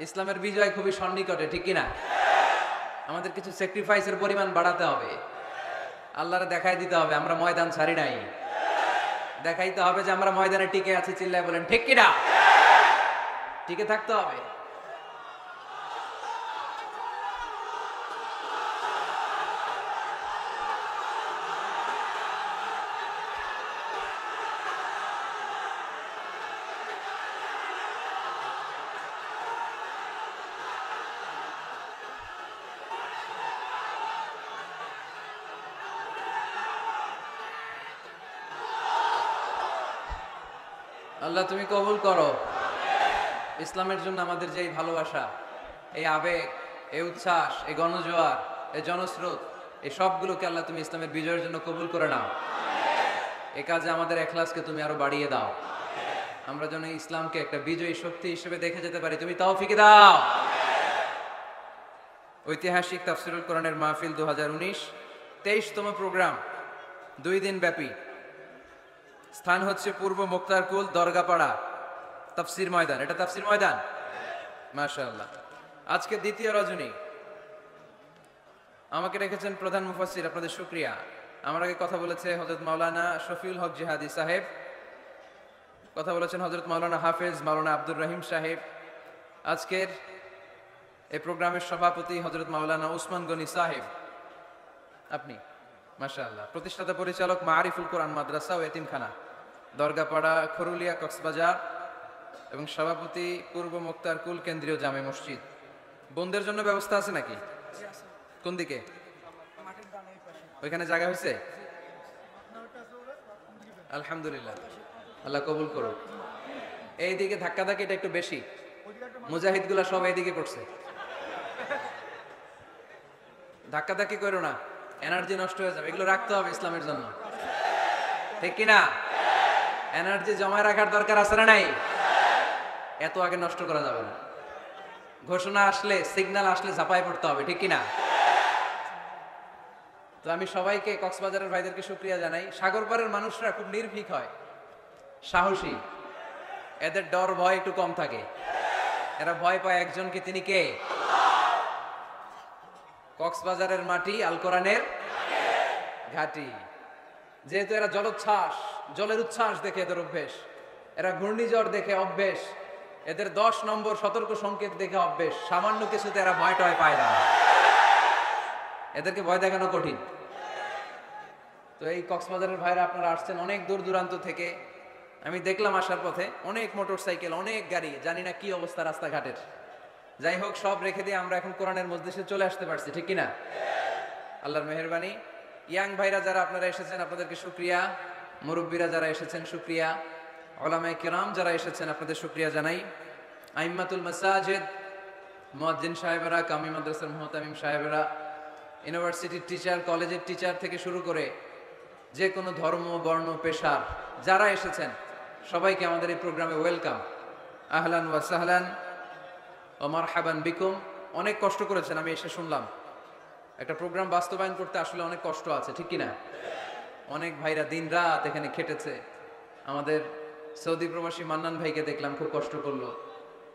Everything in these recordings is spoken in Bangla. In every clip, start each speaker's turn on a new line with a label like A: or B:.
A: ইসলামের বিজয় খুবই সন্নিকটে, ঠিক কিনা? আমাদের কিছু স্যাক্রিফাইসের পরিমাণ বাড়াতে হবে, আল্লাহরে দেখাই দিতে হবে আমরা ময়দান ছাড়ি নাই, দেখাইতে হবে যে আমরা ময়দানে টিকে আছি। চিল্লায় বলেন ঠিক কিনা? টিকে থাকতে হবে। আল্লাহ তুমি কবুল করো। ইসলামের জন্য আমাদের যে ভালোবাসা, এই আবেগ, এই উচ্ছ্বাস, এই গণজোয়ার, এই জনস্রোত, এই সবগুলোকে আল্লাহ তুমি ইসলামের বিজয়ের জন্য কবুল করে নাও। এই কাজে আমাদের এখলাসকে তুমি আরো বাড়িয়ে দাও, আমরা যেন ইসলামকে একটা বিজয়ী শক্তি হিসেবে দেখে যেতে পারি, তুমি তৌফিক দাও। ঐতিহাসিক তাফসিরুল কোরআনের মাহফিল 2019 23তম প্রোগ্রাম, 2 দিন ব্যাপী। স্থান হচ্ছে পূর্ব মুক্তারকুল দরগাপাড়া তাফসির ময়দান। এটা তাফসির ময়দান, মাশাআল্লাহ। আজকে দ্বিতীয় রজনী, আমাকে রেখেছেন প্রধান মুফাসসির, আপনাদের শুকরিয়া। আমার আগে কথা বলেছে হযরত মাওলানা শফিউল হক জিহাদি সাহেব, কথা বলেছেন হযরত মাওলানা হাফেজ মাওলানা আব্দুর রহিম সাহেব। আজকের এই প্রোগ্রামের সভাপতি হযরত মাওলানা উসমান গনি সাহেব, আপনি মাশাআল্লাহ। প্রতিষ্ঠাতা পরিচালক মারিফুল কোরআন মাদ্রাসা ও এতিমখানা দরগাপাড়া খরুলিয়া কক্সবাজার, এবং সভাপতি পূর্ব মুক্তারকুল কেন্দ্রীয় জামে মসজিদ। বোনদের জন্য ব্যবস্থা আছে নাকি? কোন দিকে? ওইখানে জায়গা হয়েছে? আলহামদুলিল্লাহ, আল্লাহ কবুল করো। এইদিকে ধাক্কাধাক্কি এটা একটু বেশি, মুজাহিদ গুলা সব এইদিকে করছে। ধাক্কাধাক্কি করো না, এনার্জি নষ্ট হয়ে যাবে। এগুলো রাখতে হবে ইসলামের জন্য, ঠিক কিনা? এনার্জি জমায় রাখার দরকার আছে না নাই? এত আগে নষ্ট করা যাবে না। ঘোষণা আসলে, সিগন্যাল আসলে ঝাঁপায় পড়তে হবে, ঠিক কিনা? তো আমি সবাইকে, কক্সবাজারের ভাইদেরকে শুকরিয়া জানাই। সাগরপাড়ের মানুষরা খুব নির্ভীক হয়, সাহসী, এদের ডর ভয় একটু কম থাকে। এরা ভয় পায় একজনকে, তিনি কে? কক্সবাজারের মাটি আল কোরআনের ঘাটি। যেহেতু এরা জলোচ্ছ্বাস, জলের উচ্ছ্বাস দেখে এদের অভ্যেস, এরা ঘূর্ণিঝড় দেখে অভ্যেস, এদের 10 নম্বর সতর্ক সংকেত দেখে অভ্যেস। সামান্য কিছুতে এরা ভয় টয় পায় না, এদেরকে ভয় দেখানো কঠিন। তো এই কক্সবাজারের ভাইরা আপনারা আসছেন অনেক দূর দূরান্ত থেকে। আমি দেখলাম আসার পথে অনেক মোটরসাইকেল, অনেক গাড়ি, জানি না কি অবস্থা রাস্তাঘাটের। যাই হোক, সব রেখে দিয়ে আমরা এখন কোরআনের মজলিসে চলে আসতে পারছি, ঠিক কিনা? আল্লাহর মেহেরবানি। ইয়াং ভাইরা যারা আপনারা এসেছেন, আপনাদেরকে শুকরিয়া। মুরব্বীরা যারা এসেছেন শুকরিয়া। উলামায়ে কিরাম যারা এসেছেন, আপনাদের শুকরিয়া জানাই। আইম্মাতুল মাসাজিদ, মুয়াজ্জিন সাহেবেরা, কামি মাদ্রাসার মুহতামিম সাহেবেরা, ইউনিভার্সিটির টিচার, কলেজের টিচার থেকে শুরু করে যে কোনো ধর্ম, বর্ণ, পেশার যারা এসেছেন, সবাইকে আমাদের এই প্রোগ্রামে ওয়েলকাম। আহলান ওয়া সাহলান ও মারহাবান বিকুম। অনেক কষ্ট করেছেন, আমি এসে শুনলাম। একটা প্রোগ্রাম বাস্তবায়ন করতে আসলে অনেক কষ্ট আছে, ঠিক কিনা? অনেক ভাইরা দিন রাত এখানে খেটেছে। আমাদের সৌদি প্রবাসী মান্নান ভাইকে দেখলাম, খুব কষ্ট করলো।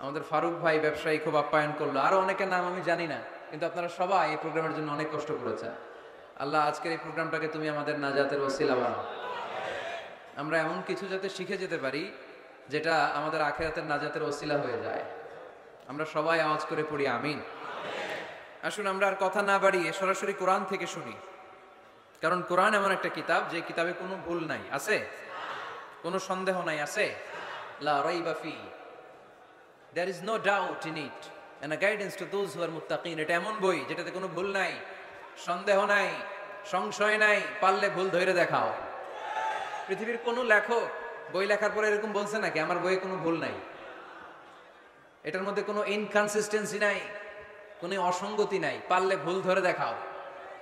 A: আমাদের ফারুক ভাই ব্যবসায়ী খুব আপ্যায়ন করলো। আরো অনেকের নাম আমি জানি না, কিন্তু আপনারা সবাই এই প্রোগ্রামের জন্য অনেক কষ্ট করেছেন। আল্লাহ আজকের এই প্রোগ্রামটাকে তুমি আমাদের নাজাতের ওসিলা বানাও। আমরা এমন কিছু যাতে শিখে যেতে পারি যেটা আমাদের আখিরাতের নাজাতের ওসিলা হয়ে যায়। আমরা সবাই আওয়াজ করে পড়ি আমিন। আসুন আমরা আর কথা না বাড়িয়ে সরাসরি কোরআন থেকে শুনি, কারণ কোরআন এমন একটা কিতাব যে কিতাবে কোনো ভুল নাই, আছে? কোনো সন্দেহ নাই, আছে? লা রাইবা ফি, there is no doubt in it and a guidance to those who are muttaqin। এটা এমন বই যেটাতে কোনো ভুল নাই, সন্দেহ নাই, সংশয় নাই। পারলে ভুল ধরে দেখাও। পৃথিবীর কোন লেখক বই লেখার পরে এরকম বলছে নাকি আমার বইয়ে কোনো ভুল নাই, এটার মধ্যে কোনো ইনকনসিস্টেন্সি নাই, কোনো অসঙ্গতি নাই, পারলে ভুল ধরে দেখাও?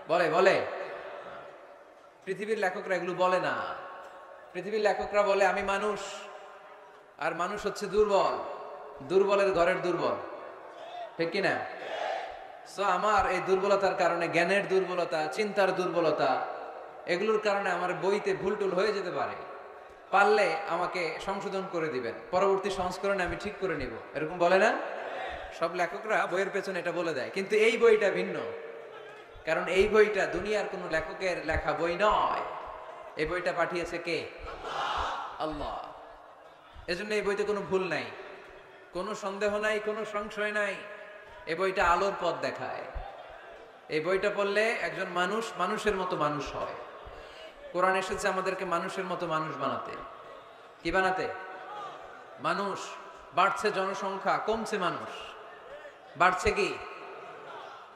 A: বলে? পৃথিবীর লেখকরা এগুলো বলে না। পৃথিবীর লেখকরা বলে আমি মানুষ, আর মানুষ হচ্ছে দুর্বল, দুর্বলের ঘরের দুর্বল, ঠিক কিনা? সো আমার এই দুর্বলতার কারণে, জ্ঞানের দুর্বলতা, চিন্তার দুর্বলতা, এগুলোর কারণে আমার বইতে ভুল টুল হয়ে যেতে পারে। পারলে আমাকে সংশোধন করে দিবেন, পরবর্তী সংস্করণে আমি ঠিক করে নিব, এরকম বলে না? সব লেখকরা বইয়ের পেছনে এটা বলে দেয়, কিন্তু এই বইটা ভিন্ন। কারণ এই বইটা দুনিয়ার কোনো লেখকের লেখা বই নয়। এই বইটা পাঠিয়েছে কে? আল্লাহ। এজন্য এই বইতে কোনো ভুল নাই, কোনো সন্দেহ নাই, কোনো সংশয় নাই। এই বইটা আলোর পথ দেখায়। এই বইটা পড়লে একজন মানুষ মানুষের মতো মানুষ হয়। কোরআন এসেছে আমাদেরকে মানুষের মতো মানুষ বানাতে। কি বানাতে? মানুষ। বাড়ছে জনসংখ্যা, কমছে মানুষ। বাড়ছে কি,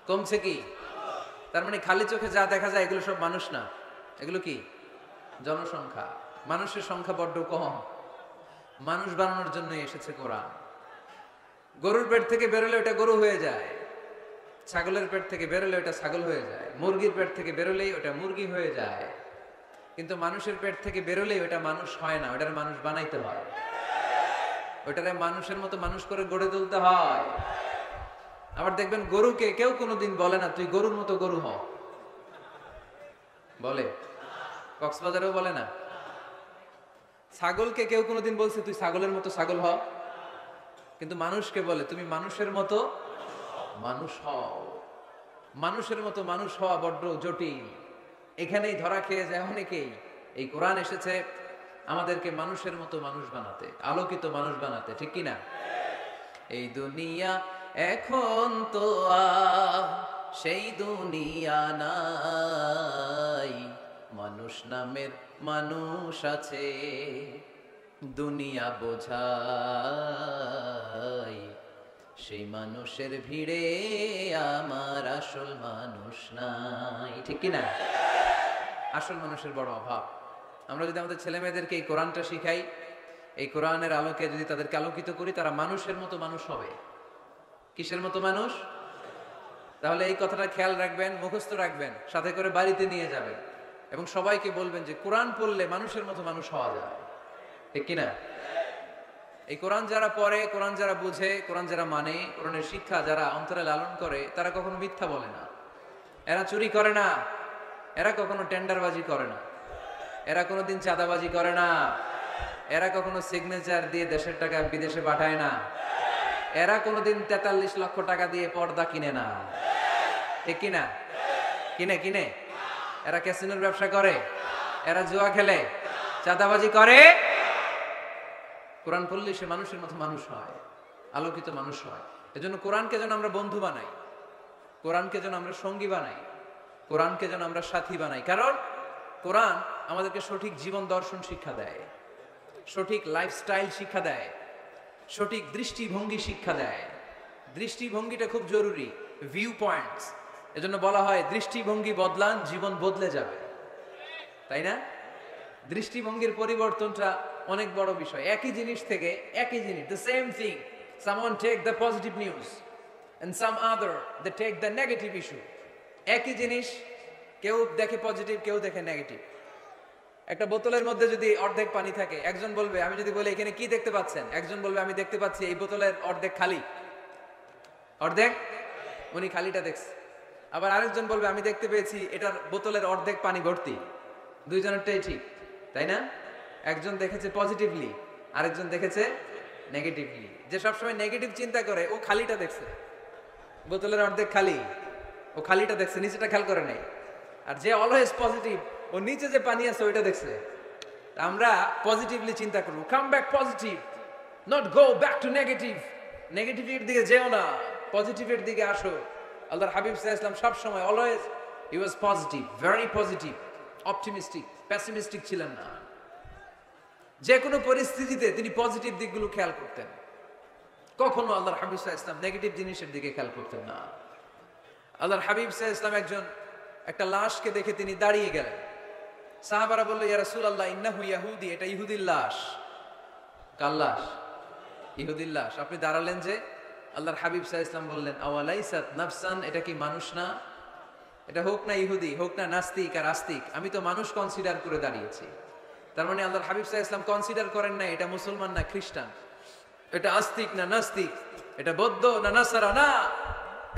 A: কমছে কি? তার মানে খালি চোখে যা দেখা যায় এগুলো সব মানুষ না, এগুলো কি? জনসংখ্যা। মানুষের সংখ্যা বড্ড কম। মানুষ বানানোর জন্য এসেছে কোরআন। গরুর পেট থেকে বেরোলে ওটা গরু হয়ে যায়, ছাগলের পেট থেকে বেরোলে ওটা ছাগল হয়ে যায়, মুরগির পেট থেকে বেরোলেই ওটা মুরগি হয়ে যায়। কিন্তু মানুষের পেট থেকে বেরোলেই ওটা মানুষ হয় না, ওটার মানুষ বানাইতে হয়। ওটারে মানুষের মতো মানুষ করে গড়ে তুলতে হয়। আবার দেখবেন গরুকে কেউ কোনোদিন বলে না তুই গরুর মতো গরু হ, বলে? কক্সবাজারেও বলে না। ছাগলকে কেউ কোনোদিন বলছে তুই ছাগলের মতো ছাগল হ, কিন্তু মানুষকে বলে তুমি মানুষের মতো মানুষ হও। মানুষের মতো মানুষ হওয়া বড্ড জটিল। এখানেই ধরা খেয়ে যায় অনেকেই। এই কোরআন এসেছে আমাদেরকে মানুষের মতো মানুষ বানাতে, আলোকিত মানুষ বানাতে, ঠিক কিনা? এই দুনিয়া এখন তো সেই দুনিয়া নাই, মানুষ নামের মানুষ আছে, দুনিয়া বোঝাই, সেই মানুষের ভিড়ে আমার আসল মানুষ নাই, ঠিক কিনা? আসল মানুষের বড় অভাব। আমরা যদি আমাদের ছেলে মেয়েদেরকে এই কোরআনটা শিখাই, এই কোরআনের আলোকে যদি তাদেরকে আলোকিত করি, তারা মানুষের মতো মানুষ হবে। কিসের মতো মানুষ? তাহলে এই কথাটা খেয়াল রাখবেন, মুখস্থ রাখবেন, সাথে করে বাড়িতে নিয়ে যাবেন এবং সবাইকে বলবেন যে কোরআন পড়লে মানুষের মতো মানুষ হওয়া যায়, ঠিক কিনা? এই কোরআন যারা পড়ে, কোরআন যারা বুঝে, কোরআন যারা মানে, কোরআনের শিক্ষা যারা অন্তরে লালন করে, তারা কখনো মিথ্যা বলে না, এরা চুরি করে না, এরা কখনো টেন্ডারবাজি করে না, এরা কোনোদিন চাঁদাবাজি করে না, এরা কখনো সিগনেচার দিয়ে দেশের টাকা বিদেশে পাঠায় না, এরা কোনোদিন 43 লক্ষ টাকা দিয়ে পর্দা কিনে না, ঠিক কিনা? কিনে এরা ক্যাসিনোর ব্যবসা করে, এরা জুয়া খেলে, চাঁদাবাজি করে। কোরআন পড়লে সে মানুষের মতো মানুষ হয়, আলোকিত মানুষ হয়। এজন্য কোরআনকে যেন আমরা বন্ধু বানাই, কোরআনকে যেন আমরা সঙ্গী বানাই, কোরআনকে যেন আমরা সাথী বানাই। কারণ কোরআন আমাদেরকে সঠিক জীবন দর্শন শিক্ষা দেয়, সঠিক লাইফস্টাইল শিক্ষা দেয়, সঠিক দৃষ্টিভঙ্গি শিক্ষা দেয়। দৃষ্টিভঙ্গিটা খুব জরুরি, ভিউ পয়েন্টস। এজন্য বলা হয় দৃষ্টিভঙ্গি বদলান, জীবন বদলে যাবে, তাই না? দৃষ্টিভঙ্গির পরিবর্তনটা অনেক বড় বিষয়। একই জিনিস থেকে, একই জিনিস, the same thing, someone take the positive news and some other they take the negative issue. একই জিনিস কেউ দেখে পজিটিভ, কেউ দেখে নেগেটিভ। একটা বোতলের মধ্যে যদি অর্ধেক পানি থাকে, একজন বলবে, আমি যদি বলি এখানে কি দেখতে পাচ্ছেন, একজন বলবে আমি দেখতে পাচ্ছি এই বোতলের অর্ধেক খালি, অর্ধেক, উনি খালিটা দেখছে। আবার আরেকজন বলবে আমি দেখতে পেয়েছি এটার বোতলের অর্ধেক পানি ভর্তি। দুইজনেরটাই ঠিক, তাই না? একজন দেখেছে পজিটিভলি, আরেকজন দেখেছে নেগেটিভলি। যে সবসময় নেগেটিভ চিন্তা করে ও খালিটা দেখছে, বোতলের অর্ধেক খালি, ও খালিটা দেখছে, নিচেটা খেয়াল করে নাই। আর যে অলওয়েজ পজিটিভ, ও নিচে যে পানি আছে ওইটা দেখছে। আমরা পজিটিভলি চিন্তা করবো, come back positive, not go back to negative. নেগেটিভিটির দিকে যেও না, পজিটিভের দিকে আসো। আল্লাহর হাবিব সাল্লাল্লাহু আলাইহি ওয়াসাল্লাম সব সময় অলওয়েজ হি ওয়াজ positive, very positive, optimistic, pessimistic ছিলেন না। যে কোনো পরিস্থিতিতে তিনি পজিটিভ দিকগুলো খেয়াল করতেন। কখনো আল্লাহর হাবিব সাল্লাল্লাহু আলাইহি ওয়াসাল্লাম নেগেটিভ জিনিসের দিকে খেয়াল করতেন না। আল্লাহর হাবিব সাল্লাল্লাহু আলাইহি ওয়াসাল্লাম একটা লাশকে দেখে তিনি দাঁড়িয়ে গেলেন। সাহাবারা বলল, ইয়া রাসূলুল্লাহ ইন্নাহু ইয়াহুদি, এটা ইহুদির লাশ। কার লাশ? ইহুদির লাশ। আপনি দাঁড়ালেন যে? আল্লাহর হাবিব সাল্লাল্লাহু আলাইহি ওয়াসাল্লাম বললেন, আওয়ালাইসাত নাফসান, এটা কি মানুষ না? এটা হোক না ইহুদি, হোক না নাস্তিক আর আস্তিক, আমি তো মানুষ কনসিডার করে দাঁড়িয়েছি। তার মানে আল্লাহর হাবিব সাল্লাল্লাহু আলাইহি ওয়াসাল্লাম কনসিডার করেন না এটা মুসলমান না খ্রিস্টান, এটা আস্তিক না নাস্তিক, এটা বৌদ্ধ না নাসারা, না,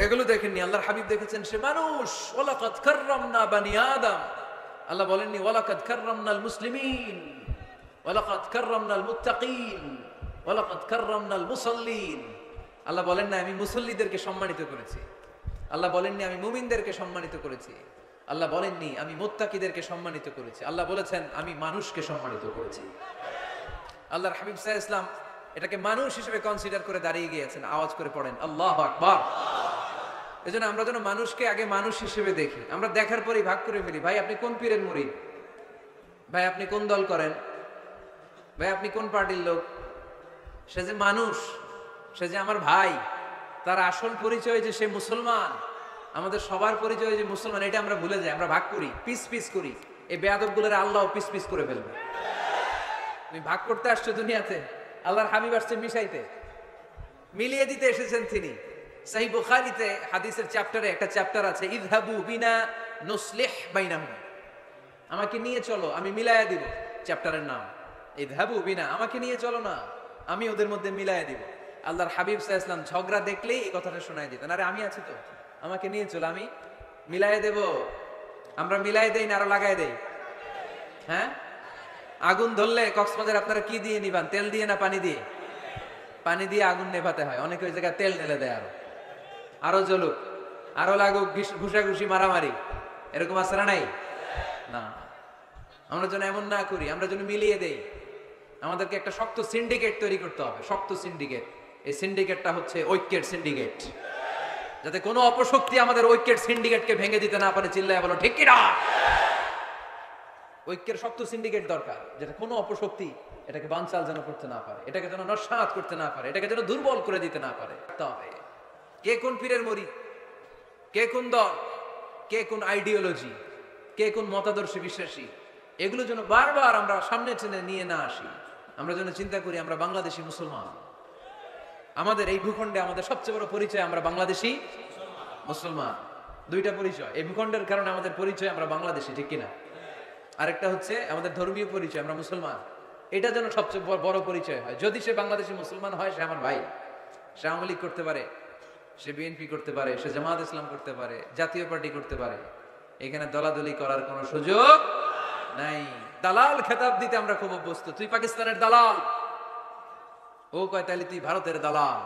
A: এগুলো দেখেননি। আল্লাহর হাবিব দেখেছেন সে মানুষ। ওয়ালাকাদ কাররামনা বানি আদম, আল্লাহ বলেননি ওয়ালাকাদ কাররামনাল মুসলিমিন, ওয়ালাকাদ কাররামনাল মুত্তাকিন, ওয়ালাকাদ কাররামনাল মুসাল্লিন। আল্লাহ বলেন না আমি মুসল্লিদেরকে সম্মানিত করেছি, আল্লাহ বলেননি আমি মুমিনদেরকে সম্মানিত করেছি, আল্লাহ বলেননি আমি মুত্তাকিদেরকে সম্মানিত করেছি, আল্লাহ বলেছেন আমি মানুষকে সম্মানিত করেছি। আল্লাহর হাবিব সাল্লাল্লাহু আলাইহি ওয়াসাল্লাম এটাকে মানুষ হিসেবে কনসিডার করে দাঁড়িয়ে গিয়েছেন। আওয়াজ করে পড়েন আল্লাহু আকবার। এজন্য আমরা যেন মানুষকে আগে মানুষ হিসেবে দেখি, আমরা দেখার পরেই ভাগ করে ফেলি। ভাই আপনি কোন পীরের মুরিদ, ভাই আপনি কোন দল করেন, ভাই আপনি কোন পার্টির লোক, সে যে মানুষ, সে যে আমার ভাই, তার আসল পরিচয় যে সে মুসলমান, আমাদের সবার পরিচয় যে মুসলমান, এটা আমরা ভুলে যাই। আমরা ভাগ করি, পিস পিস করি। এই বেয়াদবগুলোর আল্লাহ পিস পিস করে ফেলবে। তুমি ভাগ করতে আসছো দুনিয়াতে, আল্লাহর হাবিব আসছে মিশাইতে, মিলিয়ে দিতে এসেছেন তিনি। সহিহ বুখারীতে হাদিসের চ্যাপ্টারে একটা চ্যাপ্টার আছে, ইযহাবু বিনা নুসলিহ বাইনাহুম, আমাকে নিয়ে চলো আমি মিলায়া দিব। চ্যাপ্টারের নাম ইযহাবু বিনা, আমাকে নিয়ে চলো না আমি ওদের মধ্যে মিলায়া দিব। আল্লাহর হাবিব সাল্লাল্লাহু আলাইহি ওয়াসাল্লাম ঝগড়া দেখলেই এই কথাটা শোনায় দিতেন, আরে আমি আছি তো, আমাকে নিয়ে চলো আমি মিলায়া দেব। আমরা মিলাই দেই না আরো লাগাই দেই? হ্যাঁ, আগুন ধরলে কক্সবাজার আপনারা কি দিয়ে নিবান, তেল দিয়ে না পানি দিয়ে? পানি দিয়ে আগুন নেভাতে হয়, অনেকে ওই জায়গায় তেল ঢেলে দেয়, আরো জ্বলুক, আরো লাগুক, ঘুষাঘুষি মারামারি, এরকম আছে না? নাই না, আমরা যেন এমন না করি, আমরা যেন মিলিয়ে দেই। আমাদেরকে একটা শক্ত সিন্ডিকেট তৈরি করতে হবে, শক্ত সিন্ডিকেট। এই সিন্ডিকেটটা হচ্ছে ঐক্যের সিন্ডিকেট, যাতে কোনো অপশক্তি আমাদের ঐক্যের সিন্ডিকেটকে ভেঙে দিতে না পারে। চিল্লায় বলো ঠিক কি না? ঐক্যের শক্ত সিন্ডিকেট দরকার, যেটা কোনো অপশক্তি এটাকে বানচাল যেন করতে না পারে, এটাকে যেন নস্যাৎ করতে না পারে, এটাকে যেন দুর্বল করে দিতে না পারে। কে কোন পীরের মুরিদ, কে কোন দল, কে কোন আইডিওলজি, কে কোন মতাদর্শে বিশ্বাসী, এগুলো যেন বারবার আমরা সামনে টেনে নিয়ে না আসি। আমরা যেন চিন্তা করি আমরা বাংলাদেশি মুসলমান। আমাদের এই ভূখণ্ডে আমাদের সবচেয়ে বড় পরিচয় আমরা বাংলাদেশি মুসলমান। দুইটা পরিচয় এই ভূখণ্ডের কারণে আমাদের পরিচয় আমরা বাংলাদেশি, ঠিক কিনা? আরেকটা হচ্ছে আমাদের ধর্মীয় পরিচয়, আমরা মুসলমান। এটা যেন সবচেয়ে বড় পরিচয় হয়। যদি সে বাংলাদেশি মুসলমান হয়, সে আমার ভাই, সে আওয়ামী লীগ করতে পারে, সে বিএনপি করতে পারে, সে জামাত ইসলাম করতে পারে, জাতীয় পার্টি করতে পারে, এখানে দলাদলি করার কোনো সুযোগ নাই। দালাল খেতাব দিতে আমরা খুব অভ্যস্ত। তুই পাকিস্তানের দালাল, ও কয় তাহলে তুই ভারতের দালাল।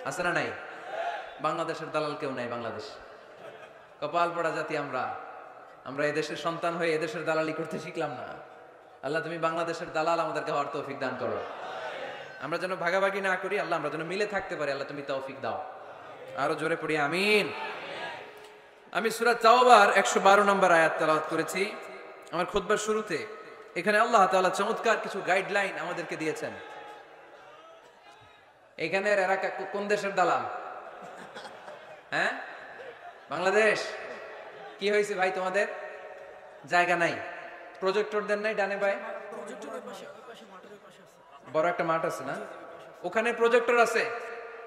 A: আছে না নাই? বাংলাদেশের দালাল কেউ নাই। বাংলাদেশ কপাল পড়া জাতি আমরা। আমরা এদেশের সন্তান হয়ে এদেশের দালালি করতে শিখলাম না। আল্লাহ তুমি বাংলাদেশের দালাল আমাদেরকে হওয়ার তৌফিক দান করো। আমরা যেন ভাগাভাগি না করি, আল্লাহ আমরা যেন মিলে থাকতে পারি, আল্লাহ তুমি তৌফিক দাও। আরো জোরে পড়ি আমিন। আমি সূরা তাওবার 112 নম্বর আয়াত তেলাওয়াত করেছি আমার খুতবার শুরুতে। এখানে আল্লাহ তাআলা চমৎকার কিছু গাইডলাইন আমাদেরকে দিয়েছেন। এখানের এরা কোন দেশের দালাল? হ্যাঁ, বাংলাদেশ। কি হয়েছে ভাই, তোমাদের জায়গা নাই? প্রজেক্টর দেন নাই ডানে ভাই? বড় একটা মাঠ আছে না, ওখানে প্রজেক্টর আছে,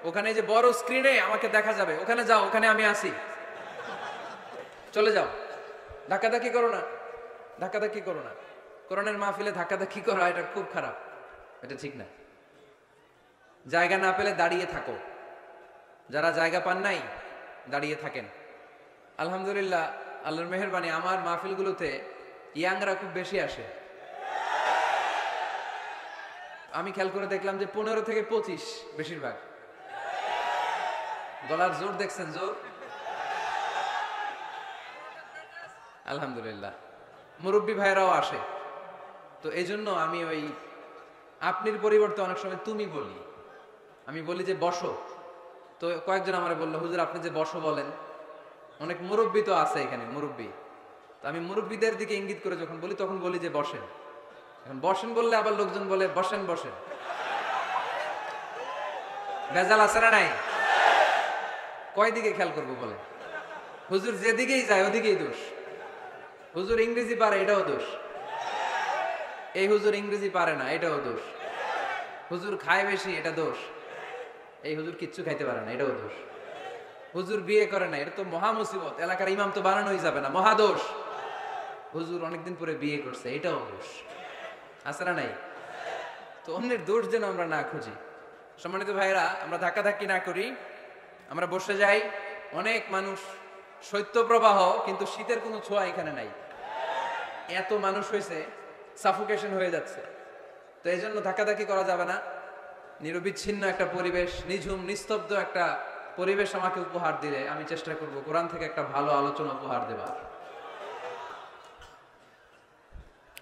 A: ওখানে যে বড় স্ক্রিনে আমাকে দেখা যাবে, ওখানে যাও, ওখানে আমি আছি, চলে যাও। ধাক্কাধাক্কি করো না, ধাক্কাধাক্কি করো না। কোরআনের মাহফিলে ধাক্কাধাক্কি করা এটা খুব খারাপ, এটা ঠিক না। জায়গা না পেলে দাঁড়িয়ে থাকো। যারা জায়গা পান নাই দাঁড়িয়ে থাকেন। আলহামদুলিল্লাহ, আল্লাহর মেহেরবানি, আমার মাহফিলগুলোতে ইয়াংরা খুব বেশি আসে। আমি খেয়াল করে দেখলাম যে 15 থেকে 25 বেশিরভাগ। গলার জোর দেখছেন? জোর। আলহামদুলিল্লাহ, মুরব্বী ভাইরাও আসে। তো এই জন্য আমি ওই আপনির পরিবর্তে অনেক সময় তুমি বলি। আমি বলি যে বসো। তো কয়েকজন আমারে বললো, হুজুর আপনি যে বসো বলেন, অনেক মুরব্বী তো আছে এখানে, মুরব্বী। তো আমি মুরব্বীদের দিকে ইঙ্গিত করে যখন বলি, তখন বলি যে বসেন। এখন বসেন বললে আবার লোকজন বলে বসেন বসেন। ভেজাল আছে না নাই? কয় দিকে খেয়াল করবো বলে? হুজুর যেদিকেই যায় ওদিকেই দোষ। হুজুর ইংরেজি পারে, এটাও দোষ। এই হুজুর ইংরেজি পারে না, এটাও দোষ। হুজুর খায় বেশি, এটা দোষ। এই হুজুর কিচ্ছু খাইতে পারে না, এটাও দোষ। হুজুর বিয়ে করে না, এটা তো মহা মুসিবত, এলাকার ইমাম তো বানানোই যাবে না, মহা দোষ। হুজুর অনেকদিন পরে বিয়ে করছে, এটাও দোষ। আছে না নাই? তো অন্যের দোষ যেন আমরা না খুঁজি। সম্মানিত ভাইরা, আমরা ধাক্কাধাক্কি না করি, আমরা বসে যাই। অনেক মানুষ, শৈত্যপ্রবাহ, কিন্তু শীতের কোনো ছোঁয়া এখানে নাই। এত মানুষ হয়েছে, সাফোকেশন হয়ে যাচ্ছে। তো এই জন্য ধাক্কাধাক্কি করা যাবে না। নিরবিচ্ছিন্ন একটা পরিবেশ, নিঝুম নিস্তব্ধ একটা পরিবেশ আমাকে উপহার দিলে আমি চেষ্টা করব কোরআন থেকে একটা ভালো আলোচনা উপহার দেবার।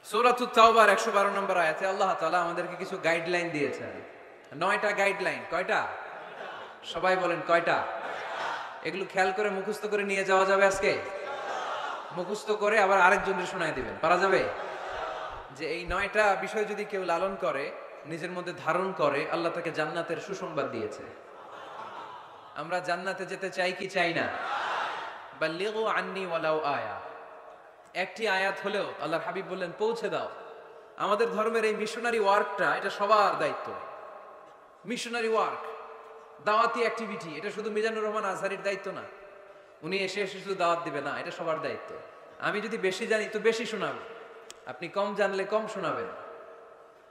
A: সূরাতুত তাওবার 112 নম্বর আয়াতে আল্লাহ তাআলা আমাদেরকে কিছু গাইডলাইন দিয়েছেন। 9টা গাইডলাইন। কয়টা? সবাই বলেন কয়টা? এগুলো খেয়াল করে মুখস্থ করে নিয়ে যাওয়া যাবে আজকে? মুখস্থ করে আবার আরেকজনকে শোনায় দিবেন, পারা যাবে? যে এই 9টা বিষয় যদি কেউ লালন করে, নিজের মধ্যে ধারণ করে, আল্লাহ তাকে জান্নাতের সুসংবাদ দিয়েছে। আমরা জান্নাতে যেতে চাই কি চাই না? বাল্লিগু আন্নি ওয়ালাউ আয়া, একটি আয়াত হলেও আল্লাহর হাবিব বললেন পৌঁছে দাও। আমাদের ধর্মের এই মিশনারি ওয়ার্কটা, এটা সবার দায়িত্ব। মিশনারি ওয়ার্ক, দাওয়াতি অ্যাক্টিভিটি, এটা শুধু মিজানুর রহমান আজহারির দায়িত্ব না। উনি এসে এসে শুধু দাওয়াত দিবে না, এটা সবার দায়িত্ব। আমি যদি বেশি জানি তো বেশি শোনাবো, আপনি কম জানলে কম শোনাবেন।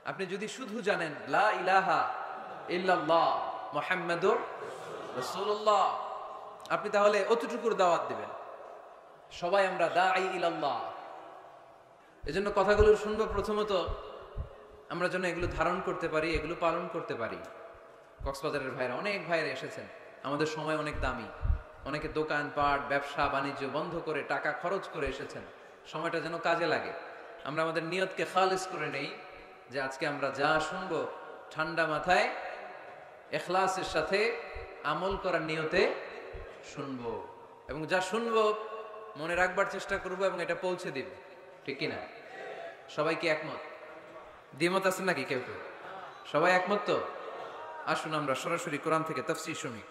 A: আপনি যদি শুধু জানেন লা ইলাহা ইল্লাল্লাহ মুহাম্মাদুর রাসূলুল্লাহ, আপনি তাহলে অতটুকুর দাওয়াত দিবেন। সবাই আমরা দাঈ ইলাল্লাহ। এজন্য কথাগুলো শুনবো, প্রথমত আমরা যেন এগুলো ধারণ করতে পারি, এগুলো পালন করতে পারি। কক্সবাজারের ভাইরা, অনেক ভাইরা এসেছেন। আমাদের সময় অনেক দামি, অনেকে দোকান পাট ব্যবসা বাণিজ্য বন্ধ করে টাকা খরচ করে এসেছেন। সময়টা যেন কাজে লাগে। আমরা আমাদের নিয়তকে খালিস করে নেই, যে আজকে আমরা যা শুনবো ঠান্ডা মাথায় ইখলাসের সাথে আমল করার নিয়তে শুনবো, এবং যা শুনবো মনে রাখবার চেষ্টা করবো এবং এটা পৌঁছে দিব। ঠিক কিনা? সবাই কি একমত? দ্বিমত আছে নাকি কেউ কেউ? সবাই একমত তো? আসুন আমরা সরাসরি কোরআন থেকে তাফসীর শুনি।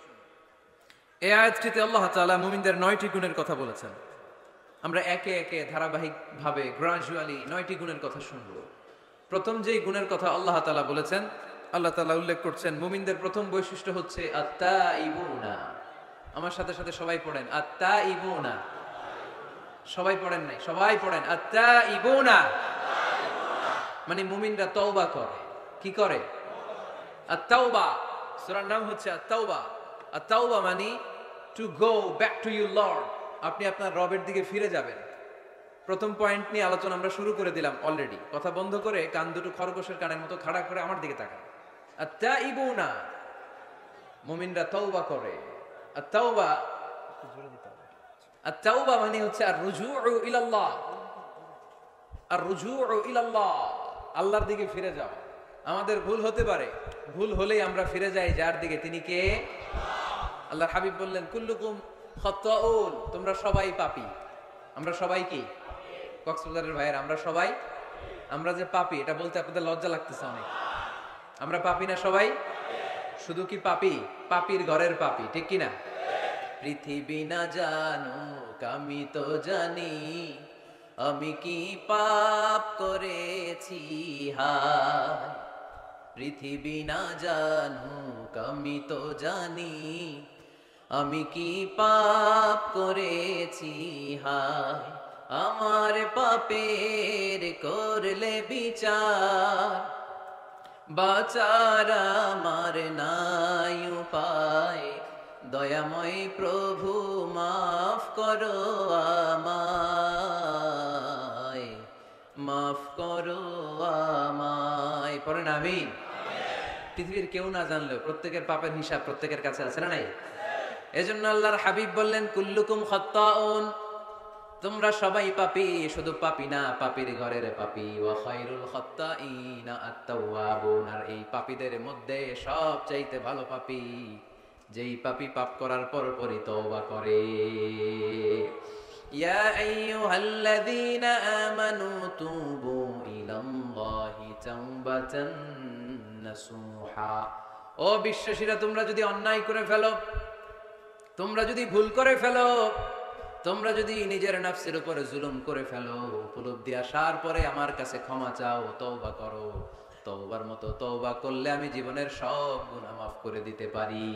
A: এই আয়াতটিতে আল্লাহ তাআলা মুমিনদের 9টি গুণের কথা বলেছেন। আমরা একে একে ধারাবাহিকভাবে গ্রাজুয়ালি 9টি গুণের কথা শুনব। প্রথম যেই গুণের কথা আল্লাহ তাআলা বলেছেন, আল্লাহ তাআলা উল্লেখ করছেন মুমিনদের প্রথম বৈশিষ্ট্য হচ্ছে আত-তাইবুনা। আমার সাথে সাথে সবাই পড়েন আত-তাইবুনা। সবাই পড়েন নাই? সবাই পড়েন আত-তাইবুনা। মানে মুমিনরা তওবা করে। কি করে? আত-তাওবা। সূরার নাম হচ্ছে আত-তাওবা। আত-তাওবা মানে to go back to your Lord. আপনি আপনার রবের দিকে ফিরে যাবেন। প্রথম পয়েন্ট নিয়ে আলোচনা আমরা শুরু করে দিলাম অলরেডি। কথা বন্ধ করে কান দুটো খরগোশের কানের মতো খাড়া করে আমার দিকে তাকান। আত-তাইবুনা, মুমিনরা তওবা করে। আত-তাওবা, আত-তাওবা মানে হচ্ছে আর-রুজুউ ইলাল্লাহ। আর-রুজুউ ইলাল্লাহ, আল্লাহর দিকে ফিরে যাও। আমাদের ভুল হতে পারে, ভুল হলেই আমরা ফিরে যাই যার দিকে, তিনি কে? আল্লাহর হাবিব বললেন কুল্লুকুম খাত্তাউন, তোমরা সবাই পাপী। আমরা সবাই কি? কক্সবাজারের ভাইয়ের, আমরা সবাই, আমরা যে পাপী এটা বলতে আপনাদের লজ্জা লাগতেছে অনেক। আমরা পাপী না সবাই? শুধু কি পাপী? পাপীর ঘরের পাপী, ঠিক কিনা? পৃথিবী না জানুক আমি তো জানি, আমি কি পাপ করেছি হায়। পৃথিবী না জানুক আমি তো জানি, আমি কি পাপ করেছি হায়। আমার পাপের করলে বিচার, বাঁচার আমার নাই উপায়। দয়াময় প্রভু মাফ করো আমায়, মাফ করো আমায়। পড়েন আমিন। পৃথিবীর কেউ না জানলেও প্রত্যেকের পাপের হিসাব প্রত্যেকের কাছে আছে না নাই? এজন্য আল্লাহর হাবিব বললেন কুল্লুকুম খাত্তাউন, তোমরা সবাই পাপী। শুধু পাপী না, পাপীর ঘরের পাপী। ওয়া খায়রুল খাত্তাইনা আত-তাওয়াবুন, আর এই পাপীদের মধ্যে সবচাইতে ভালো পাপী যেই পাপী পাপ করার পরপরই তওবা করে। ইয়া আইয়ুহাল্লাযীনা আমানু তুবু ইলাল্লাহি তাওবাতান নাসুহা। ও বিশ্বাসীরা, তোমরা যদি অন্যায় করে ফেলো, তোমরা যদি ভুল করে ফেলো, তোমরা যদি নিজের নফসের উপরে জুলুম করে ফেলো, উপলব্ধি আসার পরে আমার কাছে ক্ষমা চাও, তওবা করো। তওবার মতো তওবা করলে আমি জীবনের সব গুনাহ মাফ করে দিতে পারি।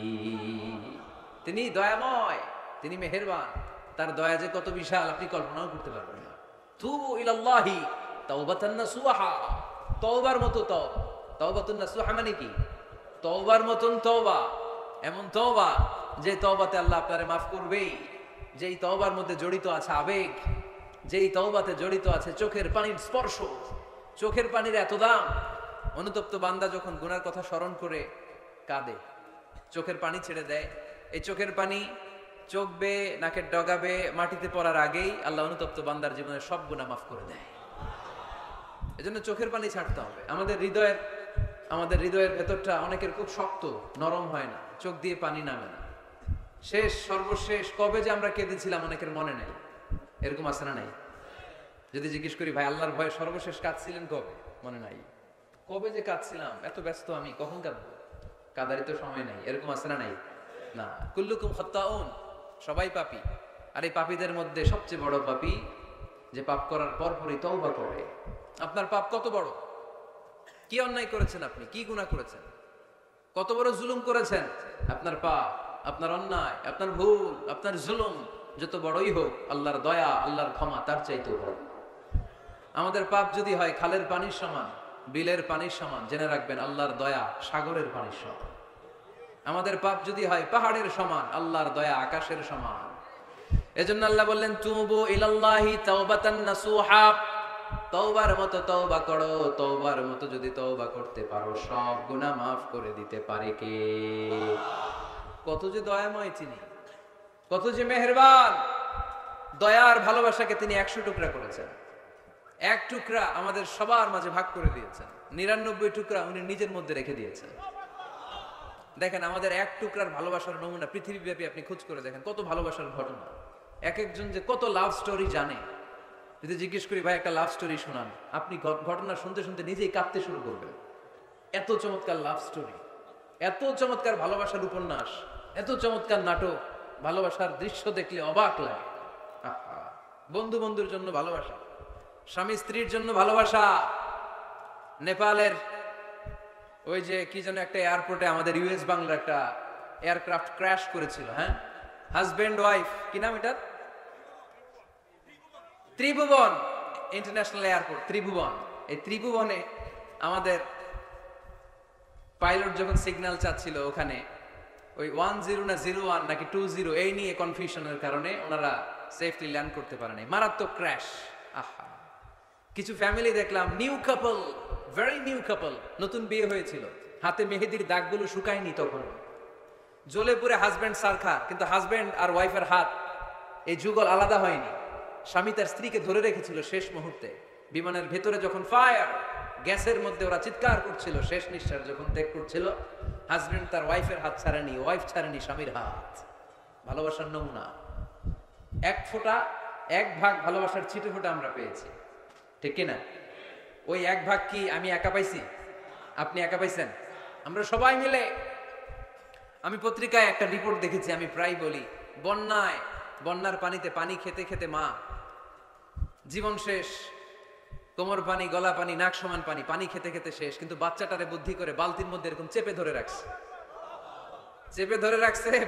A: তিনি দয়াময়, তিনি মেহেরবান। তার দয়া যে কত বিশাল আপনি কল্পনাও করতে পারবেন না। তুবু ইলাল্লাহি তাওবাতান নাসুহা, তওবার মতো তওবা। তাওবাতুন নাসুহা মানে কি? তওবার মতন তওবা, এমন তওবা যে তওবাতে আল্লাহ আপনারে মাফ করবেই। যেই তওবার মধ্যে জড়িত আছে আবেগ, যেই তওবাতে জড়িত আছে চোখের পানির স্পর্শ। চোখের পানির এত দাম। অনুতপ্ত বান্দা যখন গুনার কথা স্মরণ করে কাঁদে, চোখের পানি ছেড়ে দেয়। এই চোখের পানি চোখ বেয়ে নাকের ডগাবে মাটিতে পড়ার আগেই আল্লাহ অনুতপ্ত বান্দার জীবনের সব গুনাহ মাফ করে দেয়। এজন্য চোখের পানি ছাড়তে হবে। আমাদের হৃদয়ের ভেতরটা অনেকের খুব শক্ত, নরম হয় না, চোখ দিয়ে পানি নামে না। সর্বশেষ কবে যে আমরা কেঁদেছিলাম অনেকের মনে নেই। এরকম আছে না নাই? যদি জিজ্ঞেস করি ভাই আল্লাহর ভয়ে সর্বশেষ কাঁদছিলেন কবে, মনে নাই। কবে যে কাঁদছিলাম, এত ব্যস্ত আমি, কখন কাঁদবো, কাদারই তো সময় নাই। এরকম আছে না নাই? না, কুল্লুকুম খাত্তাউন, সবাই পাপী। আর এই পাপীদের মধ্যে সবচেয়ে বড় পাপী যে পাপ করার পরপরই তওবা করে। আপনার পাপ কত বড়? কি অন্যায় করেছেন আপনি? কি গুনাহ করেছেন? কত বড় জুলুম করেছেন? আপনার পাপ, আপনার অন্যায়, আপনার ভুল, আপনার জুলুম যত বড়ই হোক, আল্লাহর দয়া, আল্লাহর ক্ষমা তার চাইতেও বড়। আমাদের পাপ যদি হয় খালের পানির সমান, বিলের পানির সমান, জেনে রাখবেন আল্লাহর দয়া সাগরের পানির সমান। আমাদের পাপ যদি হয় পাহাড়ের সমান, আল্লাহর দয়া আকাশের সমান। এজন্য আল্লাহ বললেন তুবু ইলাল্লাহি তাওবাতান নাসুহা, তওবার মতো তওবা করো। তওবার মতো যদি তওবা করতে পারো, সব গুনাহ মাফ করে দিতে পারে কে? কত যে দয়াময় তিনি, কত যে মেহেরবান। দয়ার ভালোবাসাকে তিনি 100 টুকরা করেছেন। এক টুকরা আমাদের সবার মাঝে ভাগ করে দিয়েছেন, 99 টুকরা উনি নিজের মধ্যে রেখে দিয়েছেন। দেখেন আমাদের এক টুকরার ভালোবাসার নমুনা পৃথিবীব্যাপী আপনি খোঁজ করে দেখেন, কত ভালোবাসার ঘটনা। এক একজন যে কত লাভ স্টোরি জানে। যদি জিজ্ঞেস করি ভাই একটা লাভ স্টোরি শোনান, আপনি ঘটনা শুনতে শুনতে নিজেই কাঁদতে শুরু করবেন। এত চমৎকার লাভ স্টোরি, এত চমৎকার ভালোবাসার উপন্যাস, এত চমৎকার নাটক। ভালোবাসার দৃশ্য দেখলে অবাক লাগে। বন্ধু বন্ধুর জন্য ভালোবাসা, স্বামী স্ত্রীর জন্য ভালোবাসা। নেপালের ওই যে কি যেন একটা এয়ারপোর্টে আমাদের ইউএস বাংলার একটা এয়ারক্রাফট ক্র্যাশ করেছিল। হ্যাঁ, হাজবেন্ড ওয়াইফ, কি নাম এটা? ত্রিভুবন ইন্টারন্যাশনাল এয়ারপোর্ট, ত্রিভুবন। এই ত্রিভুবনে আমাদের পাইলট যখন সিগন্যাল চাচ্ছিল, ওখানে ওই 10 না 01 নাকি 20 এই নিয়ে কনফিউশনের কারণে ওনারা সেফলি ল্যান্ড করতে পারে নাই। মারাত্মক ক্র্যাশ। আহা, কিছু ফ্যামিলি দেখলাম, নিউ কাপল, ভেরি নিউ কাপল, নতুন বিয়ে হয়েছিল, হাতে মেহেদির দাগগুলো শুকায়নি তখন, জ্বলে পুরে হাজব্যান্ড সারখা, কিন্তু হাজব্যান্ড আর ওয়াইফের হাত এই যুগল আলাদা হয়নি। স্বামী তার স্ত্রীকে ধরে রেখেছিল শেষ মুহূর্তে। বিমানের ভেতরে যখন ফায়ার, গ্যাসের মধ্যে ওরা চিৎকার করছিল, শেষ নিঃশ্বাস যখন ত্যাগ করছিল, হাজব্যান্ড তার ওয়াইফের হাত ছাড়েনি, ওয়াইফ ছাড়েনি স্বামীর হাত। ভালোবাসার নমুনা। এক ভাগ ভালোবাসার ছিটে ফোঁটা আমরা পেয়েছি, ঠিক কিনা? ওই এক ভাগ কি আমি একা পাইছি? আপনি একা পাইছেন? আমরা সবাই মিলে। আমি পত্রিকায় একটা রিপোর্ট দেখেছি, আমি প্রায় বলি, বন্যার পানিতে পানি খেতে খেতে মা জীবন শেষ, কোমর পানি, গলা পানি, নাক সমান পানি, পানি খেতে খেতে শেষ, কিন্তু বাচ্চাটারে বুদ্ধি করে বালতির মধ্যে এরকম চেপে ধরে রাখছে।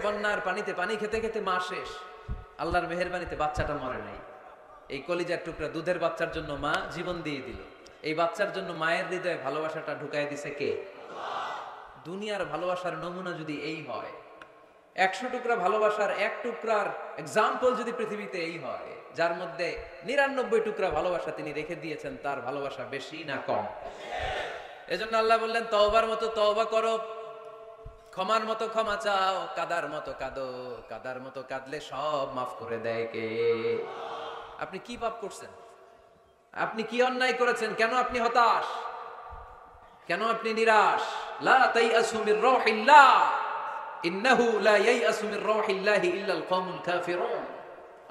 A: বন্যার পানিতে পানি খেতে খেতে মা শেষ। আল্লাহর মেহেরবানিতে বাচ্চাটা মরে নাই। এই কলিজার টুকরা দুধের বাচ্চার জন্য মা জীবন দিয়ে দিল। এই বাচ্চার জন্য মায়ের হৃদয়ে ভালোবাসাটা ঢুকাই দিছে কে? দুনিয়ার ভালোবাসার নমুনা যদি এই হয়, 100 টুকরা ভালোবাসার এক টুকরার এক্সাম্পল যদি পৃথিবীতে এই হয়, যার মধ্যে 99 টুকরা ভালোবাসা তিনি রেখে দিয়েছেন, তার ভালোবাসা বেশি না কম? এজন্য আল্লাহ বললেন তওবার মতো তওবা করো, ক্ষমার মতো ক্ষমা চাও, কাদার মতো কাঁদো, কাদার মতো কাঁদলে সব মাফ করে দেয় কে? আপনি কি পাপ করছেন? আপনি কি অন্যায় করেছেন? কেন আপনি হতাশ? কেন আপনি নিরাশ? লা তাইয়াসু মির রাহিল্লাহ, ইন্নাহু লা ইয়াইয়াসু মির রাহিল্লাহি ইল্লাল কওমুল কাফিরুন।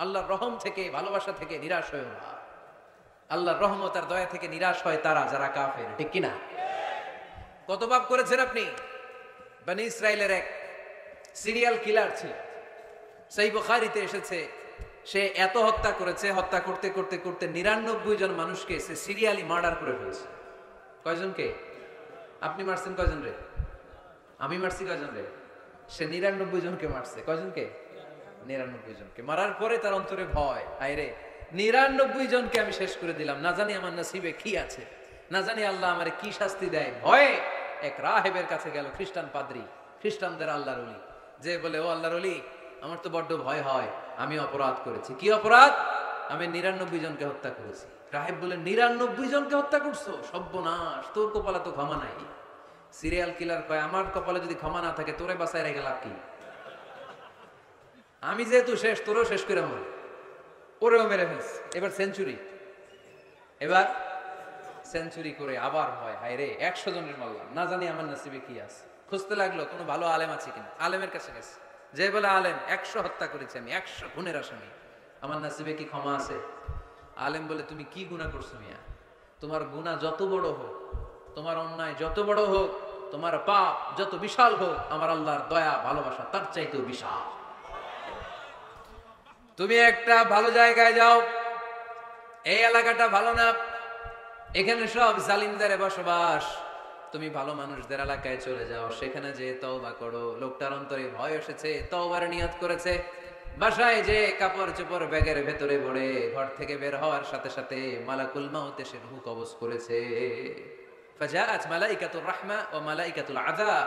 A: আল্লাহর রহম থেকে, ভালোবাসা থেকে নিরাশ হয়ো না। আল্লাহর রহমত আর দয়া থেকে নিরাশ হয় তারা যারা কাফের, ঠিক কি না? কত পাপ করেছেন আপনি? বনি ইসরাইলের এক সিরিয়াল কিলার ছিল, সহিহ বুখারীতে এসেছে। সে এত হত্যা করেছে, হত্যা করতে করতে করতে 99 জন মানুষকে সে সিরিয়ালি মার্ডার করে ফেলেছে। কয়জনকে? আপনি মারছেন কয়জন রে? আমি মারছি কয়জন রে? সে 99 জনকে মারছে। কয়জনকে? 99 জনকে। মারার পরে তার অন্তরে ভয়, হায় রে 99 জনকে আমি শেষ করে দিলাম, না জানি আমার নসিবে কি আছে, না জানি আল্লাহ আমারে কি শাস্তি দেয়। ভয়ে এক রাহেবের কাছে গেল, খ্রিস্টান পাদ্রী, খ্রিস্টানদের আল্লাহর ওলি, যে বলে, ও আল্লাহর ওলি, আমার তো বড্ড ভয় হয়, আমি অপরাধ করেছি। কি অপরাধ? আমি 99 জনকে হত্যা করেছি। রাহেব বলে, 99 জনকে হত্যা করছো? সর্বনাশ, তোর কপালে তো ক্ষমা নাই। সিরিয়াল কিলার কয় আমার কপালে যদি ক্ষমা না থাকে তোরে বাঁচায় রেখে লাভ কি? আমি যেহেতু শেষ, তোরও শেষ করে মরে, ওরেও মেরে ফেলছে। এবার সেঞ্চুরি, এবার সেঞ্চুরি করে আবার হয় হায় রে 100 জনের মারলাম, না জানি আমার নসিবে কি আছে। খুঁজতে লাগলো কোনো ভালো আলেম আছে কিনা। আলেমের কাছে গেছে, যে বলে আলেম 100 হত্যা করেছি আমি, 100 খুনের আসামি, আমার নসিবে কি ক্ষমা আছে? আলেম বলে তুমি কি গুনাহ করছো মিয়া? তোমার গুনাহ যত বড় হোক, তোমার অন্যায় যত বড় হোক, তোমার পাপ যত বিশাল হোক, আমার আল্লাহর দয়া ভালোবাসা তার চাইতেও বিশাল। তুমি একটা ভালো জায়গায় যাও, এই এলাকাটা ভালো না, এখানে সব জালিমদের বসবাস, তুমি ভালো মানুষদের এলাকায় চলে যাও, সেখানে যে তওবা করো। লোকটার অন্তরে ভয় এসেছে, তওবার নিয়ত করেছে। বাসায় যে কাপড় চোপড় ব্যাগের ভেতরে ভরে ঘর থেকে বের হওয়ার সাথে সাথে মালাকুল মাউত এসে রূহ কবজ করেছে। ফাজাআত মালাইকাতুর রাহমা ওয়া মালাইকাতুল আযাব,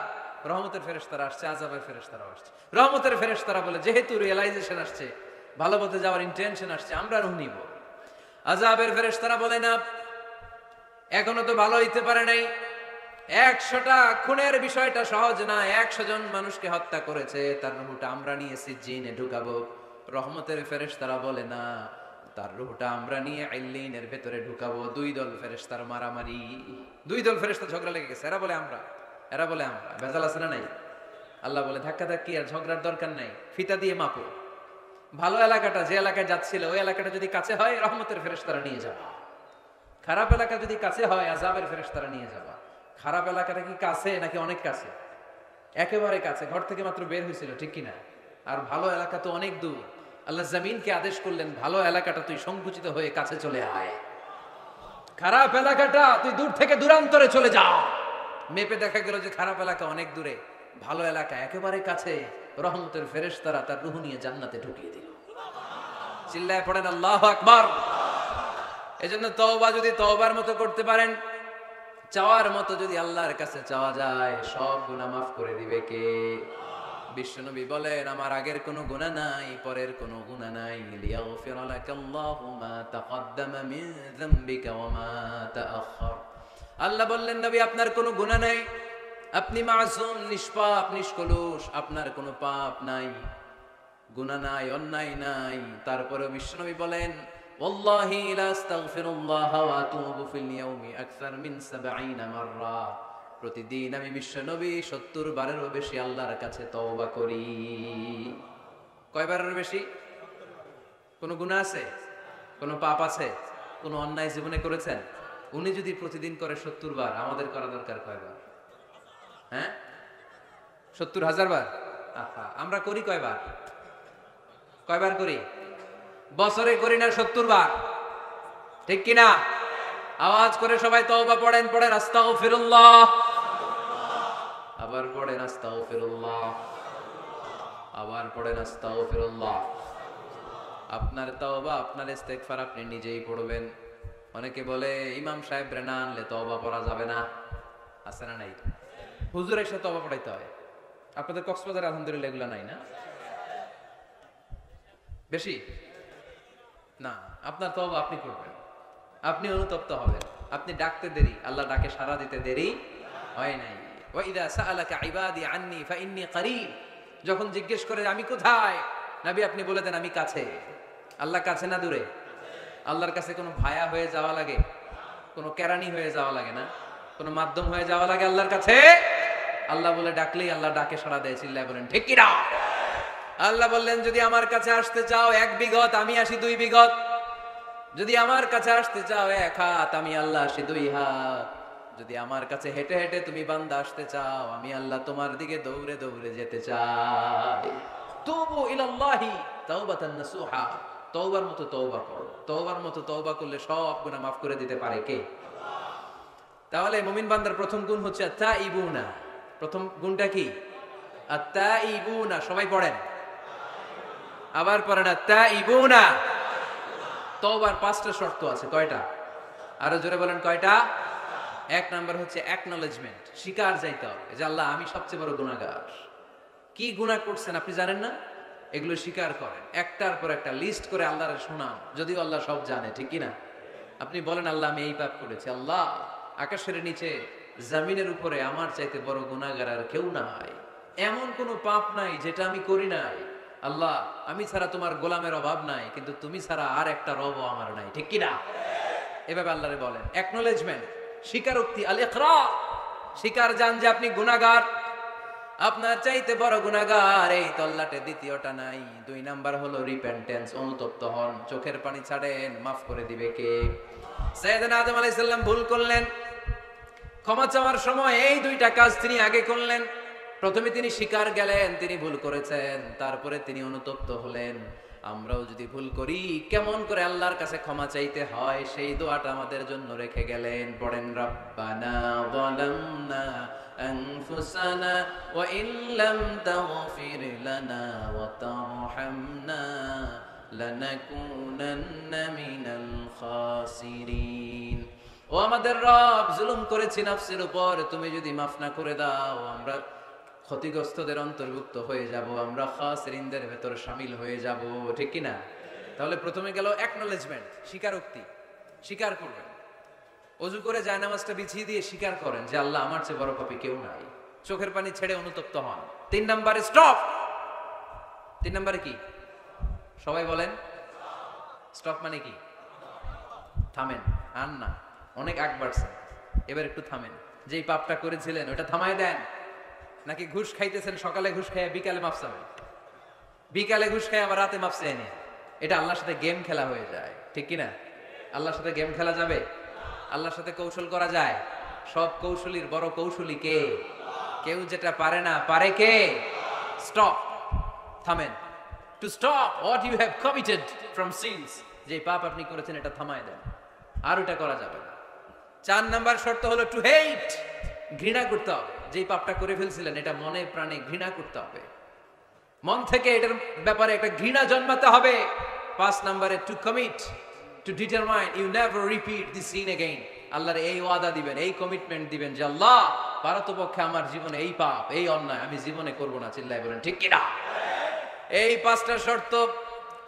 A: রহমতের ফেরেশতারা আসছে, আযাবের ফেরেশতারা আসছে। রহমতের ফেরেশতারা বলে যেহেতু রিয়েলাইজেশন আসছে, ভালো পথে যাওয়ার ইন্টেনশন আসছে, আমরা রূহ নিব। আযাবের ফেরেশতারা বলে না, এখনো তো ভালো হইতে পারে নাই, 100টা খুনের বিষয়টা সহজ না, 100 জন মানুষকে হত্যা করেছে, তার রূহটা আমরা নিয়ে সিজ্জিনে ঢুকাবো। রহমতের ফেরেশতারা বলে না, তার রূহটা আমরা নিয়ে ইল্লিনের ভেতরে ঢুকাবো। দুই দল ফেরেশতার মারামারি, দুই দল ফেরেশতা ঝগড়া লেগে গেছে, এরা বলে আমরা, এরা বলে আমরা। ভেজাল আছে না নাই? আল্লাহ বলে ধাক্কা ধাক্কি আর ঝগড়ার দরকার নাই, ফিতা দিয়ে মাপো। ভালো এলাকাটা যে এলাকায় যাচ্ছিল ওই এলাকাটা যদি কাছে হয়, রহমতের ফেরেশতারা নিয়ে যাবা। খারাপ এলাকা যদি কাছে হয়, আযাবের ফেরেশতারা নিয়ে যাবা। খারাপ এলাকাটা কি কাছে নাকি অনেক কাছে? একেবারে কাছে, ঘর থেকে মাত্র বের হয়েছিল, ঠিক কিনা? আর ভালো এলাকা তো অনেক দূর। আল্লাহ জমিনকে আদেশ করলেন, ভালো এলাকাটা তুই সংকুচিত হয়ে কাছে চলে আয়, খারাপ এলাকাটা তুই দূর থেকে দূরান্তরে চলে যা। মেপে দেখা গেল যে খারাপ এলাকা অনেক দূরে, ভালো এলাকা একেবারে কাছে। রহমতের ফেরেশতারা তার রূহ নিয়ে জান্নাতে ঢুকিয়ে দিল। চিল্লায় পড়েন আল্লাহু আকবার। এজন্য তওবা যদি তওবার মতো করতে পারেন, চাওয়ার মতো যদি আল্লাহর কাছে চাওয়া যায়, সব গুনাহ মাফ করে দিবে কে? বিশ্বনবী বলেন, আমার আগের কোনো গুনাহ নাই, পরের কোনো গুনাহ নাই। লিয়াগফির লাকাল্লাহু মা তাকদ্দামা মিন যামবিকা ওয়া মা তাআখার। আল্লাহ বললেন, নবী আপনার কোনো গুনাহ নাই, আপনি মাসুম, নিষ্পাপ, নিষ্কলুষ, আপনার কোনো পাপ নাই, গুনাহ নাই, অন্যায় নাই। তারপরে বিশ্বনবী বলেন, ওয়াল্লাহি লা আস্তাগফিরুল্লাহ ওয়া আতুবু ফিল ইয়াউমি আকসার মিন 70 মাররা। প্রতিদিন আমি বিশ্বনবী 70 বারেরও বেশি আল্লাহর কাছে তওবা করি। কয়বারের বেশি? কোন গুনাহ আছে? কোন পাপ আছে? কোন অন্যায় জীবনে করেছেন? উনি যদি প্রতিদিন করে 70 বার, আমাদের করা দরকার কয়বার? হ্যাঁ, 70,000 বার। আহা, আমরা করি কয়বার? কয়বার করি? বছরে করি না 70 বার, ঠিক কিনা? আওয়াজ করে সবাই তওবা পড়েন, পড়েন আস্তাগফিরুল্লাহ, আবার পড়েন আস্তাগফিরুল্লাহ, আবার পড়েন আস্তাগফিরুল্লাহ। আপনার তওবা, আপনার ইস্তেগফার আপনি নিজেই পড়বেন। অনেকে বলে ইমাম সাহেব রে না আনলে তওবা পড়া যাবে না, আছে না নাই? হুজুর এসে তওবা পড়াইতে হয়। আপনাদের কক্সবাজারে আলহামদুলিল্লাহ এগুলা নাই না? বেশি না, আপনার তওবা আপনি করবেন, আপনি অনুতপ্ত হবেন। আপনি ডাকতে দেরি, আল্লাহ ডাকে সাড়া দিতে দেরি হয় নাই। ওয়া ইযা সাআলাকা ইবাদি আন্নী ফাইন্নী করিব, যখন জিজ্ঞেস করে আমি কোথায়, নবী আপনি বলে দেন আমি কাছে। আল্লাহ কাছে না দূরে? আল্লাহর কাছে কোনো ভায়া হয়ে যাওয়া লাগে, কোনো কেরানি হয়ে যাওয়া লাগে না, কোনো মাধ্যম হয়ে যাওয়া লাগে আল্লাহর কাছে? আল্লাহ বলে ডাকলেই আল্লাহ ডাকে সাড়া দেয়। চিল্লায় বলেন ঠিক কিনা? আল্লাহ বললেন, যদি আমার কাছে আসতে চাও 1 বিঘত, আমি আসি 2 বিঘত। যদি আমার কাছে আসতে চাও 1 হাত, আমি আল্লাহ আসি 2 হাত। যদি আমার কাছে হেঁটে হেঁটে তুমি বান্দা আসতে চাও, আমি আল্লাহ তোমার দিকে দৌড়ে দৌড়ে যেতে চাই। তুবু ইলাল্লাহি তাওবাতান নাসুহা, তওবার মতো তওবা করো। তওবার মতো তওবা করলে সব গুনাহ মাফ করে দিতে পারে কে? তাহলে মুমিন বান্দার প্রথম গুণ হচ্ছে আত-তাইবুনা। প্রথম গুণটা কি? আত-তাইবুনা। সবাই পড়েন, আবার পড়েন আত-তাইবুনা। তওবার 5টা শর্ত আছে। কয়টা? আরো জোরে বলেন কয়টা? 1 নাম্বার হচ্ছে অ্যাকনলেজমেন্ট, স্বীকার যাইতে হবে যে আল্লাহ আমি সবচেয়ে বড় গুনাহগার। কি গুনাহ করছেন আপনি জানেন না? এগুলো স্বীকার করেন, একটার পর একটা লিস্ট করে আল্লাহর শোনান, যদিও আল্লাহ সব জানে, ঠিক কি না? আপনি বলেন আল্লাহ আমি এই পাপ করেছি, আল্লাহ আকাশের নিচে জমিনের উপরে আমার চাইতে বড় গুনাহগার আর কেউ নাই, এমন কোনো পাপ নাই যেটা আমি করি নাই। আল্লাহ, আমি ছাড়া তোমার গোলামের অভাব নাই, কিন্তু তুমি ছাড়া আর একটা রব আমার নাই, ঠিক কি না? এভাবে আল্লাহরে বলেন। অ্যাকনোলেজমেন্ট, স্বীকারোক্তি, আল ইকরার, স্বীকার জান যে আপনি গুনাহগার, আপনার চাইতে বড় গুনাহগার এই তল্লাটে দ্বিতীয়টা নাই। 2 নাম্বার হলো রিপেন্টেন্স, অনুতপ্ত হন, চোখের পানি ছাড়েন, মাফ করে দিবে কে? সাইয়েদনা আদম আলাইহিস সালাম ভুল করলেন, ক্ষমা চাওয়ার সময় এই 2টা কাজ তিনি আগে করলেন। প্রথমে তিনি স্বীকার গেলেন তিনি ভুল করেছেন, তারপরে তিনি অনুতপ্ত হলেন। আমরাও যদি ভুল করি কেমন করে আল্লাহর কাছে ক্ষমা চাইতে হয় সেই দোয়াটা আমাদের জন্য রেখে গেলেন। পড়েন, রব্বানা যালামনা আনফুসানা ওয়া ইল্লাম তাগফির লানা ওয়া তারহামনা লানাকুনান্না মিনাল খাসিরিন। ও আমাদের রব, জুলুম করেছি নাফসের উপর, তুমি যদি মাফ না করে দাও আমরা ক্ষতিগ্রস্তদের অন্তর্ভুক্ত হয়ে যাব, আমরা খাসিরিনদের ভেতরে শামিল হয়ে যাব, ঠিক কি না? তাহলে প্রথমে গেল অ্যাকনোলেজমেন্ট, স্বীকারোক্তি, স্বীকার করবেন। ওযু করে জায়নামাজটা বিছিয়ে দিয়ে স্বীকার করেন যে আল্লাহ, আমার চেয়ে বড় পাপী কেউ নাই। চোখের পানি ছেড়ে অনুতপ্ত হন। 3 নম্বরে স্টপ। 3 নম্বরে কি? সবাই বলেন। স্টপ মানে কি? থামেন। আর না, অনেক আগ বাড়ছে, এবার একটু থামেন। যেই পাপটা করেছিলেন ওটা থামায় দেন। নাকি ঘুষ খাইতেছেন, সকালে ঘুষ খাইয়া বিকালে মাফ চাবেন, বিকালে ঘুষ খাই আবার রাতে মাফ চাই না। এটা আল্লাহর সাথে গেম খেলা হয়ে যায়, ঠিক কিনা? আল্লাহর সাথে গেম খেলা যাবে? আল্লাহর সাথে কৌশল করা যায়? সব কৌশলীর বড় কৌশলী কে? কেউ যেটা পারে না, পারে কে? স্টপ, থামেন। To stop what you have committed from sins, যে পাপ আপনি করেছেন এটা থামায় দেন, আর ওটা করা যাবে না। 4 নাম্বার শর্ত হলো টু হেট, ঘৃণা করতে হবে। যেই পাপটা করে ফেলছিলেন এটা মনে প্রাণে ঘৃণা করতে হবে, মন থেকে এটার ব্যাপারে একটা ঘৃণা জন্মাতে হবে। 5 নাম্বারে to commit, to determine you never repeat this sin again. আল্লাহর এই ওয়াদা দিবেন, এই কমিটমেন্ট দিবেন যে আল্লাহ, পারতপক্ষে আমার জীবনে এই পাপ, এই অন্যায় আমি জীবনে করব না। চিল্লায় বলেন ঠিক কি না? এই 5টা শর্ত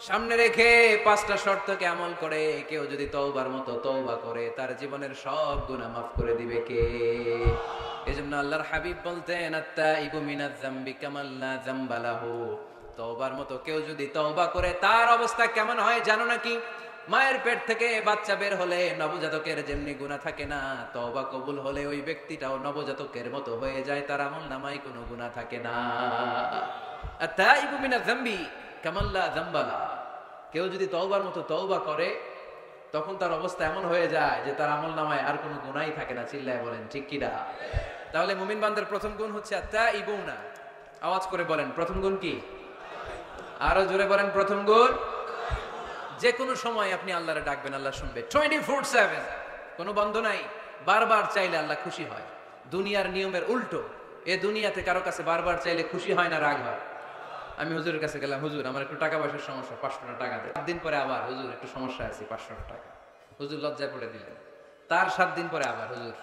A: সামনে রেখে 5টা শর্তকে আমল করে কেউ যদি তওবার মতো তওবা করে তার জীবনের সব গুনাহ মাফ করে দিবে কে? এজন্য আল্লাহর হাবিব বলতেন, আত-তাইবু মিনাজ যামবি কামান লা যামবা লাহু। তওবার মতো কেউ যদি তওবা করে তার অবস্থা কেমন হয় জানো নাকি? মায়ের পেট থেকে বাচ্চা বের হলে নবজাতকের যেমনি গুনাহ থাকে না, তওবা কবুল হলে ওই ব্যক্তিটাও নবজাতকের মতো হয়ে যায়, তার আমলনামায় কোনো গুনাহ থাকে না। আত-তাইবু মিনাজ যামবি কামান লা যামবা লাহু। কেউ যদি তওবার মতো তওবা করে তখন তার অবস্থা এমন হয়ে যায় যে তার আমলনামায় আর কোনো গুনাহই থাকে না। চিল্লায় বলেন ঠিক কি না? তাহলে মুমিন বান্দার প্রথম গুণ হচ্ছে আত-তাইবুনা। আওয়াজ করে বলেন প্রথম গুণ কি? আরো জোরে বলেন প্রথম গুণ। যে কোনো সময় আপনি আল্লাহরে ডাকবেন, আল্লাহ শুনবে 24/7, কোনো বন্ধ নাই। বারবার চাইলে আল্লাহ খুশি হয়। দুনিয়ার নিয়মের উল্টো, এ দুনিয়াতে কারো কাছে বারবার চাইলে খুশি হয় না, রাগ হয়। আমি হুজুরের কাছে গেলাম, হুজুর আমার একটু টাকা পয়সার সমস্যা, 500 টাকা দেন। 7 দিন পরে আবার, হুজুর একটু সমস্যা আছে, 500 টাকা। হুজুর লজ্জায় পড়ে দিলেন। তার 7 দিন পরে আবার, হুজুর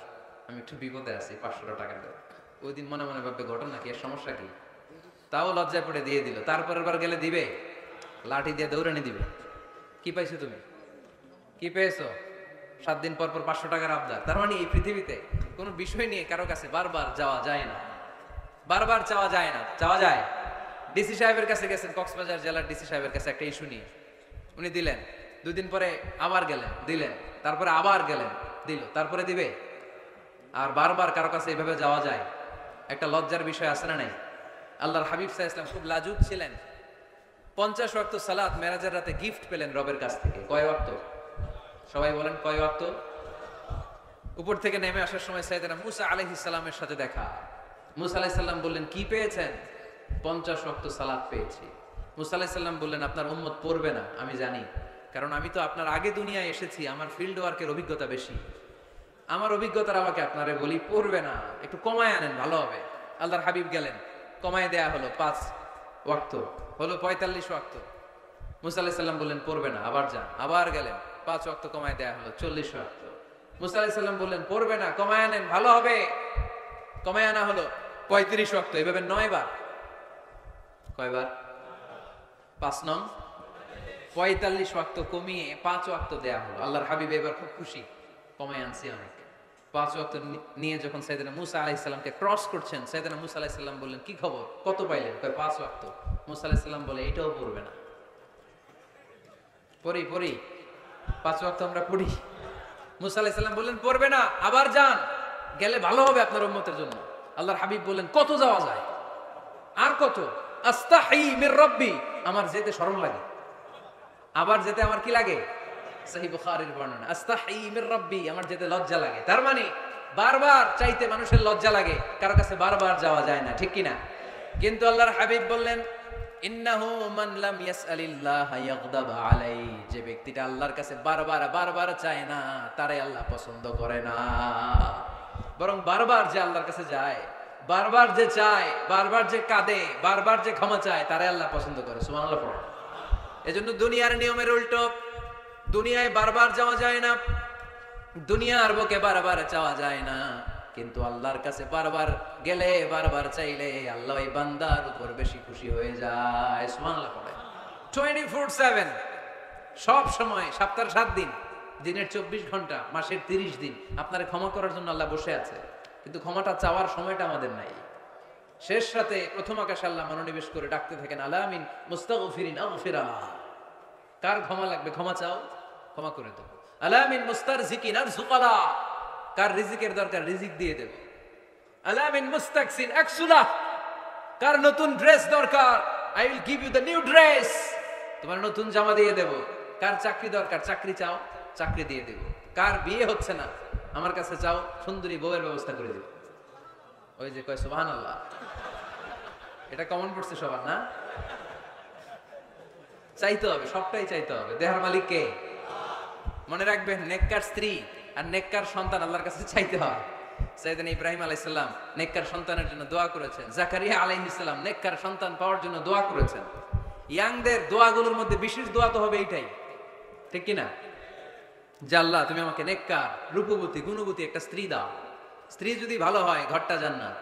A: আমি একটু বিপদে আছি, 500 টাকা দেন। ওই দিন মনে মনে ভাববে ঘটনা কি, এর সমস্যা কি? তাও লজ্জায় পড়ে দিয়ে দিল। তারপরের বার গেলে দিবে, লাঠি দিয়ে দৌড়ানি দিবে। কি পাইছো তুমি? কি পেয়েছো? 7 দিন পর পর 500 টাকার আবদার। তার মানে এই পৃথিবীতে কোনো বিষয় নিয়ে কারো কাছে বারবার যাওয়া যায় না, বারবার চাওয়া যায় না। চাওয়া যায়? ডিসি সাহেবের কাছে গেছেন, কক্সবাজার জেলার ডিসি সাহেবের কাছে একটা ইস্যু নিয়ে, উনি দিলেন। 2 দিন পরে আবার গেলেন, দিলেন। তারপরে আবার গেলেন, দিল। তারপরে দিবে? আর বারবার কারো কাছে এইভাবে যাওয়া যায়? একটা লজ্জার বিষয় আছে না নাই? আল্লাহর হাবিব সাল্লাল্লাহু আলাইহি ওয়াসাল্লাম খুব লাজুক ছিলেন। 50 ওয়াক্ত সালাত মেরাজের রাতে গিফট পেলেন রবের কাছ থেকে। কয় ওয়াক্ত? সবাই বলেন কয় ওয়াক্ত? উপর থেকে নেমে আসার সময় সাইয়েদনা মুসা আলাইহিস সালামের সাথে দেখা। মুসা আলাইহিস সালাম বললেন, কি পেয়েছেন? 50 ওয়াক্ত সালাত পেয়েছি। মুসা আলাইহিস সালাম বললেন, আপনার উম্মত পড়বে না, আমি জানি, কারণ আমি তো আপনার আগে দুনিয়ায় এসেছি, আমার ফিল্ড ওয়ার্কের অভিজ্ঞতা বেশি। আমার অভিজ্ঞতার আমাকে আপনারে বলি পড়বে না, একটু কমায় আনেন ভালো হবে। আল্লাহর হাবিব গেলেন, কমায় দেয়া হলো 5 ওয়াক্ত, হলো 45 ওয়াক্ত। মুসা আলাইহিস সালাম বললেন পড়বে না, আবার যান। আবার গেলেন, 5 ওয়াক্ত কমায় দেয়া হলো 40 ওয়াক্ত। মুসা আলাইহিস সালাম বললেন পড়বে না, কমায় আনেন ভালো হবে। কমায় আনা হলো 35 ওয়াক্ত। এভাবে 9 বার। কয়বার? 5 নং 45 ওয়াক্ত কমিয়ে 5 ওয়াক্ত দেয়া হলো। আল্লাহর হাবিব এবার খুব খুশি, কমায় আনছি অনেক। 5 ওয়াক্ত নিয়ে যখন সাইয়েদনা মুসা আলাইহিস সালামকে ক্রস করছেন, সাইয়েদনা মুসা আলাইহিস সালাম বললেন, কি খবর, কত পাইলেন? কয় 5 ওয়াক্ত। মুসা আলাইহিস সালাম বলে, এটাও পড়বে না। পড়ি 5 ওয়াক্ত আমরা পড়ি। মুসা আলাইহিস সালাম বললেন, পড়বে না, আবার যান, গেলে ভালো হবে আপনার উম্মতের জন্য। আল্লাহর হাবিব বললেন, কত যাওয়া যায়? আর কত? আস্তাহি মির রাব্বি, আমার যেতে শরম লাগে। আবার যেতে আমার কি লাগে? সহিহ বুখারীর বর্ণনা, আস্তাহি মির রাব্বি, আমার যেতে লজ্জা লাগে। তার মানে বারবার চাইতে মানুষের লজ্জা লাগে, কারো কাছে বারবার যাওয়া যায় না, ঠিক কি না? কিন্তু আল্লাহর হাবিব বললেন, ইন্নাহু মান লাম ইয়াসআলিল্লাহ ইয়াগদাব আলাইহি, যে ব্যক্তিটা আল্লাহর কাছে বারবার চায় না, তারে আল্লাহ পছন্দ করে না। বরং বারবার যে আল্লাহর কাছে যায়, বারবার যে চায়, বারবার যে কাঁদে, বারবার যে ক্ষমা চায়, তারে আল্লাহ পছন্দ করে। সুবহানাল্লাহ পড়ো। এজন্য দুনিয়ার নিয়মের উল্টো, দুনিয়ায় বারবার যাওয়া যায় না, দুনিয়ার বুকে বারবার চাওয়া যায় না, কিন্তু আল্লাহর কাছে বারবার গেলে, বারবার চাইলে আল্লাহ এই বান্দার উপর বেশি খুশি হয়ে যায়। সুবহানাল্লাহ পড়ে। 24/7, সব সময়, সপ্তাহের 7 দিন, দিনের 24 ঘন্টা, মাসের 30 দিন আপনারে ক্ষমা করার জন্য আল্লাহ বসে আছে, কিন্তু ক্ষমাটা চাওয়ার সময়টা আমাদের নাই। শেষ রাতে প্রথম আকাশে আল্লাহ মনোনিবেশ করে ডাকতে থাকেন, আলামিন মুস্তাগফিরিন আগফির আলাহ, কার ক্ষমা লাগবে ক্ষমা চাও, ক্ষমা করে দেব। আলামিন মুস্তারজিকিন আরজুকালা, কার রিজিকের দরকার রিজিক দিয়ে দেব। আলামিন মুস্তাকসিন আকসুলা, কার নতুন ড্রেস দরকার, I will give you the new dress, তোমার নতুন জামা দিয়ে দেব। কার চাকরি দরকার, চাকরি চাও, চাকরি দিয়ে দেব। কার বিয়ে হচ্ছে না, আমার কাছে চাও, সুন্দরী বউয়ের ব্যবস্থা করে দেব। ওই যে কয় সুবহানাল্লাহ, এটা কমন পড়ছে সবার না? চাইতে হবে, সবটাই চাইতে হবে। দেহার মালিক কে? মনে রাখবেন, নেককার স্ত্রী আর নেককার সন্তান আল্লাহর কাছে চাইতে হয়। সাইয়েদনা ইব্রাহিম আলাইহিস সালাম নেককার সন্তানের জন্য দোয়া করেছেন, জাকারিয়া আলাইহিস সালাম নেককার সন্তান পাওয়ার জন্য দোয়া করেছেন। ইয়াংদের দোয়াগুলোর মধ্যে বিশেষ দোয়া তো হবে এইটাই, ঠিক কি না? যে আল্লাহ তুমি আমাকে নেককার, রূপবতী, গুণবতী একটা স্ত্রী দাও। স্ত্রী যদি ভালো হয় ঘরটা জান্নাত,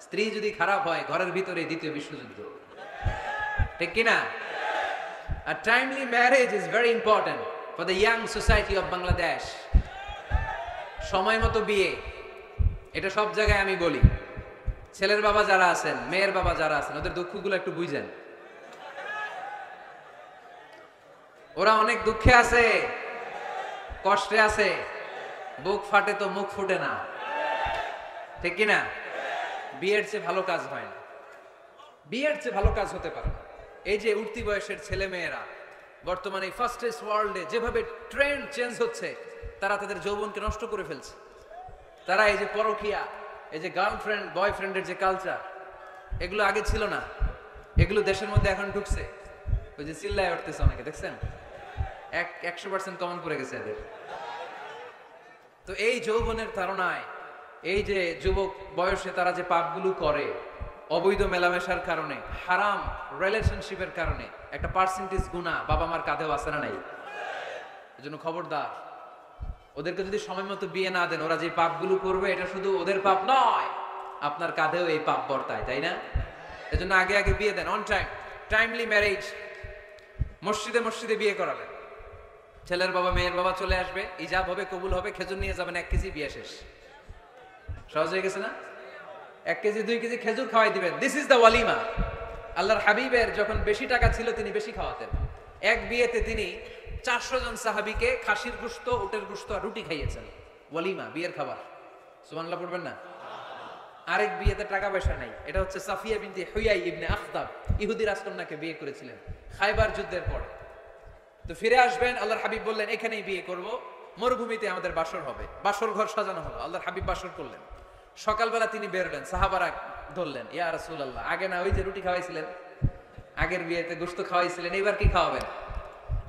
A: স্ত্রী যদি খারাপ হয় ঘরের ভিতরে দ্বিতীয় বিশ্বযুদ্ধ, ঠিক কি না? A timely marriage is very important for the young society of Bangladesh. সময় মতো বিয়ে, এটা সব জায়গায় আমি বলি। ছেলের বাবা যারা আছেন, মেয়ের বাবা যারা আছেন, ওদের দুঃখগুলো একটু বুঝেন। ওরা অনেক দুঃখে আছে, কষ্টে আছে, বুক ফাটে তো মুখ ফুটে না, ঠিক কি না? বিয়ের চেয়ে ভালো কাজ হয় না, বিয়ের চেয়ে ভালো কাজ হতে পারে না। এই যে উঠতি বয়সের ছেলে মেয়েরা বর্তমানে ফাস্টেস্ট ওয়ার্ল্ডে যেভাবে ট্রেন্ড চেঞ্জ হচ্ছে, তারা তাদের যৌবনকে নষ্ট করে ফেলছে। তারা এই যে পরকীয়া, এই যে গার্লফ্রেন্ড বয়ফ্রেন্ডের যে কালচার, এগুলো আগে ছিল না, এগুলো দেশের মধ্যে এখন ঢুকছে। ওই যে চিল্লায় উঠতেছে অনেকে, দেখছেন? 100% কমন পড়ে গেছে এদের। তো এই যৌবনের তাড়নায়, এই যে যুবক বয়সে তারা যে পাপগুলো করে, অবৈধ মেলামেশার কারণে, হারাম রিলেশনশিপের কারণে একটা পার্সেন্টেজ গুনাহ বাবা মার কাঁধেও আছে না নাই? এজন্য খবরদার, ওদেরকে যদি সময় মতো বিয়ে না দেন, ওরা যে পাপগুলো করবে এটা শুধু ওদের পাপ নয়, আপনার কাঁধেও এই পাপ বর্তায়, তাই না? এজন্য আগে আগে বিয়ে দেন, অন টাইম, টাইমলি ম্যারেজ। মসজিদে মসজিদে বিয়ে করাবেন, ছেলের বাবা মেয়ের বাবা চলে আসবে, ইজাব হবে, কবুল হবে, খেজুর নিয়ে যাবেন, 1 কেজি, বিয়ে শেষ। সহজ হয়ে গেছে না? 1 কেজি 2 কেজি খেজুর খাওয়াই দিবেন। দিস ইজ দ্য ওয়ালিমা। আল্লাহর হাবিবের যখন বেশি টাকা ছিল তিনি বেশি খাওয়াতেন। এক বিয়েতে তিনি 400 জন সাহাবীকে খাসির গোশত, উটের গোশত আর রুটি খাইয়েছেন। ওয়ালিমা, বিয়ের খাবার। সুবহানাল্লাহ পড়বেন না? আরেক বিয়েতে টাকা পয়সা নাই, এটা হচ্ছে সাফিয়া বিনতে হুয়াই ইবনে আখতাব, ইহুদি রাজকন্যাকে বিয়ে করেছিলেন খায়বার যুদ্ধের পরে। তো ফিরে আসবেন, আল্লাহর হাবিব বললেন এখানেই বিয়ে করব, মরুভূমিতে আমাদের বাসর হবে। বাসর ঘর সাজানো হলো, আল্লাহর হাবিব বাসর করলেন। সকালবেলা তিনি বেরোলেন, সাহাবারা ধরলেন, ইয়া রাসূলুল্লাহ, আগে না ওই যে রুটি খাওয়াইছিলেন, আগের বিয়েতে গোশত খাওয়াইছিলেন, এইবার কি খাওয়াবেন?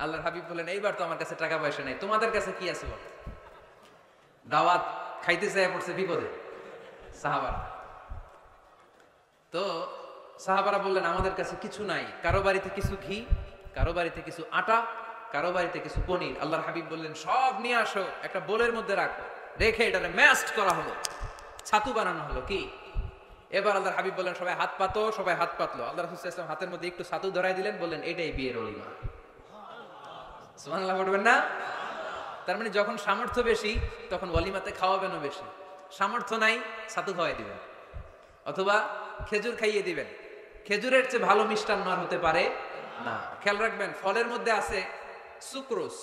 A: আল্লাহর হাবিব বললেন, এইবার তো আমার কাছে টাকা পয়সা নেই, তোমাদের কাছে কি আছে বল? দাওয়াত খাইতে চাইয়া পড়ছে বিপদে সাহাবারা। তো সাহাবারা বললেন, আমাদের কাছে কিছু নাই, কারো বাড়িতে কিছু ঘি, কারো বাড়িতে কিছু আটা, কারো বাড়িতে কিছু পনির। আল্লাহর হাবিব বললেন, সব নিয়ে আসো, একটা বোলের মধ্যে রাখো, রেখে এটারে ম্যাশড করা হলো, ছাতু বানানো হলো। কি এবার আল্লাহর হাবিব বললেন, সবাই হাত পাতো, সবাই হাত পাতলো। আল্লাহ রাসূল সাল্লাল্লাহু আলাইহি ওয়াসাল্লাম হাতের মধ্যে একটু ছাতু ধরাই দিলেন, বললেন এটাই বিয়ের ওলিমা। সুবহানাল্লাহ পড়বেন না? তার মানে যখন সামর্থ্য বেশি তখন ওয়ালিমাতে খাওয়াবেনও বেশি, সামর্থ্য নাই ছাতু খাওয়াই দিবেন অথবা খেজুর খাইয়ে দিবেন। খেজুরের চেয়ে ভালো মিষ্টান্ন আর হতে পারে না। খেয়াল রাখবেন, ফলের মধ্যে আছে সুক্রোজ।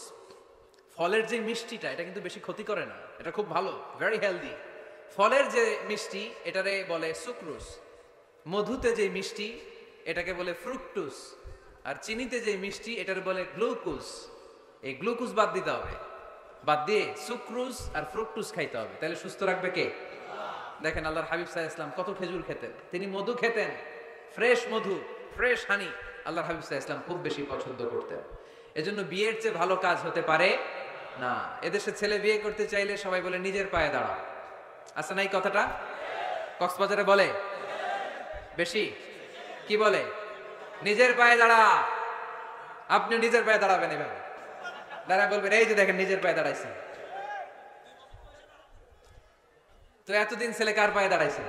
A: ফলের যে মিষ্টিটা এটা কিন্তু বেশি ক্ষতি করে না, এটা খুব ভালো, ভেরি হেলদি। ফলের যে মিষ্টি এটারে বলে সুক্রোজ। মধুতে যে মিষ্টি এটাকে বলে ফ্রুকটুস, আর চিনিতে যে মিষ্টি এটার বলে গ্লুকোজ। এই গ্লুকোজ বাদ দিতে হবে, বাদ দিয়ে সুক্রোজ আর ফ্রুকটুস খাইতে হবে, তাহলে সুস্থ রাখবে কে? দেখেন আল্লাহর হাবিব সাল্লাল্লাহু আলাইহি ওয়াসাল্লাম কত খেজুর খেতেন, তিনি মধু খেতেন, ফ্রেশ মধু, ফ্রেশ হানি আল্লাহর হাবিব সাল্লাল্লাহু আলাইহি ওয়াসাল্লাম খুব বেশি পছন্দ করতেন। এজন্য বিয়ের চেয়ে ভালো কাজ হতে পারে না। এদেশে ছেলে বিয়ে করতে চাইলে সবাই বলে নিজের পায়ে দাঁড়াও, আছে না এই কথাটা? কক্সবাজারে বলে বেশি, কি বলে? নিজের পায়ে দাঁড়া। আপনি নিজের পায়ে দাঁড়াবেন, এভাবে দাঁড়া বলবেন এই যে দেখেন নিজের পায়ে দাঁড়াইছে। তো এতদিন ছেলে কার পায়ে দাঁড়াইছে?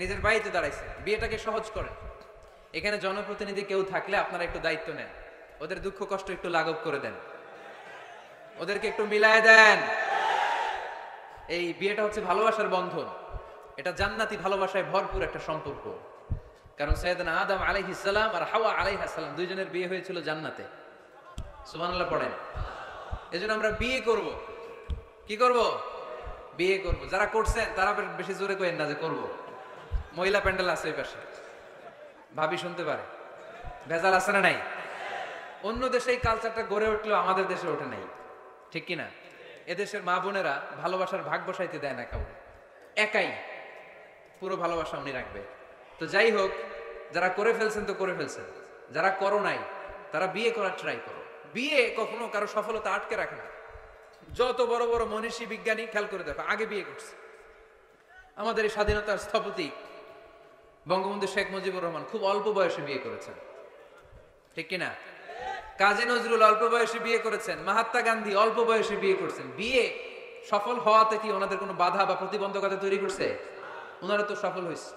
A: নিজের পায়ে তো দাঁড়াইছে। বিয়েটাকে সহজ করেন। এখানে জনপ্রতিনিধি কেউ থাকলে আপনারা একটু দায়িত্ব নেন, ওদের দুঃখ কষ্ট একটু লাঘব করে দেন, ওদেরকে একটু মিলায় দেন। এই বিয়েটা হচ্ছে ভালোবাসার বন্ধন, এটা জান্নাতি ভালোবাসায় ভরপুর একটা সম্পর্ক। কারণ সাইয়েদনা আদম আলাইহিস সালাম আর হাওয়া আলাইহিস সালাম দুইজনের বিয়ে হয়েছিল জান্নাতে। সুবহানাল্লাহ পড়েন। এজন্য আমরা বিয়ে করব। কি করব? বিয়ে করব। যারা করছেন তারা বেশি জোরে কইেন না যে করব। মহিলা প্যান্ডেল আছে ওই পাশে, ভাবি শুনতে পারে। ভেজাল আছে না নাই? অন্য দেশে এই কালচারটা গড়ে উঠলেও আমাদের দেশে ওঠে নাই, ঠিক কিনা? এদেশের মা বোনেরা ভালোবাসার ভাগ বসাইতে দেয় না কাউকে, একাই পুরো ভালোবাসা উনি রাখবে। তো যাই হোক, যারা করে ফেলছেন তো করে ফেলছেন, যারা করো নাই তারা বিয়ে করার ট্রাই করো। বিয়ে কখনো কারো সফলতা আটকে রাখে না। যত বড় বড় মনীষী বিজ্ঞানী খেয়াল করে দেখো আগে বিয়ে করছে। আমাদের এই স্বাধীনতার স্থপতি বঙ্গবন্ধু শেখ মুজিবুর রহমান খুব অল্প বয়সে বিয়ে করেছেন, ঠিক কিনা? কাজী নজরুল অল্প বয়সে বিয়ে করেছেন, মহাত্মা গান্ধী অল্প বয়সে বিয়ে করছেন। বিয়ে সফল হওয়াতে কি ওনাদের কোনো বাধা বা প্রতিবন্ধকতা তৈরি করছে? ওনারা তো সফল হয়েছে।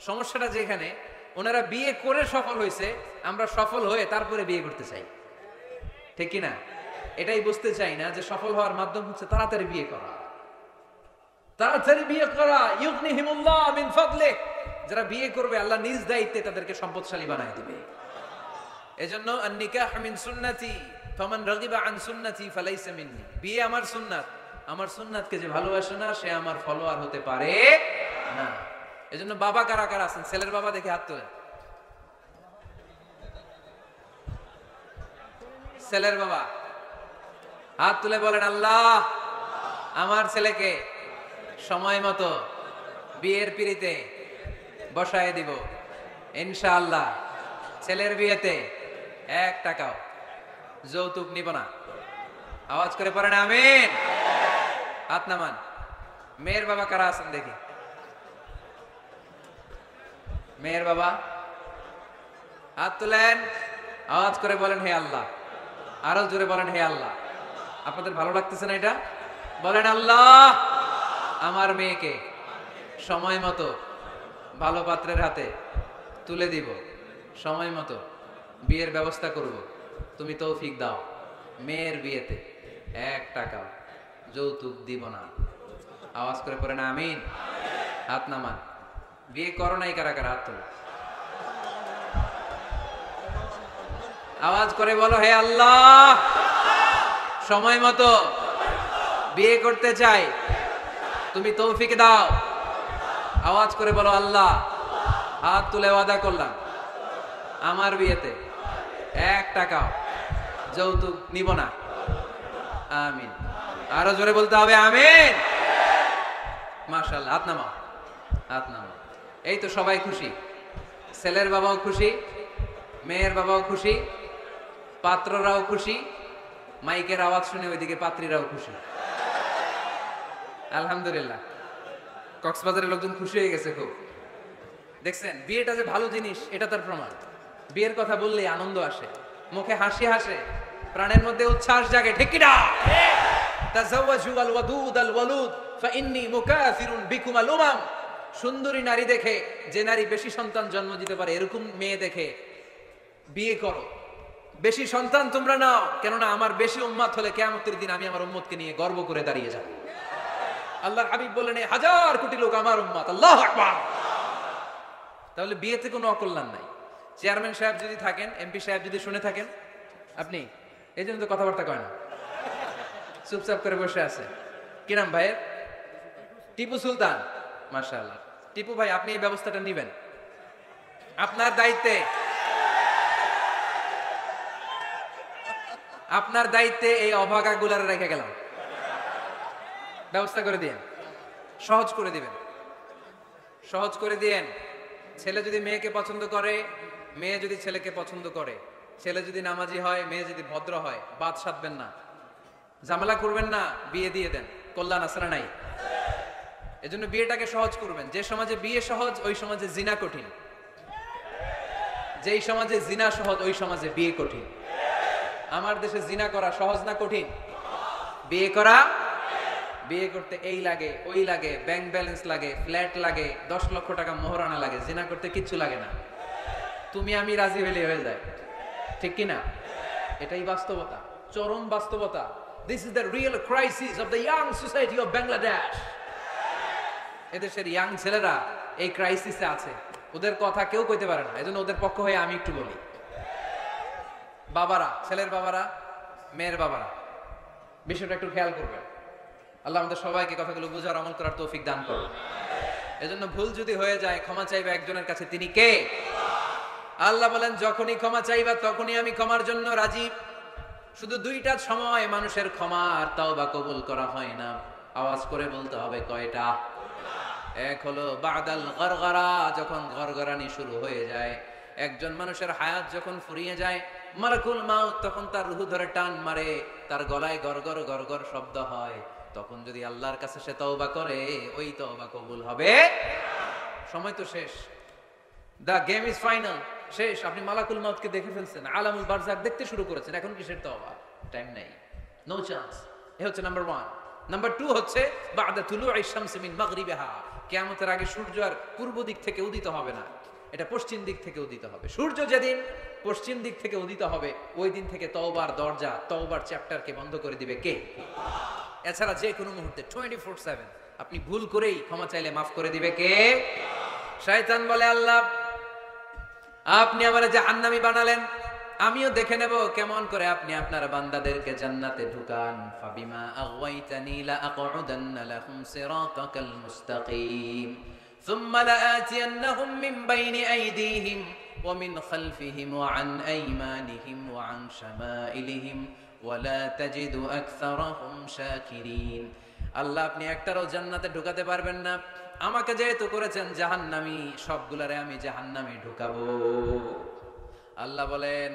A: সমস্যাটা যেখানে ওনারা বিয়ে করে সফল হয়েছে, আমরা সফল হয়ে তারপরে বিয়ে করতে চাই, ঠিক কিনা? এটাই বুঝতে চাই না যে সফল হওয়ার মাধ্যম হচ্ছে তাড়াতাড়ি বিয়ে করা। তাড়াতাড়ি বিয়ে করা, ইউগনিহিমুল্লাহ মিন ফাদলি। যারা বিয়ে করবে আল্লাহ নিজ দায়িত্বে তাদেরকে সম্পদশালী বানায় দিবে। এজন্য আন-নিকাহ মিন সুন্নতি ফামান রাগিবা আন সুন্নতি ফালাইসা মিন্নি। বিয়ে আমার সুন্নাত, আমার সুন্নাতকে যে ভালোবাসে না সে আমার ফলোয়ার হতে পারে না। এজন্য বাবা কারা কারা আছেন? ছেলের বাবা দেখে হাত তোলেন। ছেলের বাবা হাত তুলে বলেন, আল্লাহ আমার ছেলেকে সময় মতো বিয়ের পিঁড়িতে বসায় দিব ইনশাআল্লাহ। ছেলের বিয়েতে 1 টাকাও যৌতুক নিব না। আওয়াজ করে পড়েন আমিন। হাত নামান। মেয়ের বাবা কারা আছেন দেখি? মেয়ের বাবা হাত তুলেন, আওয়াজ করে বলেন হে আল্লাহ। আরো জোরে বলেন হে আল্লাহ। আপনাদের ভালো লাগতেছে না এটা? বলেন আল্লাহ আমার মেয়েকে সময় মতো ভালো পাত্রের হাতে তুলে দিব, সময় মতো বিয়ের ব্যবস্থা করব, তুমি তৌফিক দাও। মেয়ের বিয়েতে 1 টাকা যৌতুক দিব না। আওয়াজ করে পড়েন আমিন। হাত নামান। বিয়ে করো নাই কারা কারা? হাত তোলো। আওয়াজ করে বলো হে আল্লাহ সময় মতো বিয়ে করতে চাই, তুমি তৌফিক দাও। আওয়াজ করে বলো আল্লাহ হাত তুলে ওয়াদা করলাম আমার বিয়েতে 1 টাকাও যৌতুক নিব না। আমিন। আরো জোরে বলতে হবে আমিন। মাশাআল্লাহ। হাত নামাও, হাত নামাও। এই তো সবাই খুশি, ছেলের বাবাও খুশি, মেয়ের বাবাও খুশি, পাত্ররাও খুশি, মাইকের আওয়াজ শুনে ওইদিকে পাত্রীরাও খুশি। আলহামদুলিল্লাহ। কক্সবাজারের লোকজন খুশি হয়ে গেছে খুব। দেখছেন বিয়েটা যে ভালো জিনিস এটা তার প্রমাণ। বিয়ের কথা বললে আনন্দ আসে, মুখে হাসি হাসে, প্রাণের মধ্যে উচ্ছ্বাস জাগে, ঠিক কি না? তাযাওয়াজু আল ওয়াদুদ আল ওয়ালুদ ফাইন্নী মুকাসিরুন বিকুম আল উমাম। সুন্দরী নারী দেখে, যে নারী বেশি সন্তান জন্ম দিতে পারে এরকম মেয়ে দেখে বিয়ে করো। বেশি সন্তান তোমরা নাও, কেননা আমার বেশি উম্মত হলে কিয়ামতের দিন আমি আমার উম্মতকে নিয়ে গর্ব করে দাঁড়িয়ে যাব। আল্লাহর হাবিব বললেন, 1000 কোটি লোক আমার উম্মত। আল্লাহু আকবার। তাহলে বিয়েতে কোনো অকল্যাণ নাই। চেয়ারম্যান সাহেব যদি থাকেন, এমপি সাহেব যদি শুনে থাকেন, আপনি এই জন্য তো কথাবার্তা কয় না, চুপচাপ করে বসে আছে। কি নাম ভাইয়ের? টিপু সুলতান। মাশাআল্লাহ। টিপু ভাই, আপনি এই ব্যবস্থাটা নেবেন, আপনার দায়িত্বে, আপনার দায়িত্বে এই অভাগাগুলার রেখে গেলাম, ব্যবস্থা করে দিয়েন, সহজ করে দিবেন, সহজ করে দিয়েন। ছেলে যদি মেয়েকে পছন্দ করে, মেয়ে যদি ছেলেকে পছন্দ করে, ছেলে যদি নামাজি হয়, মেয়ে যদি ভদ্র হয়, বাদ সাধবেন না, ঝামেলা করবেন না, বিয়ে দিয়ে দেন, কল্যাণ আসরা নাই। এজন্য বিয়েটাকে সহজ করবেন। যে সমাজে বিয়ে সহজ, ওই সমাজে জিনা কঠিন। যেই সমাজে জিনা সহজ, ওই সমাজে বিয়ে কঠিন। আমার দেশে জিনা করা সহজ না কঠিন? বিয়ে করা, বিয়ে করতে এই লাগে ওই লাগে, ব্যাংক ব্যালেন্স লাগে, ফ্ল্যাট লাগে, 10 লক্ষ টাকা মোহরানা লাগে। জিনা করতে কিচ্ছু লাগে না, তুমি আমি রাজি হইলে হয়ে যায়। ঠিক কি না? এটাই বাস্তবতা, চরম বাস্তবতা। This is the real crisis of the young society of Bangladesh. এদেশের ইয়াং ছেলেরা এই ক্রাইসিসে আছে, ওদের কথা কেউ কইতে পারে না। এজন্য ওদের পক্ষ হয়ে আমি একটু বলি। বাবারা, ছেলের বাবারা, মেয়ের বাবারা, বিষয়টা একটু খেয়াল করবেন। আল্লাহ আমাদের সবাইকে কথাগুলো বুঝার, আমল করার তৌফিক দান করুন। এজন্য ভুল যদি হয়ে যায়, ক্ষমা চাইবে একজনের কাছে, তিনি কে? আল্লাহ বলেন, যখনই ক্ষমা চাইবা তখনই আমি ক্ষমার জন্য রাজি। শুধু দুইটা সময় মানুষের ক্ষমা আর তাওবা কবুল করা হয় না। আওয়াজ করে বলতে হবে কয়টা? এক হলো বাদাল গরগরা, যখন গরগরানি শুরু হয়ে যায়। একজন মানুষের হায়াত যখন ফুরিয়ে যায়, মালাকুল মাউত তখন তার রূহ ধরে টান মারে, তার গলায় গরগর গরগর শব্দ হয়। তখন যদি আল্লাহর কাছে সে তওবা করে, ওই তওবা কবুল হবে। সময় তো শেষ, দা গেম ইজ ফাইনাল, শেষ। আপনি মালাকুল মাউতকে দেখে ফেলছেন, আলামুল বারজাক দেখতে শুরু করেছেন, এখন কিসের তওবা? টাইম নাই, নো চান্স। এ হচ্ছে নাম্বার 1। নাম্বার 2 হচ্ছে বাদা তুলুইশ শামসি মিন মাগরিবিহা, কিয়ামতের আগে সূর্য আর পূর্ব দিক থেকে উদিত হবে না, এটা পশ্চিম দিক থেকে উদিত হবে। সূর্য যেদিন পশ্চিম দিক থেকে উদিত হবে, ওই দিন থেকে তওবার দরজা, তওবার চ্যাপ্টারকে বন্ধ করে দিবে কে? এছাড়া যে কোনো মুহূর্তে 24/7 আপনি ভুল করেই ক্ষমা চাইলে মাফ করে দিবে কে? শয়তান বলে, আল্লাহ আপনি আমারে জাহান্নামী বানালেন, আমিও দেখে নেব কেমন করে আপনি আপনার বান্দাদেরকে জান্নাতে ঢুকান। ফাবিমা আগওয়াইতানি লা আকউদান্না লাহুম সিরাতাকাল মুস্তাকিম সুম্মা লাআতিয়ান্নাহুম মিন বাইনি আইদিহিম ওয়া মিন খালফিহিম ওয়া আন আইমানিহিম ওয়া আন শামাইলিহিম ওয়া লা তাজিদু আকসারাহুম শাকিরিন। আল্লাহ আপনি একটারও জান্নাতে ঢুকাতে পারবেন না, আমাকে যেহেতু করেছেন জাহান্নামী, সবগুলারে আমি জাহান্নামে ঢুকাবো। আল্লাহ বলেন,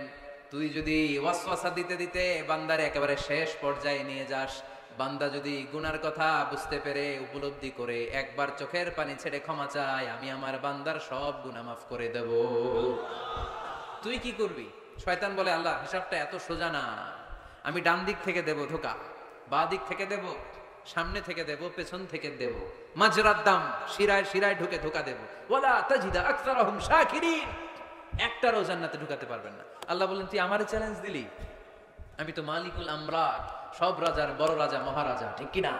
A: তুই যদি ওয়াসওয়াসা দিতে দিতে বান্দারে একেবারে শেষ পর্যায়ে নিয়ে যাস, বান্দা যদি গুনার কথা বুঝতে পেরে উপলব্ধি করে একবার চোখের পানি ছেড়ে ক্ষমা চায়, আমি আমার বান্দার সব গুনাহ মাফ করে দেব। তুই কি করবি? শয়তান বলে, আল্লাহ হিসাবটা এত সোজা না, আমি ডান দিক থেকে দেব ধোকা, বাঁ দিক থেকে দেব, সামনে থেকে দেব, পেছন থেকে দেব, মাজরাত দাম, শিরায় শিরায় ঢুকে ধোকা দেব। ওয়ালা তাজিদা আকসারাহুম শাকিরিন, একটারও জান্নাতে ঢুকাতে পারবেন না। আল্লাহ বলেন, তুই আমারে চ্যালেঞ্জ দিলি, আমি তো মালিকুল আমরাত, সব রাজার বড় রাজা, মহারাজা, ঠিক কি না?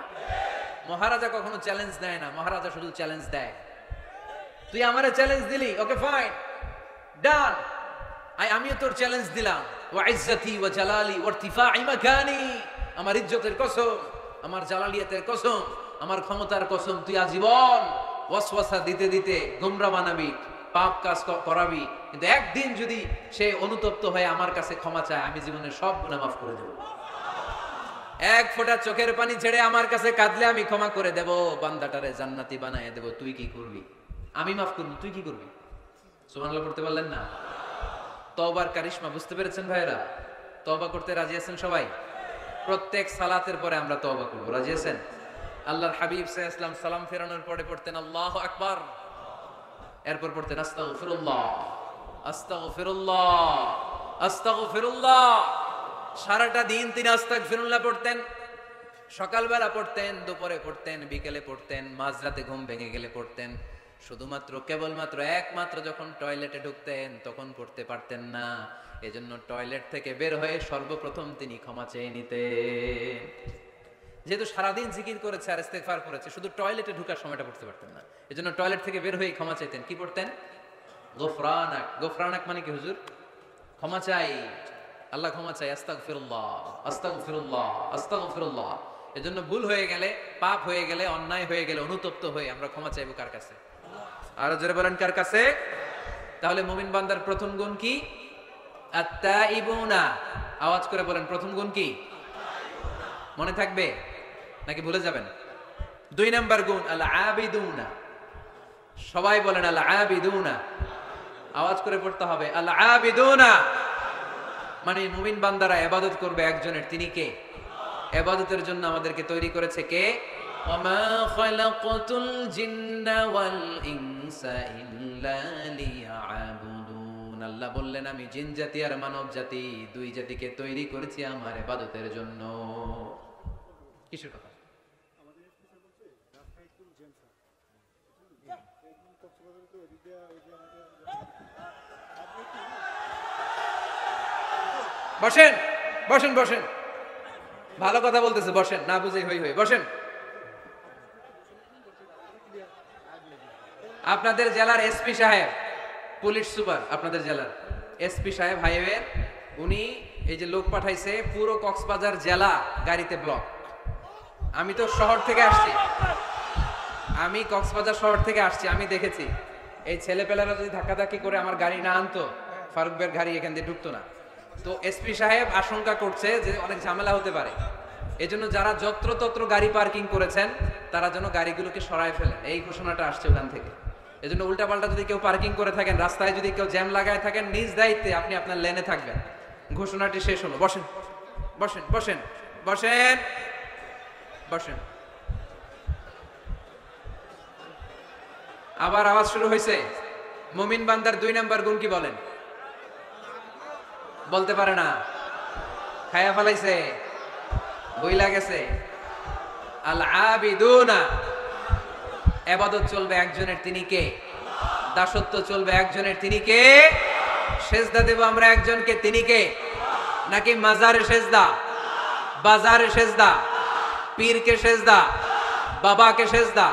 A: মহারাজা কখনো চ্যালেঞ্জ দেয় না, মহারাজা শুধু চ্যালেঞ্জ দেয়। তুই আমারে চ্যালেঞ্জ দিলি, ওকে ফাইন, ডান, আমিও তোর চ্যালেঞ্জ দিলাম। ওয়া ইজ্জতি ওয়া জালালি ওয়া ইরতিফাই মাকানি, আমার ইজ্জতের কসম, আমার জালালিয়াতের কসম, আমার ক্ষমতার কসম, তুই আজীবন ওয়াসওয়াসা দিতে দিতে গোমরা বানাবি, পাপ কাজ করাবি, কিন্তু একদিন যদি সে অনুতপ্ত হয়ে আমার কাছে ক্ষমা চায়, আমি জীবনের সব গুনাহ মাফ করে দেব। এক ফোঁটা চোখের পানি ছেড়ে আমার কাছে কাঁদলে আমি ক্ষমা করে দেব, বান্দাটারে জান্নাতি বানায় দেব। তুই কি করবি? আমি মাফ করব, তুই কি করবি? সুবহানাল্লাহ পড়তে পারলেন না? তওবার কারিশমা বুঝতে পেরেছেন ভাইরা? তওবা করতে রাজি আছেন সবাই? প্রত্যেক সালাতের পরে আমরা তওবা করব, রাজি আছেন? আল্লাহর হাবিব সাল্লাল্লাহু আলাইহি ওয়াসাল্লাম সালাম ফেরানোর পরে পড়তেন আল্লাহু আকবার, এরপর পড়তেন আস্তাগফিরুল্লাহ, আস্তাগফিরুল্লাহ, আস্তাগফিরুল্লাহ। সারাটা দিন তিনি আস্তাগফিরুল্লাহ পড়তেন। সকালবেলা পড়তেন, দুপুরে পড়তেন, বিকেলে পড়তেন, মাঝরাতে ঘুম ভেঙে গেলে পড়তেন। শুধুমাত্র কেবলমাত্র একমাত্র যখন টয়লেটে ঢুকতেন তখন পড়তে পারতেন না। এজন্য টয়লেট থেকে বের হয়ে সর্বপ্রথম তিনি ক্ষমা চেয়ে নিতেন। যেহেতু সারাদিন জিকির করেছে আর ইস্তেগফার করেছে, শুধু টয়লেটে ঢুকার সময়টা পড়তে পারতেন না, এজন্য টয়লেট থেকে বের হয়ে ক্ষমা চাইতেন। কি পড়তেন? গোফরানাক। গোফরানাক মানে কি হুজুর? ক্ষমা চাই, আল্লাহ ক্ষমা চাই, আস্তাগফিরুল্লাহ আস্তাগফিরুল্লাহ আস্তাগফিরুল্লাহ। এজন্য ভুল হয়ে গেলে, পাপ হয়ে গেলে, অন্যায় হয়ে গেলে, অনুতপ্ত হয়ে আমরা ক্ষমা চাইবো কার কাছে? আরো জোরে বলেন, কার কাছে? তাহলে মুমিন বান্দার প্রথম গুণ কি? আত-তাইবুনা। আওয়াজ করে বলেন, প্রথম গুণ কি? মনে থাকবে নাকি ভুলে যাবেন? 2 নাম্বার গুণ আল আবিদুনা। সবাই বলেন আল আবিদুনা। আওয়াজ করে পড়তে হবে, আল আবিদুনা মানে মুমিন বান্দারা ইবাদত করবে একজনের, তিনি কে? ইবাদতের জন্য আমাদেরকে তৈরি করেছে কে? ওমা খালাকাতুল জিন্না ওয়াল ইনসা ইল্লা লিয়াবুদুন। আল্লাহ বললেন, আমি জিন জাতি আর মানব জাতি, 2 জাতিকে তৈরি করেছি আমার ইবাদতের জন্য। কিসের কথা? বসেন বসেন বসেন, ভালো কথা বলতেছে, বসেন, না বুঝে হই হই, বসেন। আপনাদের জেলার এসপি সাহেব, পুলিশ সুপার আপনাদের জেলার এসপি সাহেব হাইওয়ের, উনি এই যে লোক পাঠাইছে, পুরো কক্সবাজার জেলা গাড়িতে ব্লক। আমি তো শহর থেকে আসছি, আমি কক্সবাজার শহর থেকে আসছি, আমি দেখেছি এই ছেলেপেলারা যদি ধাক্কাধাক্কি করে আমার গাড়ি না আনতো, ফারুক ভাইয়ের গাড়ি এখান দিয়ে ঢুকতো না। তো এসপি সাহেব আশঙ্কা করছে যে অনেক ঝামেলা হতে পারে, এজন্য যারা যত্রতত্র গাড়ি পার্কিং করেছেন তারা যেন গাড়িগুলোকে সরায় ফেলেন, এই ঘোষণাটা আসছে ওখান থেকে। এজন্য উল্টাপাল্টা যদি কেউ পার্কিং করে থাকেন, রাস্তায় যদি কেউ জ্যাম লাগায় থাকেন, নিজ দায়িত্বে আপনি আপনার লেনে থাকবেন। ঘোষণাটি শেষ হলো, বসেন বসেন বসেন বসেন বসেন। আবার আওয়াজ শুরু হয়েছে। মুমিন বান্দার 2 নাম্বার গুণ কি বলেন? বলতে পারে না, খায়া ফেলাইছে, বইলা গেছে। আল আবিদুনা, ইবাদত চলবে একজনের, তিনি কে? দাসত্ব চলবে একজনের, তিনি কে? সেজদা দেব আমরা একজনকে, তিনি কে? নাকি মাজারে সেজদা, বাজারে সেজদা, পীরকে সেজদা, বাবাকে সেজদা?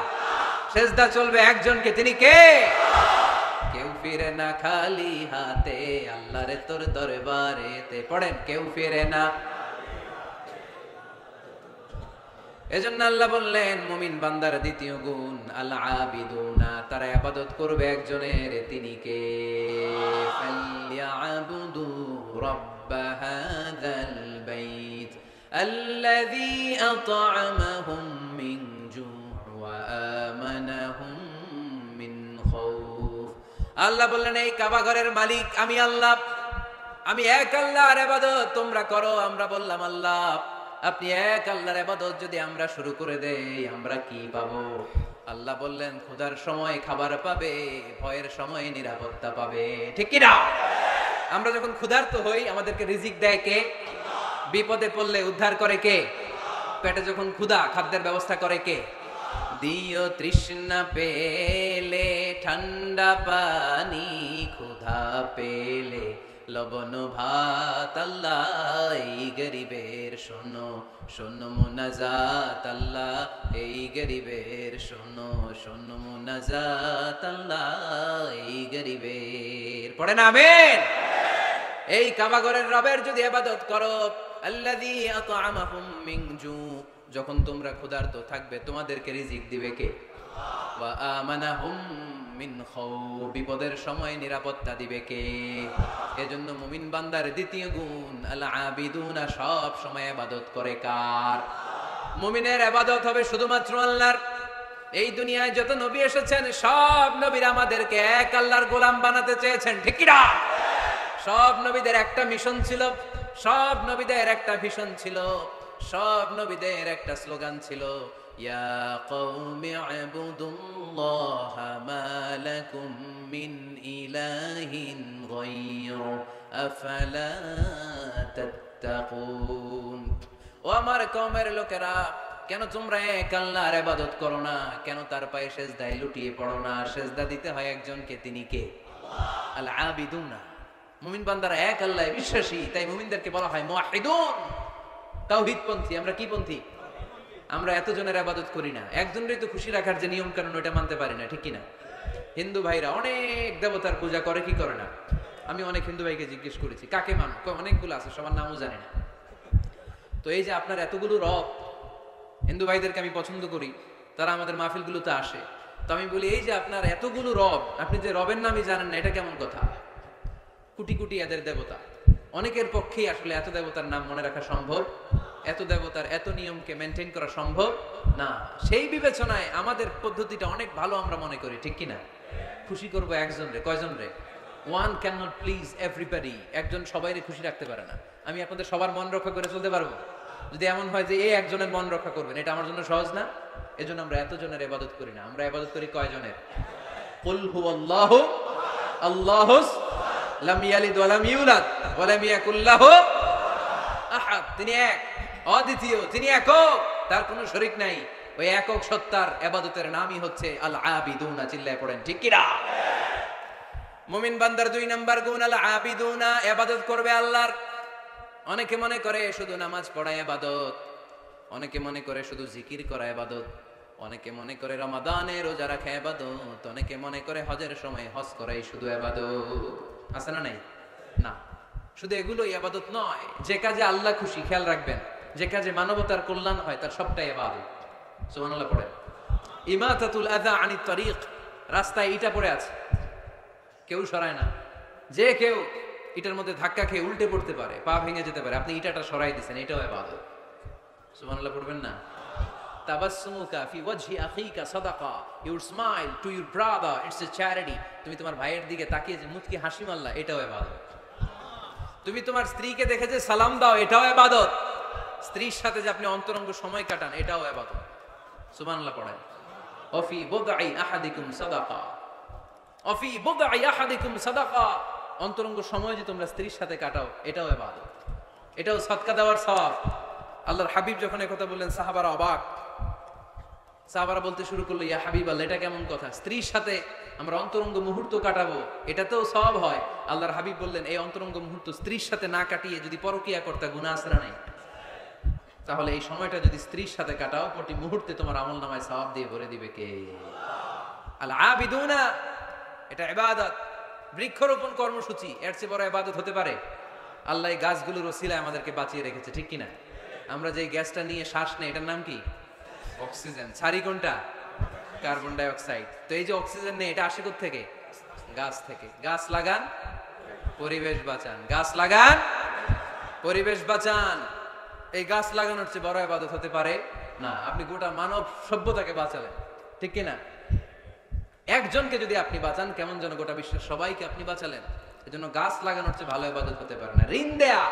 A: সেজদা চলবে একজনকে, তিনি কে? কেউ ফিরে না খালি হাতে, আল্লাহরে তোর দরবারেতে। পড়েন, কেউ ফিরে না। এজন্য আল্লাহ বললেন মুমিন বান্দার দ্বিতীয় গুণ আল আবিদুনা, তারা ইবাদত করবে একজনের, তিনি কে? ফালইয়াবুদু রাব্ব হাযাল বাইত আল্লাযী আত'আমাহুম মিন জু' ওয়া আমানাহুম মিন খাউফ। আল্লাহ বললেন, এই কাবা ঘরের মালিক আমি আল্লাহ, আমি এক আল্লাহর ইবাদত তোমরা করো। আমরা বললাম, আল্লাহ আপনি এক আল্লাহর ইবাদত যদি আমরা শুরু করে দেই, আমরা কি পাবো? আল্লাহ বললেন, ক্ষুধার সময় খাবার পাবে, ভয়ের সময় নিরাপত্তা পাবে। ঠিক কি না? আমরা যখন ক্ষুধার্ত হই আমাদেরকে রিজিক দেয় কে? বিপদে পড়লে উদ্ধার করে কে? পেটে যখন ক্ষুধা, খাদ্যের ব্যবস্থা করে কে? দিও তৃষ্ণা পেলে ঠান্ডা পানি, ক্ষুধা পেলে লবণ ভাত। আল্লাহ এই গরিবের শোনো শোনো মুনাজাত, আল্লাহ এই গরিবের শোনো শোনো মুনাজাত, আল্লাহ এই গরিবের। পড়েন আমিন। এই কাবা ঘরের রবের যদি ইবাদত করো, আল্লাযী আত'আমাহুম মিন জু', যখন তোমরা ক্ষুধার্ত থাকবে তোমাদেরকে রিজিক দিবে কে? ওয়া আমানাহুম মিন খাউফ, বিপদের সময় নিরাপত্তা দিবে কে? এজন্য মুমিন বান্দার দ্বিতীয় গুণ আল আবিদুনা, সব সময় ইবাদত করে কার? মুমিনের ইবাদত হবে শুধুমাত্র আল্লাহর। এই দুনিয়ায় যত নবী এসেছেন সব নবীরা আমাদেরকে এক আল্লাহর গোলাম বানাতে চেয়েছেন, ঠিক কি না? সব নবীদের একটা মিশন ছিল, সব নবীদের একটা ভিশন ছিল, সব নবীদের একটা স্লোগান ছিল, ইয়া কওমি ইবুদুল্লাহা মা লাকুম মিন ইলাহিন গায়রু আফালা তাত্তাকুন। ও আমার কওমের লোকেরা, কেন তোমরা এক আল্লাহর ইবাদত করো না? কেন তার পায়ে সেজদায় লুটিয়ে পড়ো না? সেজদা দিতে হয় একজনকে, তিনি কে? আল আবিদুনা। মুমিন বান্দারা এক আল্লাহয় বিশ্বাসী, তাই মুমিনদেরকে বলা হয় মুওয়াহিদুন, তাওহীদপন্থী। আমরা কি পন্থী? আমরা এতজনের ইবাদত করি না, একজনেরই তো খুশি রাখার যে নিয়ম কানুন ওটা মানতে পারি না, ঠিক কি না? হিন্দু ভাইরা অনেক দেবতার পূজা করে, কি করে না? আমি অনেক হিন্দু ভাইকে জিজ্ঞেস করেছি কাকে মানো, অনেকগুলো আছে, সবার নামও জানি না। তো এই যে আপনার এতগুলো রব, হিন্দু ভাইদেরকে আমি পছন্দ করি, তারা আমাদের মাহফিলগুলোতে আসে, তো আমি বলি এই যে আপনার এতগুলো রব, আপনি যে রবের নামই জানেন না, এটা কেমন কথা? কোটি কোটি এদের দেবতা, অনেকের পক্ষেই আসলে এত দেবতার নাম মনে রাখা সম্ভব, এত দেবতার এত নিয়মকে মেনটেন করা সম্ভব না। সেই বিবেচনায় আমাদের পদ্ধতিটা অনেক ভালো আমরা মনে করি, ঠিক কিনা? খুশি করবো একজন রে, কয়জন রে? One can not please everybody. একজন সবাইরে খুশি রাখতে পারে না। আমি আপনাদের সবার মন রক্ষা করে চলতে পারবো? যদি এমন হয় যে এই একজনের মন রক্ষা করবেন, এটা আমার জন্য সহজ না। এজন্য আমরা এতজনের ইবাদত করি না, আমরা ইবাদত করি কয়জনের? কুল হুয়াল্লাহু আল্লাহুস লাম ইয়ালিদ ওয়া লাম ইউলাদ ওয়া লাম ইয়াকুল লাহু আহাদ। তিনি এক, অদ্বিতীয়, তিনি একক, তার কোনো শরীক নাই। ওই একক সত্তার ইবাদতের নামই হচ্ছে আল আবিদুনা। চিল্লায় পড়েন ঠিক কি না? মুমিন বান্দার 2 নাম্বার গুণ আল আবিদুনা, ইবাদত করবে আল্লাহর। অনেকে মনে করে শুধু নামাজ পড়া ইবাদত, অনেকে মনে করে শুধু জিকির করা ইবাদত, অনেকে মনে করে রমাদানে রোজা রাখা ইবাদত, অনেকে মনে করে হজের সময় হজ করাই শুধু ইবাদত। আছে না নাই? না, শুধু এগুলো ইবাদত নয়। যে কাজে আল্লাহ খুশি, খেয়াল রাখবেন, যে কাজে মানবতার কল্যাণ হয় তার সবটাই ইবাদত। সুবহানাল্লাহ পড়েন। ইমাতাতুল আযা আনিত তরিক, রাস্তায় ইটা পড়ে আছে, কেউ সরায় না। যে কেউ ইটার মধ্যে ধাক্কা খেয়ে উল্টে পড়তে পারে, পা ভেঙে যেতে পারে, আপনি ইটাটা সরাই দিয়েছেন, এটাও ইবাদত। সুবহানাল্লাহ পড়বেন না? তাবাসসুমুকা ফি ওয়াজহি আখিকা সাদাকা, your smile to your brother, it's a charity. তুমি তোমার ভাইয়ের দিকে তাকিয়ে যে মুচকি হাসি মারলা, এটাও ইবাদত। তুমি তোমার স্ত্রীকে দেখে যে সালাম দাও, এটাও ইবাদত। স্ত্রীর সাথে যে আপনি অন্তরঙ্গ সময় কাটান, এটাও ইবাদত। সুবহানাল্লাহ পড়েন। ওয়াফি বুদআই আহাদিকুম সাদাকা, ওয়াফি বুদআই আহাদিকুম সাদাকা, অন্তরঙ্গ সময় যে তোমরা স্ত্রীর সাথে কাটাও, এটাও ইবাদত, এটাও সদকা দেওয়ার সওয়াব। আল্লাহর হাবিব যখন এই কথা বললেন, সাহাবারা অবাক। সাহাবারা বলতে শুরু করলো, ইয়া হাবিবাল্লাহ, এটা কেমন কথা? স্ত্রীর সাথে আমরা অন্তরঙ্গ মুহূর্ত কাটাবো, এটাতেও সওয়াব হয়? আল্লাহর হাবিব বললেন, এই অন্তরঙ্গ মুহূর্ত স্ত্রীর সাথে না কাটিয়ে যদি পরকিয়া করতে, গুনাহ আছে না নাই? তাহলে এই সময়টা যদি স্ত্রীর সাথে কাটাও, প্রতি মুহূর্তে তোমার আমলনামায় সওয়াব দিয়ে ভরে দিবে কে? আল আবিদুনা, এটা ইবাদত। বৃক্ষরোপণ কর্মসূচি, এর চেয়ে বড় ইবাদত হতে পারে? আল্লাহ এই গাছগুলোর ওসিলায় আমাদেরকে বাঁচিয়ে রেখেছে, ঠিক কিনা? আমরা যে গ্যাসটা নিয়ে শ্বাস নেই, এটার নাম কি? অক্সিজেন। ছাড়ি কোনটা? Carbon die oxide. তো এই যে অক্সিজেন নেই, এটা আসে কোথা থেকে? গাছ থেকে। গাছ লাগান, পরিবেশ বাঁচান। গাছ লাগান, পরিবেশ বাঁচান। এই গাছ লাগানোর চেয়ে বড় ইবাদত হতে পারে না। আপনি গোটা মানব সভ্যতাকে বাঁচালেন, ঠিক কিনা? একজনকে যদি আপনি বাঁচান, কেমন যেন গোটা বিশ্বের সবাইকে আপনি বাঁচালেন। এজন্য গাছ লাগানোর চেয়ে ভালো ইবাদত হতে পারে না। ঋণ দেয়া,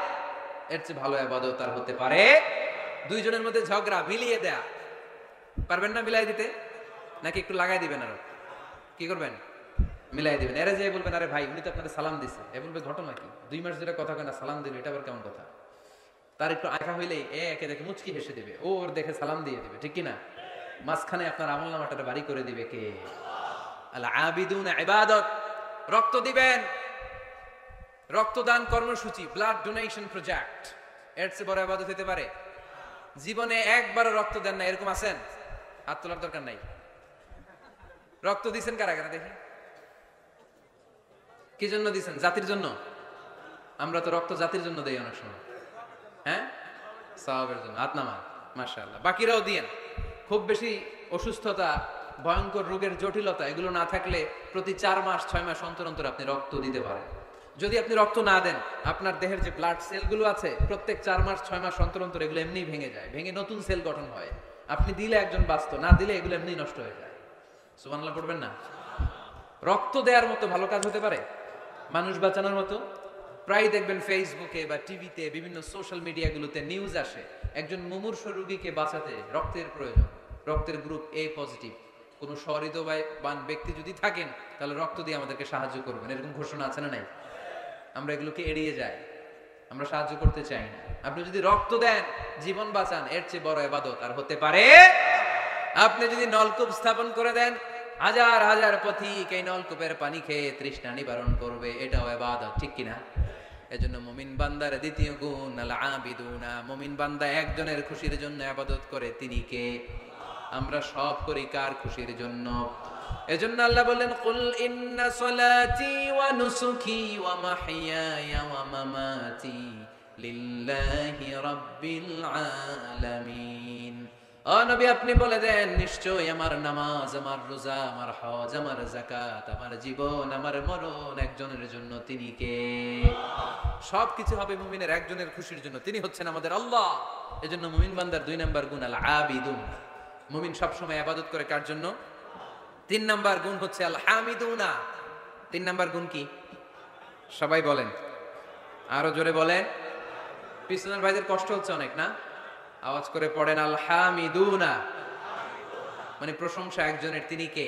A: এর চেয়ে ভালো ইবাদত আর হতে পারে? দুইজনের মধ্যে ঝগড়া, মিলিয়ে দেয়া, পারবেন না মিলাই দিতে? নাকি একটু লাগাই দিবেন? আরো কি করবেন? মিলাই দিবেন। এরা যে বলবেন, আরে ভাই উনি তো আপনাদের সালাম দিছে, এ বলবে ঘটনা কি? 2 মাস ধরে কথা কয় না, সালাম দিল, এটা আবার কেমন কথা? তার একটু আঁকা হইলে একে দেখে মুচকি হেসে দিবে, ওর দেখে সালাম দিয়ে দিবে, ঠিক কিনা? মাঝখানে আপনার আমলনামাটা ভারী করে দিবে কে? আল আবিদুনা ইবাদত। রক্ত দিবেন, রক্তদান কর্মসূচি, ব্লাড ডোনেশন প্রজেক্ট, এর চেয়ে বড় ইবাদত হতে পারে? জীবনে একবারও রক্ত দেন না, এরকম আছেন? হাত তোলার দরকার নাই। রক্ত দিছেন কারা কারা দেখি? কি জন্য দিছেন? জাতির জন্য? আমরা তো রক্ত জাতির জন্য দেই অনেক সময়, হ্যাঁ, সওয়াবের জন্য। হাত নামান, মাশাআল্লাহ। বাকিরাও দিয়েন। খুব বেশি অসুস্থতা, ভয়ঙ্কর রোগের জটিলতা এগুলো না থাকলে প্রতি 4 মাস 6 মাস অন্তর অন্তর আপনি রক্ত দিতে পারেন। যদি আপনি রক্ত না দেন, আপনার দেহের যে ব্লাড সেলগুলো আছে, প্রত্যেক 4 মাস 6 মাস অন্তর অন্তর এগুলো এমনি ভেঙে যায়, ভেঙে নতুন সেল গঠন হয়। আপনি দিলে একজন বাঁচত, না দিলে এগুলো এমনি নষ্ট হয়ে যায়। সুবহানাল্লাহ পড়বেন না? রক্ত দেওয়ার মতো ভালো কাজ হতে পারে? মানুষ বাঁচানোর মতো? প্রায় দেখবেন ফেসবুকে বা টিভিতে, বিভিন্ন সোশ্যাল মিডিয়াগুলোতে নিউজ আসে, একজন মুমূর্ষ রোগীকে বাঁচাতে রক্তের প্রয়োজন, রক্তের গ্রুপ এ পজিটিভ। কোন সহৃদয়বান ব্যক্তি যদি থাকেন, তাহলে রক্ত দিয়ে আমাদেরকে সাহায্য করবেন, এরকম ঘোষণা আছে না নাই? আমরা এগুলোকে এড়িয়ে যাই, আমরা সাহায্য করতে চাই না। আপনি যদি রক্ত দেন, জীবন বাঁচান, এর চেয়ে বড় ইবাদত আর হতে পারে? আপনি যদি নলকূপ স্থাপন করে দেন, হাজার হাজার পথিক এই নলকূপের পানি খেয়ে তৃষ্ণা নিবারণ করবে, এটাও ইবাদত, ঠিক কিনা? এজন্য মুমিন বান্দার দ্বিতীয় গুণ আল আবিদুনা, মুমিন বান্দা একজনের খুশির জন্য ইবাদত করে, তিনি কে? আমরা সব করি কার খুশির জন্য? এজন্য আল্লাহ বলেন, কুল ইন্না সলাতি ওয়া নুসুকি ওয়া মাহইয়ায়া ওয়া মামাতি লিল্লাহি রাব্বিল আলামিন। ও নবী, আপনি বলে দেন, নিশ্চয়ই আমার নামাজ, আমার রোজা, আমার হজ, আমার যাকাত, আমার জীবন, আমার মরণ একজনের জন্য, তিনি কে? সবকিছু হবে মুমিনের একজনের খুশির জন্য, তিনি হচ্ছেন আমাদের আল্লাহ। এজন্য মুমিন বান্দার 2 নাম্বার গুণ আল আবিদুন, মুমিন সবসময় ইবাদত করে কার জন্য? 3 নাম্বার গুণ হচ্ছে আল হামিদুনা। 3 নাম্বার গুণ কি? সবাই বলেন, আরো জোরে বলেন। পিছনের ভাইদের কষ্ট হচ্ছে অনেক না? আওয়াজ করে পড়েন, আল হামিদুনা, মানে প্রশংসা একজনের, তিনি কে?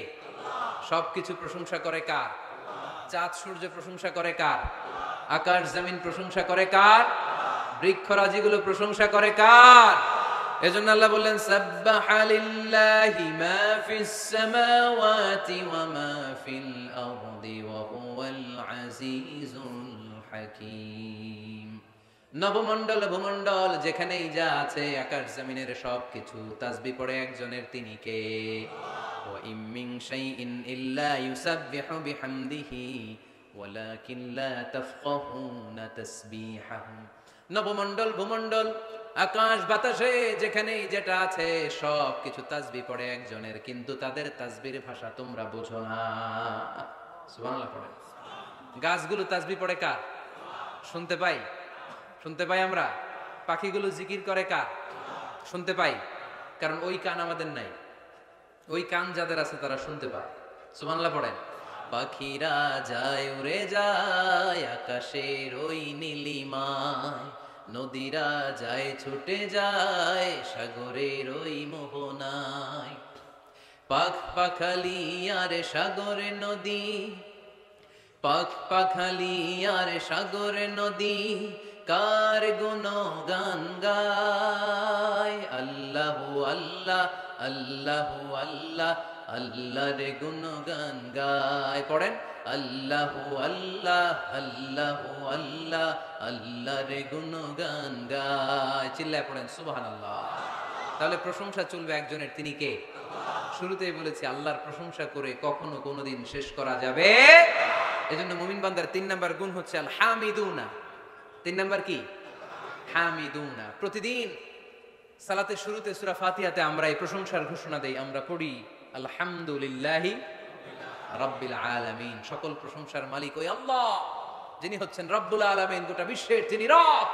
A: সবকিছু প্রশংসা করে কার? চাঁদ সূর্য প্রশংসা করে কার? আকাশ জমিন প্রশংসা করে কার? বৃক্ষরাজিগুলো প্রশংসা করে কার? এজন্য আল্লাহ বললেন, সাব্বাহা লিল্লাহি মা ফিস সামাওয়াতি ওয়া মা ফিল আরদি ওয়া হুয়াল আজিজুল হাকীম। নবমণ্ডল ভূমণ্ডল যেখানেই যা আছে, আকাশ জমিনের সবকিছু তাসবিহ পড়ে একজনের, তিনি কে? ওয়া ইম মিন শাইইন ইল্লা ইউসাব্বিহু বিহামদিহি ওয়ালাকিন লা তাফকাহুনা তাসবিহাহুম। নবমণ্ডল ভূমণ্ডল আকাশ বাতাসে যেখানেই যেটা আছে সবকিছু তাসবিহ পড়ে একজনের, কিন্তু তাদের তাসবির ভাষা তোমরা বুঝো না। সুবহানাল্লাহ পড়ে। গাছগুলো তাসবিহ পড়ে কার? শুনতে পাই, শুনতে পাই আমরা। পাখিগুলো জিকির করে কার? শুনতে পাই, কারণ ওই কান আমাদের নাই। ওই কান যাদের আছে তারা শুনতে পায়। সুবহানাল্লাহ পড়েন। পাখিরা যায় উড়ে যায় আকাশের ওই নীলিমায়, নদীরা যায় ছুটে যায় সাগরের ওই মোহনায়। পাখ পাখালি আর সাগরে নদী, পাখ পাখালি আর সাগরে নদী, কার গুণগান গায়। আল্লাহু আল্লাহ, আল্লাহু আল্লাহ, আল্লাহর গুণগান গায়। পড়েন, আল্লাহু আল্লাহ, আল্লাহু আল্লাহ, আল্লাহর গুণগান গায়। চিল্লায় পড়েন সুবহানাল্লাহ। তাহলে প্রশংসা চলবে একজনের, তিনি কে? শুরুতেই বলেছি, আল্লাহর প্রশংসা করে কখনো কোনোদিন শেষ করা যাবে। এজন্য মুমিন বান্দার 3 নাম্বার গুণ হচ্ছে আল হামিদুনা। 3 নাম্বার কি? হামিদুনা। প্রতিদিন সালাতের শুরুতে সূরা ফাতিহাতে আমরা এই প্রশংসার ঘোষণা দেই, আমরা পড়ি আলহামদুলিল্লাহি রাব্বিল আলামিন। সকল প্রশংসার মালিক ওই আল্লাহ, যিনি হচ্ছেন রব্বুল আলামিন, গোটা বিশ্বের যিনি রব।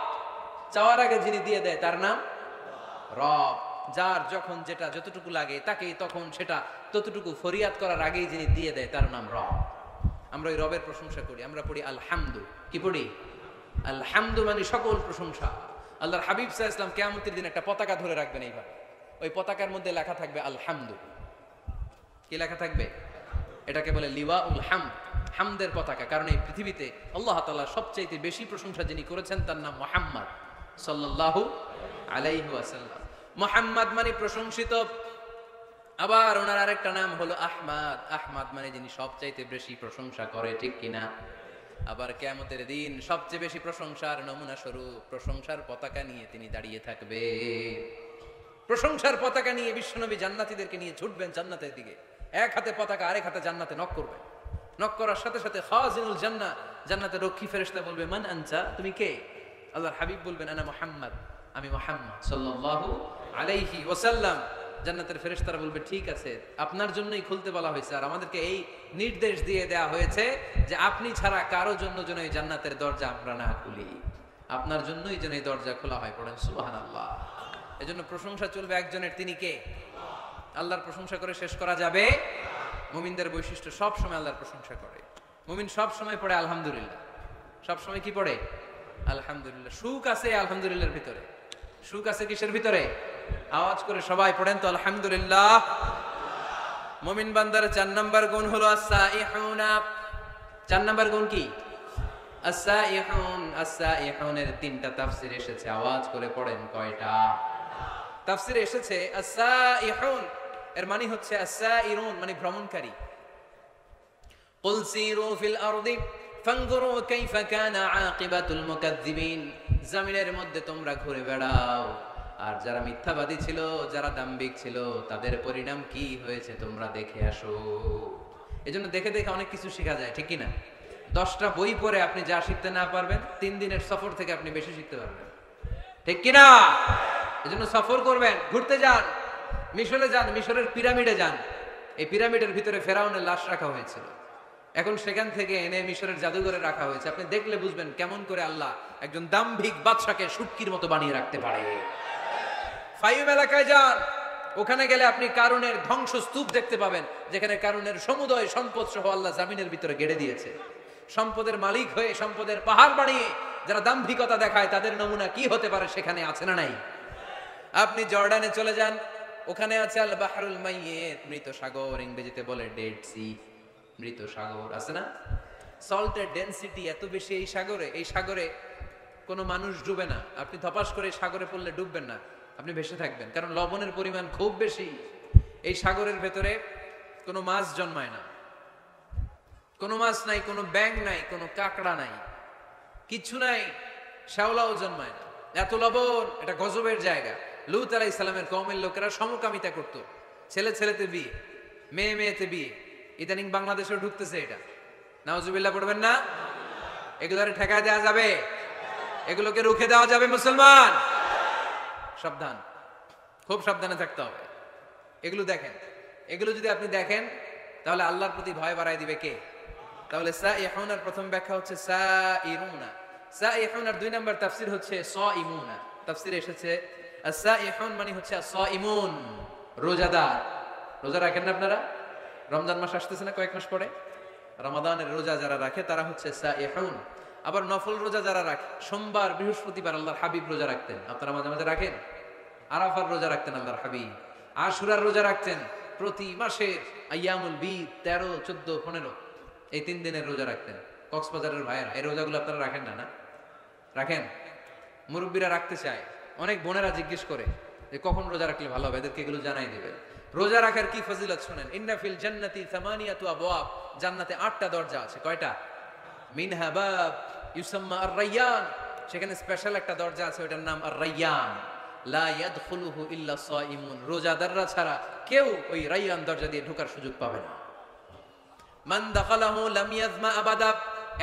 A: চাওয়ার আগে যিনি দিয়ে দেয় তার নাম রব। যার যখন যেটা যতটুকু লাগে তাকে তখন সেটা ততটুকু ফরিয়াদ করার আগেই যিনি দিয়ে দেয় তার নাম রব। আমরা ওই রবের প্রশংসা করি, আমরা পড়ি আলহামদু। কি পড়ি? আলহামদু, মানে সকল প্রশংসা। আল্লাহর হাবিব সাল্লাল্লাহু আলাইহি ওয়াসাল্লাম কিয়ামতের দিন একটা পতাকা ধরে রাখবেন এইভাবে, ওই পতাকার মধ্যে লেখা থাকবে আলহামদু। কি লেখা থাকবে? এটাকে বলে লিওয়াউল হামদ, হামদের পতাকা। কারণ এই পৃথিবীতে আল্লাহ তাআলা সবচেয়ে বেশি প্রশংসা যিনি করেছেন তার নাম মুহাম্মদ সাল্লাল্লাহু আলাইহি ওয়াসাল্লাম। মুহাম্মদ মানে প্রশংসিত। আবার ওনার আরেকটা নাম হলো আহমদ। আহমদ মানে যিনি সবচাইতে বেশি প্রশংসা করে, ঠিক কিনা? আবার কিয়ামতের দিন সবচেয়ে বেশি প্রশংসার নমুনা স্বরূপ প্রশংসার পতাকা নিয়ে তিনি দাঁড়িয়ে থাকবে। প্রশংসার পতাকা নিয়ে বিশ্বনবী জান্নাতীদেরকে নিয়ে ছুটবেন জান্নাতের দিকে। এক হাতে পতাকা, আরেক হাতে জান্নাতে নক করবে। নক করার সাথে সাথে খাজিনুল জান্নাহ, জান্নাতের রক্ষী ফেরেশতা বলবে, মান আনতা, তুমি কে? আল্লাহর হাবিব বলবেন, আনা মুহাম্মদ, আমি মুহাম্মদ সাল্লাল্লাহু আলাইহি ওয়াসাল্লাম। জান্নাতের ফেরেশতারা বলবে, ঠিক আছে, আপনার জন্যই খুলতে বলা হয়েছে, আর আমাদেরকে এই নির্দেশ দিয়ে দেয়া হয়েছে যে আপনি ছাড়া কারো জন্য যেন এই জান্নাতের দরজা আমরা না খুলি, আপনার জন্যই যেন এই দরজা খোলা হয়। পড়েন সুবহানাল্লাহ। এজন্য প্রশংসা চলবে একজনের, তিনি কে? আল্লাহর প্রশংসা করে শেষ করা যাবে? মুমিনদের বৈশিষ্ট্য, সব সময় আল্লাহর প্রশংসা করে। মুমিন সব সময় পড়ে আলহামদুলিল্লাহ। সব সময় কি পড়ে? আলহামদুলিল্লাহ। সুখ আছে আলহামদুলিল্লাহর ভিতরে। সুখ আছে কিসের ভিতরে? আওয়াজ করে সবাই পড়েন তো আলহামদুলিল্লাহ। মুমিন বান্দার 4 নাম্বার গুণ হলো আস-সাইহুনা। 4 নাম্বার গুণ কি? আস-সাইহুন। আস-সাইহুনের 3টা তাফসীর এসেছে, আওয়াজ করে পড়েন কয়টা? তাফসীরে এসেছে আস-সাইহুন এর মানে হচ্ছে আস-সাইরুন মানে ভ্রমণকারী। কুল সিরু ফিল আরদি ফানজুরু কাইফা কানা আকিবাতুল মুকাজ্জিবিন, জমিনের মধ্যে তোমরা ঘুরে বেড়াও আর যারা মিথ্যাবাদী ছিল, যারা দাম্ভিক ছিল, তাদের পরিণাম কি হয়েছে তোমরা দেখে আসো। এজন্য দেখে দেখে অনেক কিছু শেখা যায়, ঠিক কি না? 10টা বই পড়ে আপনি যা শিখতে না পারবেন, 3 দিনের সফর থেকে আপনি বেশি শিখতে পারবেন, ঠিক কি না? এজন্য সফর করবেন, ঘুরতে যান, মিশরে যান, মিশরের পিরামিডে যান। এই পিরামিডের ভিতরে ফেরাউনের লাশ রাখা হয়েছিল, এখন সেখান থেকে এনে মিশরের জাদুঘরে রাখা হয়েছে। আপনি দেখলে বুঝবেন কেমন করে আল্লাহ একজন দাম্ভিক বাদশাকে শুটকির মতো বানিয়ে রাখতে পারে। ফাইম এলাকায় যান, ওখানে গেলে আপনি কারুনের ধ্বংসস্তূপ দেখতে পাবেন, যেখানে কারুনের সমুদয় সম্পদ সহ আল্লাহ জামিনের ভিতরে গেড়ে দিয়েছে। সম্পদের মালিক হয়ে সম্পদের পাহাড় বানিয়ে যারা দাম্ভিকতা দেখায়, তাদের নমুনা কি হতে পারে সেখানে আছে না নাই? আপনি জর্ডানে চলে যান, ওখানে আছে আল বাহরুল মাইয়িত, মৃত সাগর, ইংরেজিতে বলে ডেড সি, মৃত সাগর আছে না? সল্টের ডেনসিটি এত বেশি এই সাগরে, এই সাগরে কোনো মানুষ ডুবে না। আপনি ধপাস করে সাগরে পড়লে ডুববেন না, আপনি ভেসে থাকবেন, কারণ লবণের পরিমাণ খুব বেশি। এই সাগরের ভেতরে কোনো মাছ জন্মায় না, কোনো মাছ নাই, কোনো ব্যাঙ নাই, কোনো কাঁকড়া নাই, কিছু নাই, শ্যাওলাও জন্মায় না। এত লবণ, এটা গজবের জায়গা। লূত আলাইহিস সালামের কওমের লোকেরা সমকামিতা করত, ছেলে ছেলেতে বিয়ে, মেয়ে মেয়েতে বিয়ে। ইদানিং বাংলাদেশেও ঢুকতেছে এটা, নাউজুবিল্লাহ পড়বেন না? এগুলোরে ঠেকায় দেওয়া যাবে? এগুলোকে রুখে দেওয়া যাবে? মুসলমান সাবধান, খুব সাবধানে থাকতে হবে। এগুলো দেখেন, এগুলো যদি আপনি দেখেন তাহলে আল্লাহর প্রতি ভয় বাড়ায় দিবে কে? তাহলে সাইহুনার প্রথম ব্যাখ্যা হচ্ছে সাইরুনা, সাইহুনার 2 নম্বর তাফসীর হচ্ছে সাইমুনা। তাফসীরে এসেছে আস-সাইহুন মানে হচ্ছে আস-সাইমুন, রোজাদার। রোজা রাখেন না আপনারা? রমজান মাস আসতেছে না কয়েক মাস পরে, রমাদানের রোজা যারা রাখে তারা হচ্ছে সাইহুন। আবার নফল রোজা যারা রাখে, সোমবার বৃহস্পতিবার আল্লাহর হাবিব রোজা রাখতেন, আপনারা মাঝে মাঝে রাখেন। আরাফার রোজা রাখতেন আল্লাহর হাবিব, আশুরার রোজা রাখতেন, প্রতি মাসের আইয়ামুল বীদ 13, 14, 15 এই 3 দিনের রোজা রাখতেন। কক্সবাজারের ভাইয়েরা এই রোজাগুলো আপনারা রাখেন না? না রাখেন? মুরব্বীরা রাখতে চায়, অনেক বোনেরা জিজ্ঞেস করে যে কখন রোজা রাখলে ভালো হবে, এদেরকে এগুলো জানাই দিবেন। রোজা রাখার কি ফজিলত শুনেন। ইন্না ফিল জান্নাতি সামানিয়াতু আবওয়াব, জান্নাতে 8টা দরজা আছে। কয়টা? মিনহা বাব ইউসাম্মা আর-রায়্যান, সেখানে স্পেশাল একটা দরজা আছে, ওটার নাম আর-রায়্যান। লা ইয়াদখুলুহু ইল্লা সাইমুন, রোজাদাররা ছাড়া কেউ ওই রায়্যান দরজা দিয়ে ঢোকার সুযোগ পাবে না। মান দাখালাহু লাম ইয়াজমা আবাদা,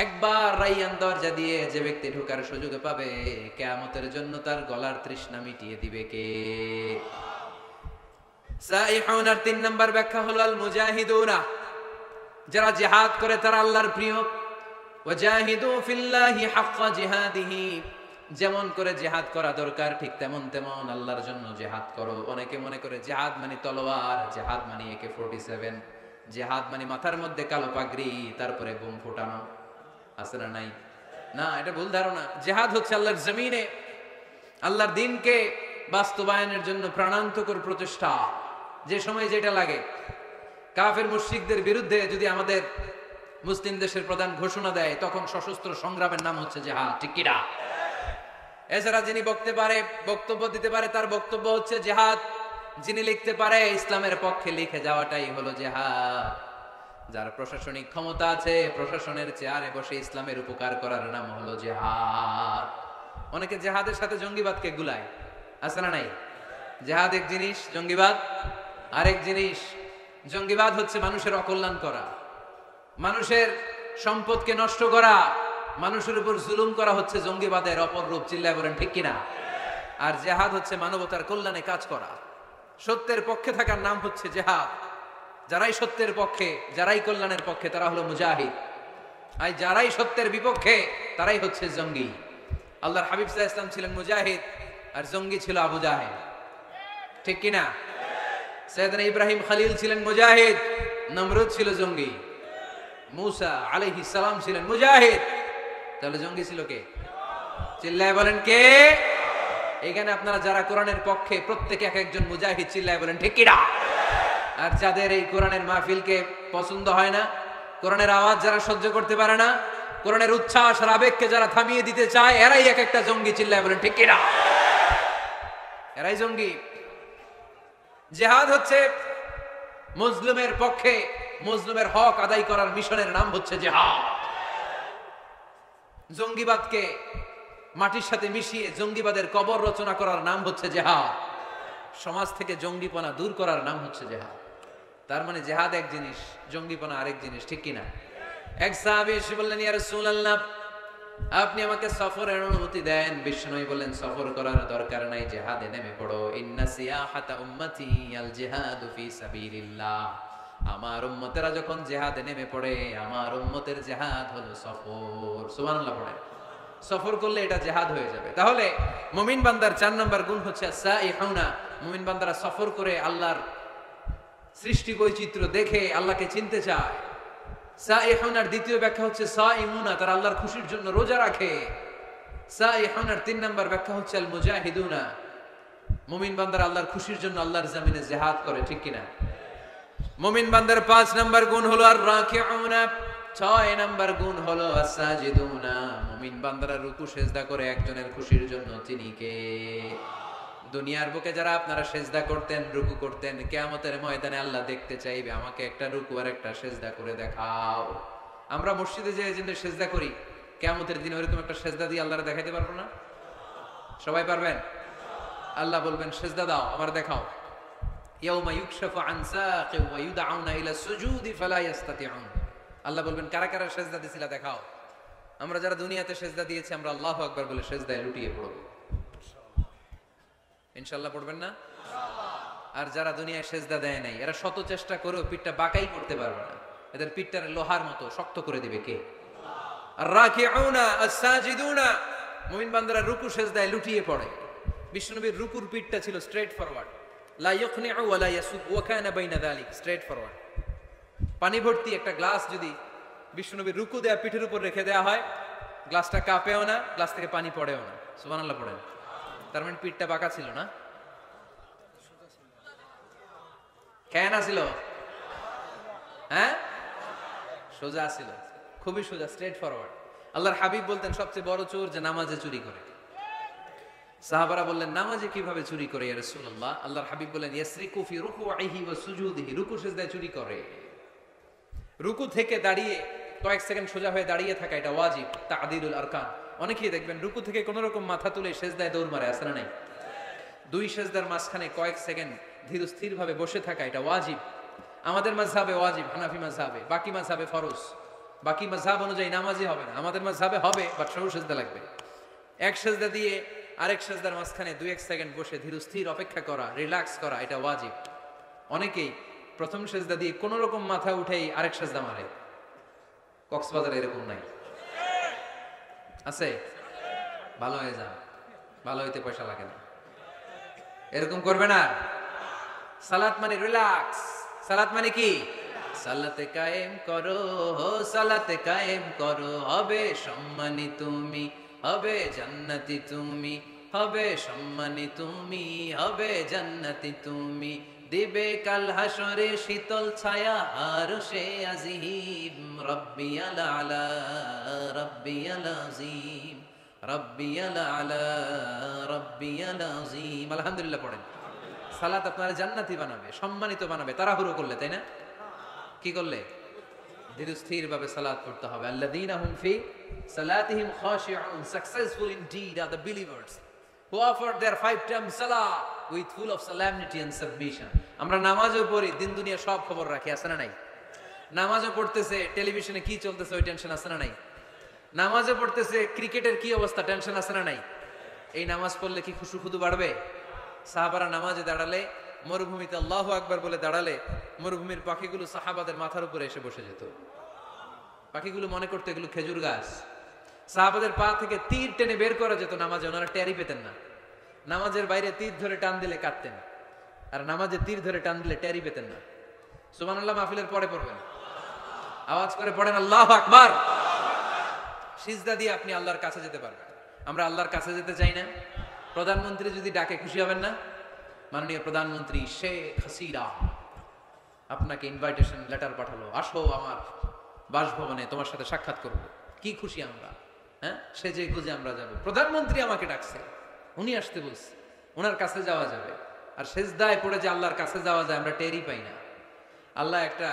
A: একবার রায়্যান দরজা দিয়ে যে ব্যক্তি ঢোকার সুযোগ পাবে, কিয়ামতের জন্য তার গলার তৃষ্ণা মিটিয়ে দিবে কে? সাইহুনার 3 নম্বর ব্যাখ্যা হলো আল মুজাহিদুনা, যারা জিহাদ করে তারা আল্লাহর প্রিয়। ওয়াজাহিদু ফিল্লাহি হাক্কা জিহাদিহি, যেমন করে জিহাদ করা দরকার ঠিক তেমন তেমন আল্লাহর জন্য জিহাদ করো। অনেকে মনে করে জিহাদ মানে তলোয়ার, জিহাদ মানে AK-47, জিহাদ মানে মাথার মধ্যে কালো পাগড়ি, তারপরে বোম ফোটানো, আছে না নাই? না, এটা ভুল ধারণা। জিহাদ হচ্ছে আল্লাহর জমিনে আল্লাহর দ্বীনকে বাস্তবায়নের জন্য প্রাণান্তকর প্রচেষ্টা। যে সময় যেটা লাগে, কাফের মুশরিকদের বিরুদ্ধে যদি আমাদের মুসলিম দেশের প্রধান ঘোষণা দেয়, তখন সশস্ত্র সংগ্রামের নাম হচ্ছে জিহাদ, ঠিক কি না? এছাড়া যিনি বক্তব্য দিতে পারে, তার বক্তব্য হচ্ছে জিহাদ। যিনি লিখতে পারে, ইসলামের পক্ষে লিখে যাওয়াটাই হলো জিহাদ। যার প্রশাসনিক ক্ষমতা আছে, প্রশাসনের চেয়ারে বসে ইসলামের উপকার করার নাম হলো জিহাদ। অনেকে জিহাদের সাথে জঙ্গিবাদকে গুলায়, আছে না নাই? জিহাদ এক জিনিস, জঙ্গিবাদ আরেক জিনিস। জঙ্গিবাদ হচ্ছে মানুষের অকল্যাণ করা, মানুষের সম্পদকে নষ্ট করা, মানুষের উপর জুলুম করা হচ্ছে জঙ্গিবাদের অপর রূপ। চিল্লায় বলেন ঠিক কিনা? আর জিহাদ হচ্ছে মানবতার কল্যাণে কাজ করা, সত্যের পক্ষে থাকার নাম হচ্ছে জিহাদ। যারাই সত্যের পক্ষে, যারাই কল্যাণের পক্ষে, তারা হলো মুজাহিদ। আর যারাই সত্যের বিপক্ষে, তারাই হচ্ছে জঙ্গি। আল্লাহর হাবিব সাল্লাল্লাহু আলাইহি ওয়াসাল্লাম ছিলেন মুজাহিদ, আর জঙ্গি ছিল আবু জাহেল, ঠিক কিনা? সাইয়েদনা ইব্রাহিম খলিল ছিলেন মুজাহিদ, নমরুদ ছিল জঙ্গি। মুসা আলাইহিস সালাম ছিলেন মুজাহিদ, তাহলে জঙ্গি ছিল কে? চিল্লায় বলেন কে? এখানে আপনারা যারা কোরআনের পক্ষে, প্রত্যেকে এক একজন মুজাহিদ। চিল্লায় বলেন ঠিক কিনা? আর যাদের এই কোরআনের মাহফিলকে পছন্দ হয় না, কোরআনের আওয়াজ যারা সহ্য করতে পারে না, কোরআনের উচ্ছ্বাস আর আবেগকে যারা থামিয়ে দিতে চায়, এরাই এক একটা জঙ্গি। চিল্লায় বলেন ঠিক কিনা? এরাই জঙ্গি। জিহাদ হচ্ছে মুসলিমের পক্ষে মুসলিমের হক আদায় করার মিশনের নাম হচ্ছে জিহাদ। জঙ্গিবাদকে মাটির সাথে মিশিয়ে জঙ্গিবাদের কবর রচনা করার নাম হচ্ছে জিহাদ। সমাজ থেকে জঙ্গিপনা দূর করার নাম হচ্ছে জিহাদ। তার মানে জিহাদ এক জিনিস, জঙ্গিপনা আরেক জিনিস, ঠিক কিনা? এক সাহাবী এসে বললেন, ইয়া রাসূলুল্লাহ, আপনি আমাকে সফরের অনুমতি দেন। বিষ্ণু বললেন, সফর করার দরকার নাই, জিহাদে নেমে পড়ো। ইন্না সিয়াহাতা উম্মতি আল জিহাদু ফি সাবিলিল্লাহ। আমার উম্মতেরা যখন জিহাদে নেমে পড়ে, আমার উম্মতের জিহাদ হলো সফর। সুবহানাল্লাহ পড়ে। সফর করলে এটা জিহাদ হয়ে যাবে। তাহলে মুমিন বান্দার 4 নম্বর গুণ হচ্ছে সাইহুনা। মুমিন বান্দারা সফর করে আল্লাহর সৃষ্টি বৈচিত্র্য দেখে আল্লাহকে চিনতে চায়। সাইহুনার দ্বিতীয় ব্যাখ্যা হচ্ছে সাইমুনা, তারা আল্লাহর খুশির জন্য রোজা রাখে। সাইহুনার 3 নম্বর ব্যাখ্যা হচ্ছে আল মুজাহিদুনা। মুমিন বান্দারা আল্লাহর খুশির জন্য আল্লাহর জমিনে জিহাদ করে, ঠিক কিনা? মুমিন বান্দার 5 নম্বর গুণ হলো আর রাকিউনা। 6 নম্বর গুণ হলো আসাজিদুনা। মুমিন বান্দারা রুকু সেজদা করে একজনের খুশির জন্য, তিনি কে? দুনিয়ার বুকে যারা আপনারা সেজদা করতেন, রুকু করতেন, কিয়ামতের ময়দানে আল্লাহ দেখতে চাইবে, আমাকে একটা রুকু আর একটা সেজদা করে দেখাও। আমরা মসজিদে যে সেজদা করি, কিয়ামতের দিনে ওরকম একটা সেজদা দিয়ে আল্লাহরে দেখাইতে পারবো না? সবাই পারবেন? আল্লাহ বলবেন, সেজদা দাও, আমার দেখাও। ইয়াউমা ইউকশাফু আন সাকিন ওয়া ইউদআউনা ইলা সুজুদি ফালা ইস্তাতিউন। আল্লাহ বলবেন, কারা কারা সেজদা দিছিলা দেখাও। আমরা যারা দুনিয়াতে সেজদা দিয়েছি, আমরা আল্লাহু আকবার বলে সেজদায় লুটিয়ে পড়ব। ইনশাআল্লাহ পড়বেন না? আর যারা দুনিয়ায় সেজদা দেয় নাই, এরা শত চেষ্টা করেও পিঠটা বাঁকাই করতে পারবে না। এদের পিঠটা লোহার মতো শক্ত করে দিবে কে? আর রাকিউনা আস-সাজিদুনা। মুমিন বান্দারা রুকু সেজদায় লুটিয়ে পড়ে। বিশ্বনবীর রুকুর পিঠটা ছিল স্ট্রেট ফরওয়ার্ড, লা ইয়াখনিউ ওয়া লা ইয়াসুব ওয়া কানা বাইনা যালিক, স্ট্রেট ফরওয়ার্ড। পানি ভর্তি একটা গ্লাস যদি বিশ্বনবীর রুকু দেয়া পিঠের উপর রেখে দেওয়া হয়, গ্লাসটা কাঁপেও না, গ্লাস থেকে পানি পড়েও না। সুবহানাল্লাহ পড়েন। তার মানে পিঠটা বাঁকা ছিল না, কেন ছিল? হ্যাঁ, সোজা ছিল, খুবই সোজা, স্ট্রেট ফরওয়ার্ড। আল্লাহর হাবিব বলতেন, সবচেয়ে বড় চোর যে নামাজে চুরি করে। সাহাবারা বললেন, নামাজে কিভাবে চুরি করে ইয়া রাসূলুল্লাহ? আল্লাহর হাবিব বললেন, ইয়াসরিকু ফি রুকুইহি ওয়া সুজুদিহি। রুকু সিজদায় চুরি করে। রুকু থেকে দাঁড়িয়ে কয়েক সেকেন্ড সোজা হয়ে দাঁড়িয়ে থাকা, এটা ওয়াজিব, তা'দিলুল আরকান। অনেকেই দেখবেন রুকু থেকে কোন রকম মাথা তুলে সিজদায় দৌড় মারে, আছে না নাই? 2 সিজদার মাঝখানে কয়েক সেকেন্ড ধীর স্থির ভাবে বসে থাকা, এটা ওয়াজিব। আমাদের মাযহাবে ওয়াজিব, হানাফি মাযহাবে, বাকি মাযহাবে ফরজ। বাকি মাযহাব অনুযায়ী নামাজই হবে না, আমাদের মাযহাবে হবে, বাট সরু সিজদা লাগবে। এক সিজদা দিয়ে আরেক সিজদার মাঝখানে 2-1 সেকেন্ড বসে ধীর স্থির অপেক্ষা করা, রিল্যাক্স করা, এটা ওয়াজিব। অনেকেই প্রথম সিজদা দিয়ে কোন রকম মাথা উঠেই আরেক সিজদা মারে। কক্সবাজারে এরকম নাই? আছে? ভালো হয়ে যান, ভালো হইতে পয়সা লাগে না। এরকম করবে না। সালাত মানে রিল্যাক্স। সালাত মানে কি? সালাতে কায়েম করো, সালাতে কায়েম করো, হবে সম্মানী তুমি, হবে জান্নাতি তুমি, হবে সম্মানী তুমি, হবে জান্নাতি তুমি। দিবে কাল হাসরে শীতল ছায়া আরশে আজিম। রব্বিয়াল আলা, রব্বিয়াল আযীম, রব্বিয়াল আলা, রব্বিয়াল আযীম। আলহামদুলিল্লাহ পড়েন। সালাত আপনার জান্নাতি বানাবে, সম্মানিত বানাবে। তাড়াহুড়ো করলে, তাই না? কি করলে? ধীর স্থির ভাবে সালাত পড়তে হবে। আল্লাযীনা হুম ফি সালাতিহিম খাশিউন। Successful indeed are the believers who offer their 5 times salah with full of solemnity and submission. আমরা নামাজও পড়ি, দিন দুনিয়া সব খবর রাখি, আছে না নাই? নামাজও পড়তেছে, টেলিভিশনে কি চলতেছে ওই টেনশন আছে না নাই? নামাজও পড়তেছে, ক্রিকেটের কি অবস্থা, টেনশন আছে না নাই? এই নামাজ পড়লে কি খুশু খুদু বাড়বে? সাহাবারা নামাজে দাঁড়ালে, মরুভূমিতে আল্লাহু আকবার বলে দাঁড়ালে, মরুভূমির পাখিগুলো সাহাবাদের মাথার উপরে এসে বসে যেত। পাখিগুলো মনে করতো এগুলো খেজুর গাছ। সাহাবাদের পা থেকে তীর টেনে বের করা যেত নামাজে, ওনারা টেরই পেতেন না। নামাজের বাইরে তীর ধরে টান দিলে কাঁদতেন, আর নামাজে তীর ধরে টান দিলে টেরই পেতেন না। সুবহানাল্লাহ মাহফিলের পরে পড়বেন, আওয়াজ করে পড়েন আল্লাহু আকবার। সিজদা দিয়ে আপনি আল্লাহর কাছে যেতে পারবেন। আমরা আল্লাহর কাছে যেতে চাই না? প্রধানমন্ত্রী যদি ডাকে খুশি হবেন না? মাননীয় প্রধানমন্ত্রী শেখ হাসিনা আপনাকে ইনভাইটেশন লেটার পাঠালো, আসো আমার বাসভবনে, তোমার সাথে সাক্ষাৎ করবো। কি খুশি আমরা, হ্যাঁ? সেজে গুজে আমরা যাব। প্রধানমন্ত্রী আমাকে ডাকছে, উনি আসতে বলছে, ওনার কাছে যাওয়া যাবে। আর সেজদায় পড়ে যে আল্লাহর কাছে যাওয়া যায় আমরা টেরই পাই না। আল্লাহ একটা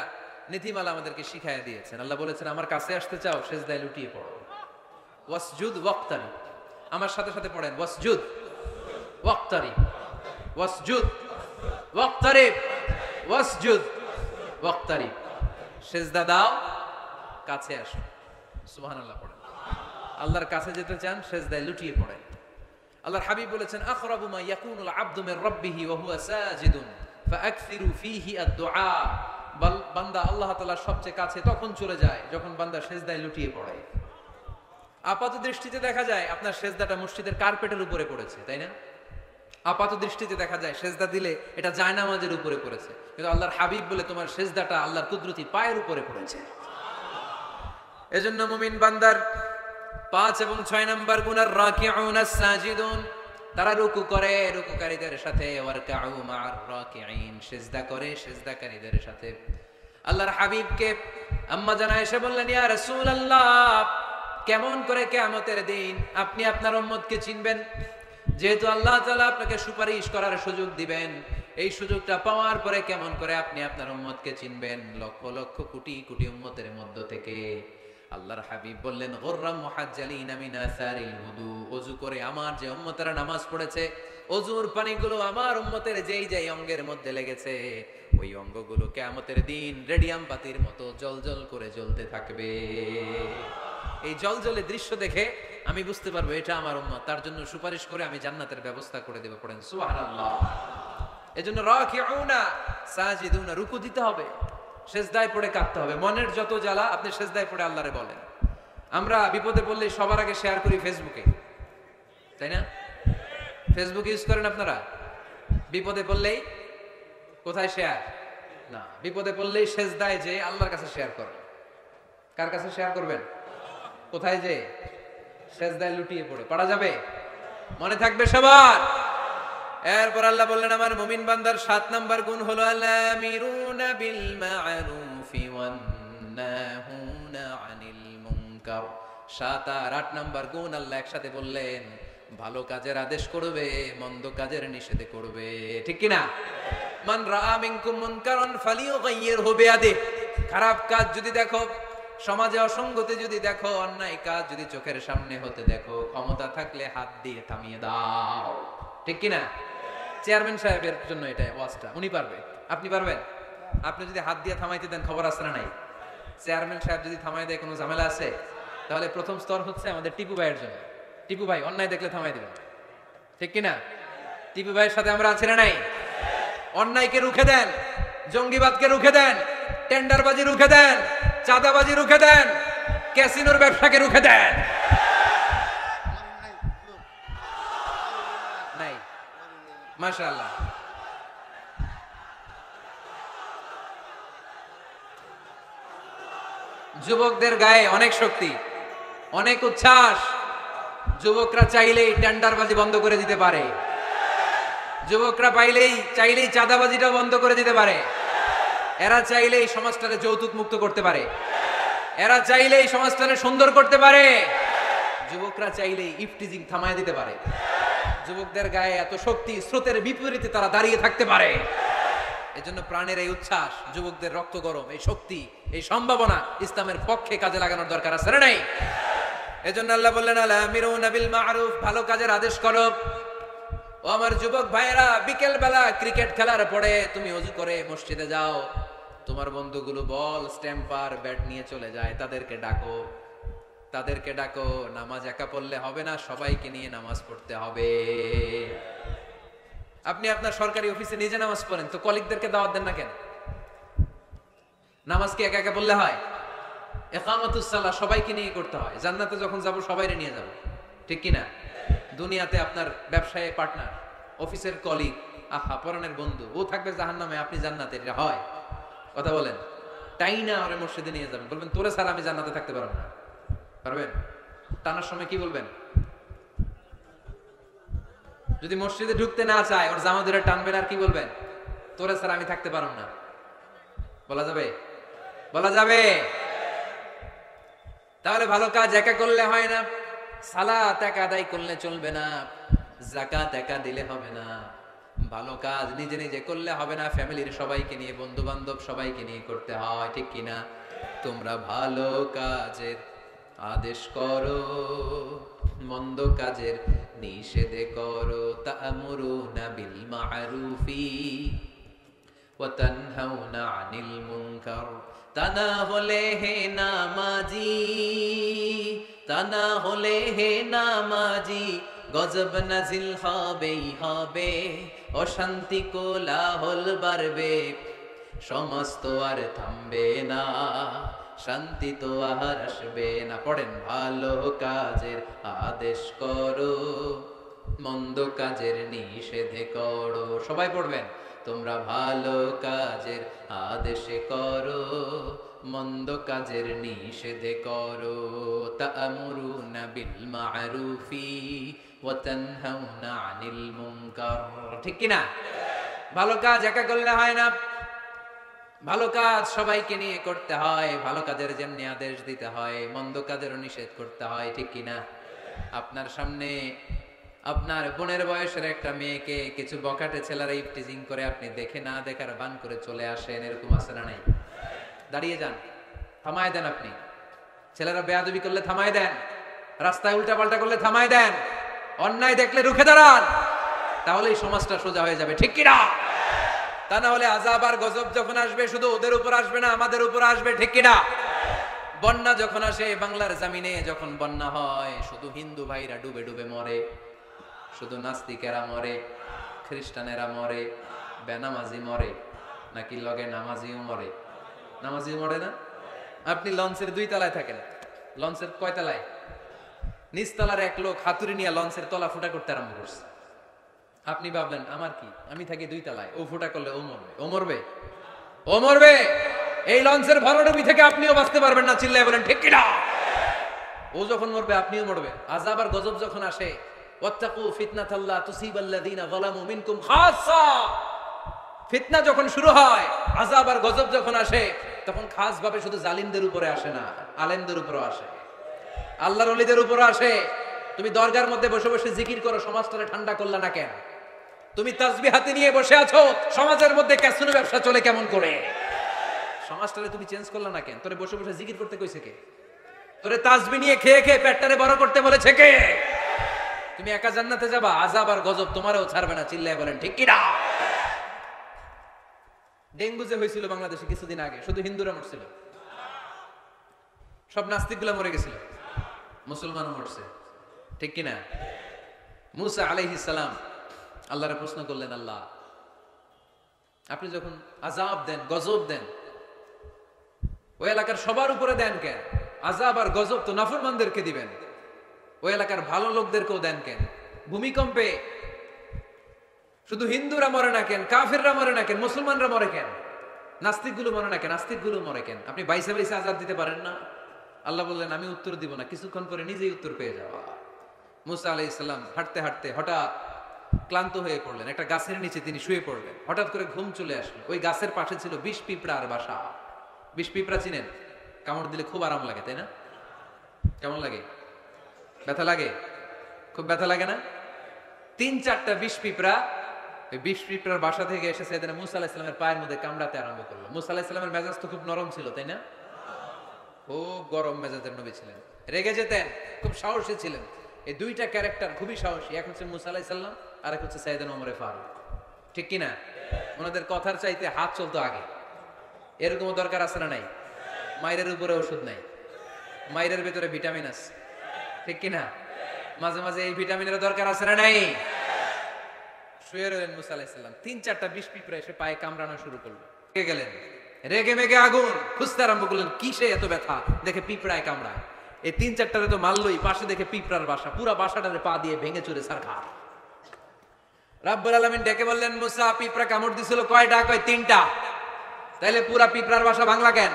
A: নীতিমালা আমাদেরকে শিখাইয়া দিয়েছেন। আল্লাহ বলেছেন, আমার কাছে আসতে চাও, সেজদায় লুটিয়ে পড়ো। ওয়াসজুদ ওয়াক্তারি, আমার সাথে সাথে পড়েন, ওয়াসজুদ ওয়াক্তারি, ওয়াসজুদ ওয়াক্তারি, ওয়াসজুদ ওয়াক্তারি। সেজদা দাও, কাছে আসো। সুবহানাল্লাহ পড়েন। আল্লাহর কাছে যেতে চান, সেজদায় লুটিয়ে পড়েন। আল্লাহর হাবিব বলেছেন, আখরাবু মা ইয়াকুনুল আবদু মির রাব্বিহি ওয়া হুয়া সাজিদুন ফাআকসিরু ফীহি আদ-দুআ। বান্দা আল্লাহ তাআলার সবচেয়ে কাছে তখন চলে যায় যখন বান্দা সেজদায় লুটিয়ে পড়ে। আপাত দৃষ্টিতে দেখা যায় আপনার সেজদাটা মসজিদের কার্পেটের উপরে পড়েছে, তাই না? আপাত দৃষ্টিতে দেখা যায় সেজদা দিলে এটা জায়নামাজের উপরে পড়েছে, কিন্তু আল্লাহর হাবিব বলে তোমার সেজদাটা আল্লাহর কুদরতি পায়ের উপরে পড়েছে। এজন্য মুমিন বান্দার 5 এবং 6 নাম্বার গুণ আর রাকিউন আস-সাজিদুন, তারা রুকু করে রুকুকারীদের সাথে, ওয়ারকাউ মা'আর রাকিঈন, সিজদা করে সিজদাকারীদের সাথে। আল্লাহর হাবিবকে আম্মা জানা এসে বললেন, ইয়া রাসূলুল্লাহ, কেমন করে কিয়ামতের দিন আপনি আপনার উম্মতকে চিনবেন? যেহেতু আল্লাহ তাআলা আপনাকে সুপারিশ করার সুযোগ দিবেন, এই সুযোগটা পাওয়ার পরে কেমন করে আপনি আপনার উম্মতকে চিনবেন লক্ষ লক্ষ কোটি কোটি উম্মতের মধ্য থেকে? আল্লাহর হাবিব বললেন, গুররাম মুহাজ্জালিনা মিন আসারিল wudu, ওযু করে আমার যে উম্মতেরা নামাজ পড়েছে, ওযুর পানিগুলো আমার উম্মতের যেই যেই অঙ্গের মধ্যে লেগেছে, ওই অঙ্গগুলো কিয়ামতের দিন রেডিয়াম বাতির মতো জ্বলজ্বল করে জ্বলতে থাকবে। এই জ্বলজ্বলে দৃশ্য দেখে আমি বুঝতে পারবো এটা আমার উম্মত, তার জন্য সুপারিশ করে আমি জান্নাতের ব্যবস্থা করে দেব। পড়েন সুবহানাল্লাহ। এজন্য রাকিউনা সাজিদুনা, রুকু দিতে হবে, সেজদায় পড়ে কাঁদতে হবে। মনের যত জ্বালা আপনি সেজদায় পড়ে আল্লাহরে বলেন। আমরা বিপদে পড়লে সবার আগে শেয়ার করি ফেসবুকে, তাই না? ফেসবুক ইউজ করেন আপনারা? বিপদে পড়লেই কোথায় শেয়ার? না, বিপদে পড়লেই সেজদায় যে আল্লাহর কাছে শেয়ার করেন। কার কাছে শেয়ার করবেন? কোথায় যে? সেজদায় লুটিয়ে পড়ে। পড়া যাবে? মনে থাকবে সবার? এরপর আল্লাহ বললেন, আমার মুমিন বান্দার 7 নাম্বার গুণ হলো আল-আমিরুনা বিল মা'রুফি ওয়ান নাহুনা আনিল মুনকার। 7 আর 8 নাম্বার গুণ আল্লাহ একসাথে বললেন, ভালো কাজের আদেশ করবে, মন্দ কাজের নিষেধ করবে, ঠিক কি না? মান রাআ মিনকুম মুনকারান ফালিয়ুগাইয়িরহু বিয়াদিহি, খারাপ কাজ যদি দেখো, সমাজে অসঙ্গতি যদি দেখো, অন্যায় কাজ যদি চোখের সামনে হতে দেখো, ক্ষমতা থাকলে হাত দিয়ে থামিয়ে দাও, ঠিক কি না? চেয়ারম্যান সাহেবের জন্য এটা ওয়াজটা, উনি পারবে, আপনি পারবেন? আপনি যদি হাত দিয়ে থামাইতে দেন, খবর আছে না নাই? চেয়ারম্যান সাহেব যদি থামাই দেয়, কোনো ঝামেলা আছে? তাহলে প্রথম স্তর হচ্ছে আমাদের টিপু ভাইয়ের জন্য। টিপু ভাই অন্যায় দেখলে থামাই দিবেন, ঠিক কি না? টিপু ভাইয়ের সাথে আমরা আছি না নাই? অন্যায়কে রুখে দেন, জঙ্গিবাদকে রুখে দেন, টেন্ডারবাজি রুখে দেন, চাঁদাবাজি রুখে দেন, ক্যাসিনোর ব্যবসাকে রুখে দেন। নাই? মাশাআল্লাহ। যুবকদের গায়ে অনেক শক্তি, অনেক উচ্ছ্বাস। যুবকরা চাইলেই টেন্ডারবাজি বন্ধ করে দিতে পারে, যুবকরা চাইলেই চাঁদাবাজিটা বন্ধ করে দিতে পারে, এরা চাইলেই সমাজটাকে যৌতুক মুক্ত করতে পারে, এরা চাইলেই সমাজটাকে সুন্দর করতে পারে, যুবকরা চাইলেই ইফটিজিং থামায় দিতে পারে। যুবকদের গায়ে এত শক্তি, স্রোতের বিপরীতে তারা দাঁড়িয়ে থাকতে পারে। এজন্য প্রাণের এই উচ্ছ্বাস, যুবকদের রক্ত গরম, এই শক্তি, এই সম্ভাবনা ইসলামের পক্ষে কাজে লাগানোর দরকার আছে না নাই? এজন্য আল্লাহ বললেন, আল-আমিরুনা বিল মা'রুফ, ভালো কাজের আদেশ করো। ও আমার যুবক ভাইরা, বিকেল বেলা ক্রিকেট খেলার পরে তুমি ওযু করে মসজিদে যাও, তোমার বন্ধুগুলো বল, স্ট্যাম্পার, ব্যাট নিয়ে চলে যায়, তাদেরকে ডাকো। নামাজ একা পড়লে হবে না, সবাইকে নিয়ে নামাজ পড়তে হবে। আপনি আপনার সরকারি অফিসে নিজে নামাজ পড়েন, তো কলিগদেরকে দাওয়াত দেন না কেন? নামাজ কি একা একা পড়লে হয়? ইকামাতুস সালাহ সবাইকে নিয়ে করতে হয়। জান্নাতে যখন যাব সবাইরে নিয়ে যাব, ঠিক কি না? দুনিয়াতে আপনার ব্যবসায় পার্টনার, অফিসের কলিগ, আহা পরাণের বন্ধু, ও থাকবে জাহান্নামে, আপনি জান্নাতে, এটা হয়? কথা বলেন। তাই না, ওরে মসজিদে নিয়ে যাবেন, বলবেন তোরে ছাড়া আমি জান্নাতে থাকতে পারবো না। পারবেন? টানার সময় কি বলবেন? যদি মসজিদে ঢুকতে না চায়, ওর জামা ধরে টানবেন, আর কি বলবেন? তোরে ছাড়া আমি থাকতে পারবো না। বলা যাবে? বলা যাবে? তাহলে ভালো কাজ একা করলে হয় না, সালাত একা আদায় করলে চলবে না, যাকাত একা দিলে হবে না, ভালো কাজ নিজে নিজে করলে হবে না, ফ্যামিলির সবাইকে নিয়ে, বন্ধু বান্ধব সবাইকে নিয়ে করতে হয়, ঠিক কিনা? তোমরা ভালো কাজের আদেশ করো, মন্দ কাজের নিষেধ করো। তা'মুরুনা বিল মা'রুফি ওয়া তানহাউনা আনিল মুনকার। তা না হলে হে নামাজি, তা না হলে হে নামাজি, গজব নাজিল হবেই হবে, অশান্তি কোলাহল বাড়বে, সমাজ তো আর থামবে না, শান্তি তো আর আসবে না। পড়েন, ভালো কাজের আদেশ করো, মন্দ কাজের নিষেধ করো। সবাই পড়বেন, তোমরা ভালো কাজের আদেশ করো, মন্দ কাজের নিষেধ করো। তা'মুরুনা বিল মা'রুফি ওয়া তানহাউনা আনিল মুনকার। ঠিক কি না? ভালো কাজ একা করলে হয় না, ভালো কাজ সবাইকে নিয়ে করতে হয়। ভালো কাজের যেমনি আদেশ দিতে হয়, মন্দ কাজেরও নিষেধ করতে হয়, ঠিক কি না? আপনার সামনে আপনার বোনের বয়সের একটা মেয়েকে কিছু বকাটে ছেলেরা ইফটিজিং করে, আপনি দেখে না দেখার বান করে চলে আসেন, এরকম আছে না নাই? দাঁড়িয়ে যান, থামায় দেন। আপনি ছেলেরা বেয়াদবি করলে থামায় দেন, রাস্তায় উল্টাপাল্টা করলে থামায় দেন, অন্যায় দেখলে রুখে দাঁড়ান, তাহলেই সমাজটা সোজা হয়ে যাবে, ঠিক কিনা? তা না হলে আযাব আর গজব যখন আসবে, শুধু ওদের উপর আসবে না, আমাদের উপর আসবে, ঠিক কিনা? বন্যা যখন আসে বাংলার জমিনে, যখন বন্যা হয়, শুধু হিন্দু ভাইরা ডুবে ডুবে মরে, শুধু নাস্তিকেরা মরে, খ্রিস্টানেরা মরে, বেনামাজি মরে, নাকি লগে নামাজিও মরে? নামাজিও মরে না? আপনি লঞ্চের 2 তলায় থাকেন, লঞ্চের কয় তলায়? নিচতলার এক লোক হাতুড়ি নিয়ে লঞ্চের তলা ফুটা করতে আরম্ভ করছে। আপনি ভাবলেন আমার কি, আমি থাকি 2 তলায়, ও ফুটা করলে ও মরবে, ও মরবে, ও মরবে। এই লঞ্চের ভরাডুবি থেকে আপনিও বাঁচতে পারবেন না, চিল্লায় বলেন ঠিক কিনা? ও যখন মরবে আপনিও মরবেন। আযাব আর গজব যখন আসে, ওয়াত্তাকু ফিতনাতাল্লা তুসিবাল্লাযিনা যালামু মিনকুম খাসসা, ফিতনা যখন শুরু হয়, আযাব আর গজব যখন আসে, তখন খাস ভাবে শুধু জালিমদের উপরে আসে না, আলেমদের উপরও আসে, আল্লাহর ওলিদের উপরও আসে। তুমি দরগার মধ্যে বসে বসে জিকির করো, সমাজটারে ঠান্ডা করলা না কেন? তুমি তাসবিহ হাতে নিয়ে বসে আছো, সমাজের মধ্যে ক্যাসিনো ব্যবসা চলে কেমন করে? সমাজটারে তুমি চেঞ্জ করলা না কেন? তোরে বসে বসে জিকির করতে কইছে কে? তোরে তাসবিহ নিয়ে খেয়ে খেয়ে পেটটারে বড় করতে বলেছে কে? তুমি একা জান্নাতে যাবা, আযাব আর গজব তোমারও ছাড়বে না, চিল্লায় বলেন ঠিক কি না? ডেঙ্গু যে হয়েছিল বাংলাদেশে কিছুদিন আগে, শুধু হিন্দুরা মরছিল? সব নাস্তিকগুলা মরে গেছিল? মুসলমানও মরছে, ঠিক কিনা? মুসা আলাইহিস সালাম আল্লাহরে প্রশ্ন করলেন, আল্লাহ আপনি যখন আযাব দেন, গজব দেন, ওই এলাকার সবার উপরে দেন কেন? আযাব আর গজব তো নাফরমানদেরকে দিবেন, ওই এলাকার ভালো লোকদেরকেও দেন কেন? ভূমিকম্পে শুধু হিন্দুরা মরে না কেন, কাফিররা মরে না কেন, মুসলমানরা মরে কেন? নাস্তিকগুলো মরে না কেন, নাস্তিকগুলো মরে কেন? আপনি বাইসে বাইসে আযাব দিতে পারেন না? আল্লাহ বললেন আমি উত্তর দিব না, কিছুক্ষণ পরে নিজেই উত্তর পেয়ে যাওয়া। মুসা আলাইহিস সালাম হাঁটতে হাঁটতে হঠাৎ ক্লান্ত হয়ে পড়লেন, একটা গাছের নিচে তিনি শুয়ে পড়লেন। হঠাৎ করে ঘুম চলে আসলো। ওই গাছের পাশে ছিল 20 পিঁপড়ার বাসা। 20 পিঁপড়া চিনেন? কামড় দিলে খুব আরাম লাগে, তাই না? কেমন লাগে? ব্যথা লাগে? খুব ব্যথা লাগে না? 3-4টা 20 পিঁপড়া ওই 20 পিঁপড়ার বাসা থেকে এসে সাইয়েদনা মুসা আলাইহিস সালামের পায়ের মধ্যে কামড়াতে আরম্ভ করলো। মুসা আলাইহিস সালামের মেজাজ তো খুব নরম ছিল, তাই না? ও গরম মেজাজের নবী ছিলেন, রেগে যেতেন, খুব সাহসী ছিলেন। এই 2টা ক্যারেক্টার খুবই সাহসী, এক হচ্ছে মুসা আলাইহিস সালাম, আর এক হচ্ছে সাইয়েদনা ওমর ফারুক, ঠিক কি না? ওনাদের কথার চাইতে হাত চলতো আগে। এরকম দরকার আছে না নাই? মায়ের উপরে ওষুধ নাই, মায়ের ভিতরে ভিটামিন আছে, ঠিক কি না? মাঝে মাঝে এই ভিটামিনের দরকার আছে না নাই? শুয়ে রইলেন মুসা আলাইহিস সালাম, 3-4টা 20 পিঁপড়া এসে পায়ে কামড়ানো শুরু করলো। রেগে গেলেন, রেগে মেগে আগুন, খুঁজতে আরম্ভ করলেন কিসে এত ব্যথা, দেখে পিঁপড়ায় কামড়ায়। এই 3-4টারে তো মারলই, পাশে দেখে পিঁপড়ার বাসা, পুরা বাসাটারে পা দিয়ে ভেঙে চুরে ছারখার। রাব্বুল আলামিন ডেকে বললেন, মুসা পিঁপড়া কামড় দিছিল কয়টা? কয় 3টা। তাইলে পুরা পিঁপড়ার বাসা ভাঙলা কেন?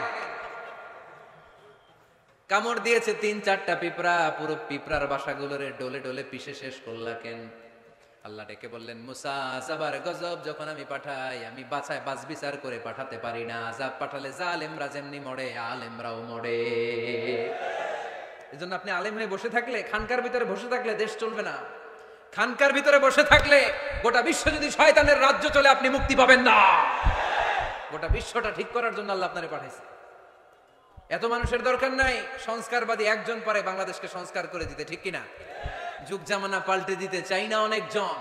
A: কামড় দিয়েছে 3-4টা পিঁপড়া, পুরো পিঁপড়ার বাসাগুলোরে ডলে ডলে পিষে শেষ করলা কেন? আল্লাহ ডেকে বললেন, মুসা আযাব গজব যখন আমি পাঠাই, আমি বাছায় বাছ বিচার করে পাঠাতে পারি না। আযাব পাঠালে জালেমরা যেমনি মরে, আলেমরাও মরে। এজন্য আপনি আলেম হয়ে বসে থাকলে, খানকার ভিতরে বসে থাকলে দেশ চলবে না। খানকার ভিতরে বসে থাকলে গোটা বিশ্ব যদি শয়তানের রাজ্য চলে আপনি মুক্তি পাবেন না। গোটা বিশ্বটা ঠিক করার জন্য আল্লাহ আপনারে পাঠাইছে। এত মানুষের দরকার নাই, সংস্কারবাদী একজন পারে বাংলাদেশকে সংস্কার করে দিতে, ঠিক কিনা? যুগ জামানা পাল্টে দিতে চাই না অনেকজন,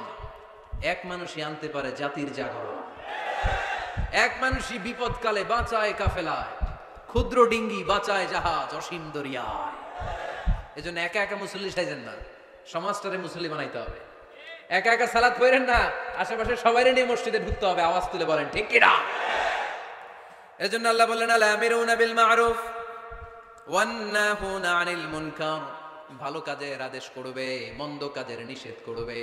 A: এক মানুষই আনতে পারে জাতির জাগরণ। এক মানুষই বিপদকালে বাঁচায় কাফেলায়, ক্ষুদ্র ডিঙ্গি বাঁচায় জাহাজ অসীম দরিয়ায়। এজন্য একা একা মুসল্লি সাইজেন না, সমাজটারে মুসল্লি বানাইতে হবে। একা একা সালাত পড়েন না, আশেপাশে সবাই নিয়ে মসজিদে ঢুকতে হবে, আওয়াজ তুলে বলেন ঠিক কিনা। এজন্য আল্লাহ বললেন আল আমিরুনা বিল মারুফ ওয়ান নাহুনা আনিল মুনকার, ভালো কাজের আদেশ করবে, মন্দ কাজের নিষেধ করবে।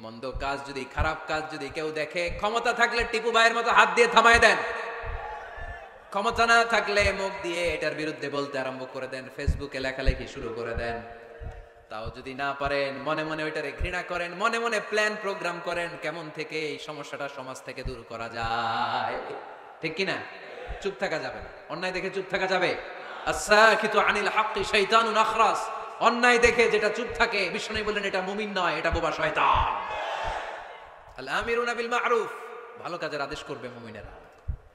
A: মন্দ কাজ যদি, খারাপ কাজ যদি কেউ দেখে, ক্ষমতা থাকলে টিপু ভাইয়ের মতো হাত দিয়ে থামায় দেন, ক্ষমতা না থাকলে মুখ দিয়ে এটার বিরুদ্ধে বলতে আরম্ভ করে দেন, ফেসবুকে লেখালেখি শুরু করে দেন। তাও যদি না পারেন, মনে মনে ওইটারে ঘৃণা করেন, মনে মনে প্ল্যান প্রোগ্রাম করেন কেমন থেকে এই সমস্যাটা সমাজ থেকে দূর করা যায়, ঠিক কিনা? চুপ থাকা যাবে না, অন্যায় দেখে চুপ থাকা যাবে। আস-সাকিতু আনিল হাক্কি শাইতানুন আখরাস, অন্যায় দেখে যেটা চুপ থাকে, বিষ্ণু বললেন এটা মুমিন নয়, এটা বোবা শয়তান। আল আমিরুনা বিল মারুফ, ভালো কাজের আদেশ করবে মুমিনেরা,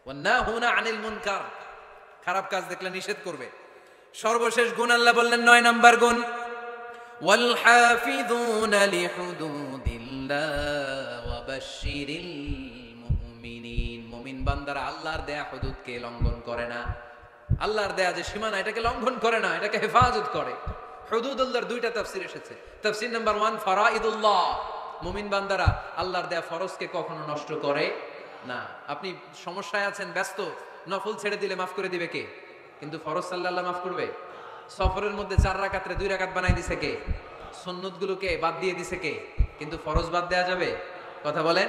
A: ওয়ান নাহুনা আনিল মুনকার, খারাপ কাজ দেখলে নিষেধ করবে। সর্বশেষ গুণ আল্লাহ বললেন 9 নাম্বার গুণ, ওয়াল হাফিযুনা লিহুদুদিল্লাহ ওয়া বাশশিরিল মুমিনিন, মুমিন বান্দারা আল্লাহর দেয়া হুদুদকে লঙ্ঘন করে না, আল্লাহর দেয়া যে সীমানা এটাকে লঙ্ঘন করে না, এটাকে হেফাজত করে। হুদুদুল্লাহর 2টা তাফসীর এসেছে। তাফসীর নাম্বার 1 ফারাইদুল্লাহ, মুমিন বান্দারা আল্লাহর দেয়া ফরজকে কখনো নষ্ট করে না। আপনি সমস্যায় আছেন, ব্যস্ত, নফল ছেড়ে দিলে মাফ করে দিবে কে? কিন্তু ফরজ আল্লাহ মাফ করবে? সফরের মধ্যে 4 রাকাতে 2 রাকাত বানাই দিছে কে? সুন্নতগুলোকে বাদ দিয়ে দিছে কে? কিন্তু ফরজ বাদ দেয়া যাবে? কথা বলেন।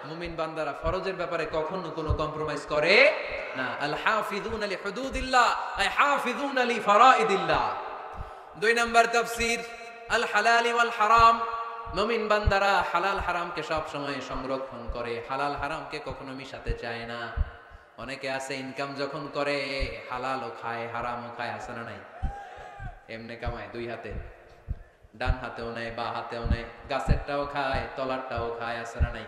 A: মুমিন বান্দারা ফরজের ব্যাপারে কখনো কোনো কম্প্রোমাইজ করে না। আল হাফিযুনা লিহুদুদিল্লাহ আই হাফিযুনা লি ফারাইদিল্লাহ। 2 নাম্বার তাফসীর, আল হালাল ওয়াল হারাম, মুমিন বান্দারা হালাল হারামকে সব সময় সংরক্ষণ করে, হালাল হারামকে কখনো মিশাতে চায় না। অনেকে আছে ইনকাম যখন করে হালালও খায় হারামও খায়, আছে না নাই? এমনে কামায় 2 হাতে, ডান হাতেও নেয় বা হাতেও নেয়, গাছেরটাও খায় তলারটাও খায়, আছে না নাই?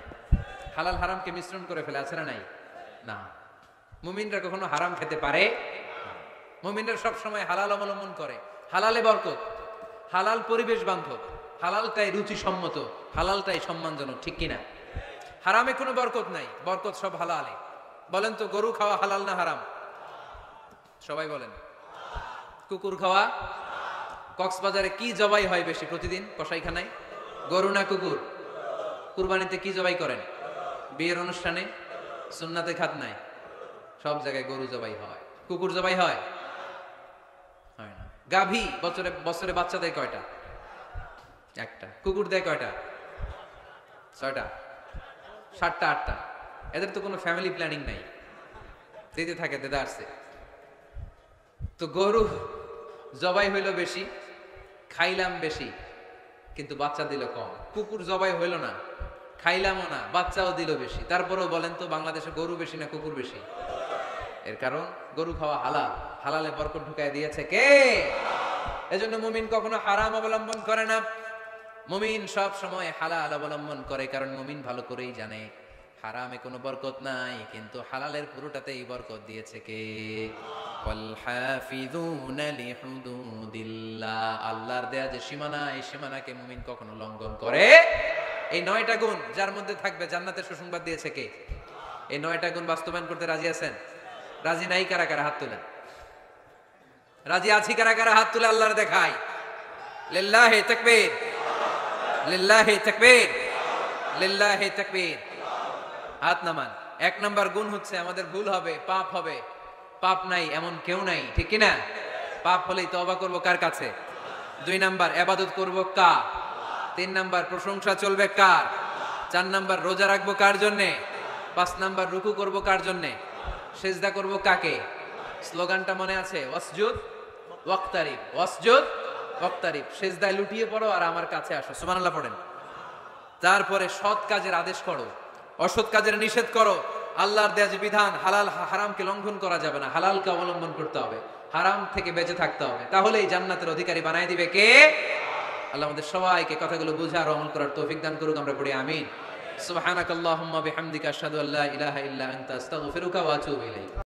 A: হালাল হারামকে মিশ্রণ করে ফেলে, আছে না নাই? না, মুমিনরা কখনো হারাম খেতে পারে? মুমিনরা সব সময় হালাল অবলম্বন করে। হালালে বরকত, হালাল পরিবেশ বান্ধব, হালালটাই রুচিসম্মত, হালালটাই সম্মানজনক, ঠিক কিনা? হারামে কোনো বরকত নাই, বরকত সব হালালে। বলেন তো, গরু খাওয়া হালাল না হারাম? সবাই বলেন। কুকুর খাওয়া? কক্সবাজারে কি জবাই হয় বেশি প্রতিদিন কসাইখানায়? গরু না কুকুর? কুরবানিতে কি জবাই করেন? বিয়ের অনুষ্ঠানে, সুন্নাতে খাতনায়, সব জায়গায় গরু জবাই হয়। কুকুর জবাই হয়? হয় না। গাভী বছরে বছরে বাচ্চা দেয় কয়টা? একটা। কুকুর দেয় কয়টা? 6টা, 7টা, 8টা। এদের তো কোনো ফ্যামিলি প্ল্যানিং নাই, দিতে থাকে দেদা আসছে। তো গরু জবাই হইল বেশি, খাইলাম বেশি, কিন্তু বাচ্চা দিল কম। কুকুর জবাই হইল না, খাইলামও না, বাচ্চাও দিল বেশি। তারপরেও বলেন তো, বাংলাদেশে গরু বেশি না কুকুর বেশি? এর কারণ গরু খাওয়া হালাল, হালালে বরকত ঢুকায় দিয়েছে কে? এজন্য মুমিন কখনো হারাম অবলম্বন করে না, মুমিন সব সময় হালাল অবলম্বন করে, কারণ মুমিন ভালো করেই জানে হারামে কোনো বরকত নাই, কিন্তু হালালের পুরোটাতেই বরকত দিয়েছে কে? ওয়াল হাফিযুনা লিহুদুদিল্লাহ, আল্লাহর দেয়া যে সীমানা, এই সীমানাকে মুমিন কখনো লঙ্ঘন করে। এই 9টা গুণ যার মধ্যে থাকবে, জান্নাতের সুসংবাদ দিয়েছে কে? এই 9টা গুণ বাস্তবায়ন করতে রাজি আছেন? রাজি নাই কারা কারা হাত তুলেন? রাজি আছি কারা কারা হাত তুলে আল্লাহর দেখাই। লিল্লাহি তাকবীর, লিল্লাহি তাকবীর, লিল্লাহি তাকবীর। হাত নামান। 1 নাম্বার গুণ হচ্ছে আমাদের ভুল হবে, পাপ হবে। পাপ নাই এমন কেউ নাই, ঠিক কিনা? পাপ হলেই তওবা করব কার কাছে? 2 নাম্বার ইবাদত করব কার? 3 নাম্বার প্রশংসা চলবে কার? 4 নাম্বার রোজা রাখবো কার জন্যে? 5 নাম্বার রুকু করব কার জন্যে? সিজদা করব কাকে? স্লোগানটা মনে আছে? ওয়াসজুদ ওয়াক্তারিব, ওয়াসজুদ ওয়াক্তারিব। সিজদায় লুটিয়ে পড়ো আর আমার কাছে আসো, সুবহানাল্লাহ পড়েন। তারপরে সৎ কাজের আদেশ করো, অসৎ কাজের নিষেধ করো। আল্লাহর দেয়া যে বিধান, হালাল হারামকে লঙ্ঘন করা যাবে না, হালালকে অবলম্বন করতে হবে, হারাম থেকে বেঁচে থাকতে হবে। তাহলেই জান্নাতের অধিকারী বানায় দিবে কে? আল্লাহ আমাদের সবাইকে কথাগুলো বুঝার আমল করার তৌফিক দান করুক, আমরা পড়ি আমিন। সুবহানাকাল্লাহুম্মা বিহামদিকা আশহাদু আল্লা ইলাহা ইল্লা আনতা আস্তাগফিরুকা ওয়া আতুবু ইলাইক।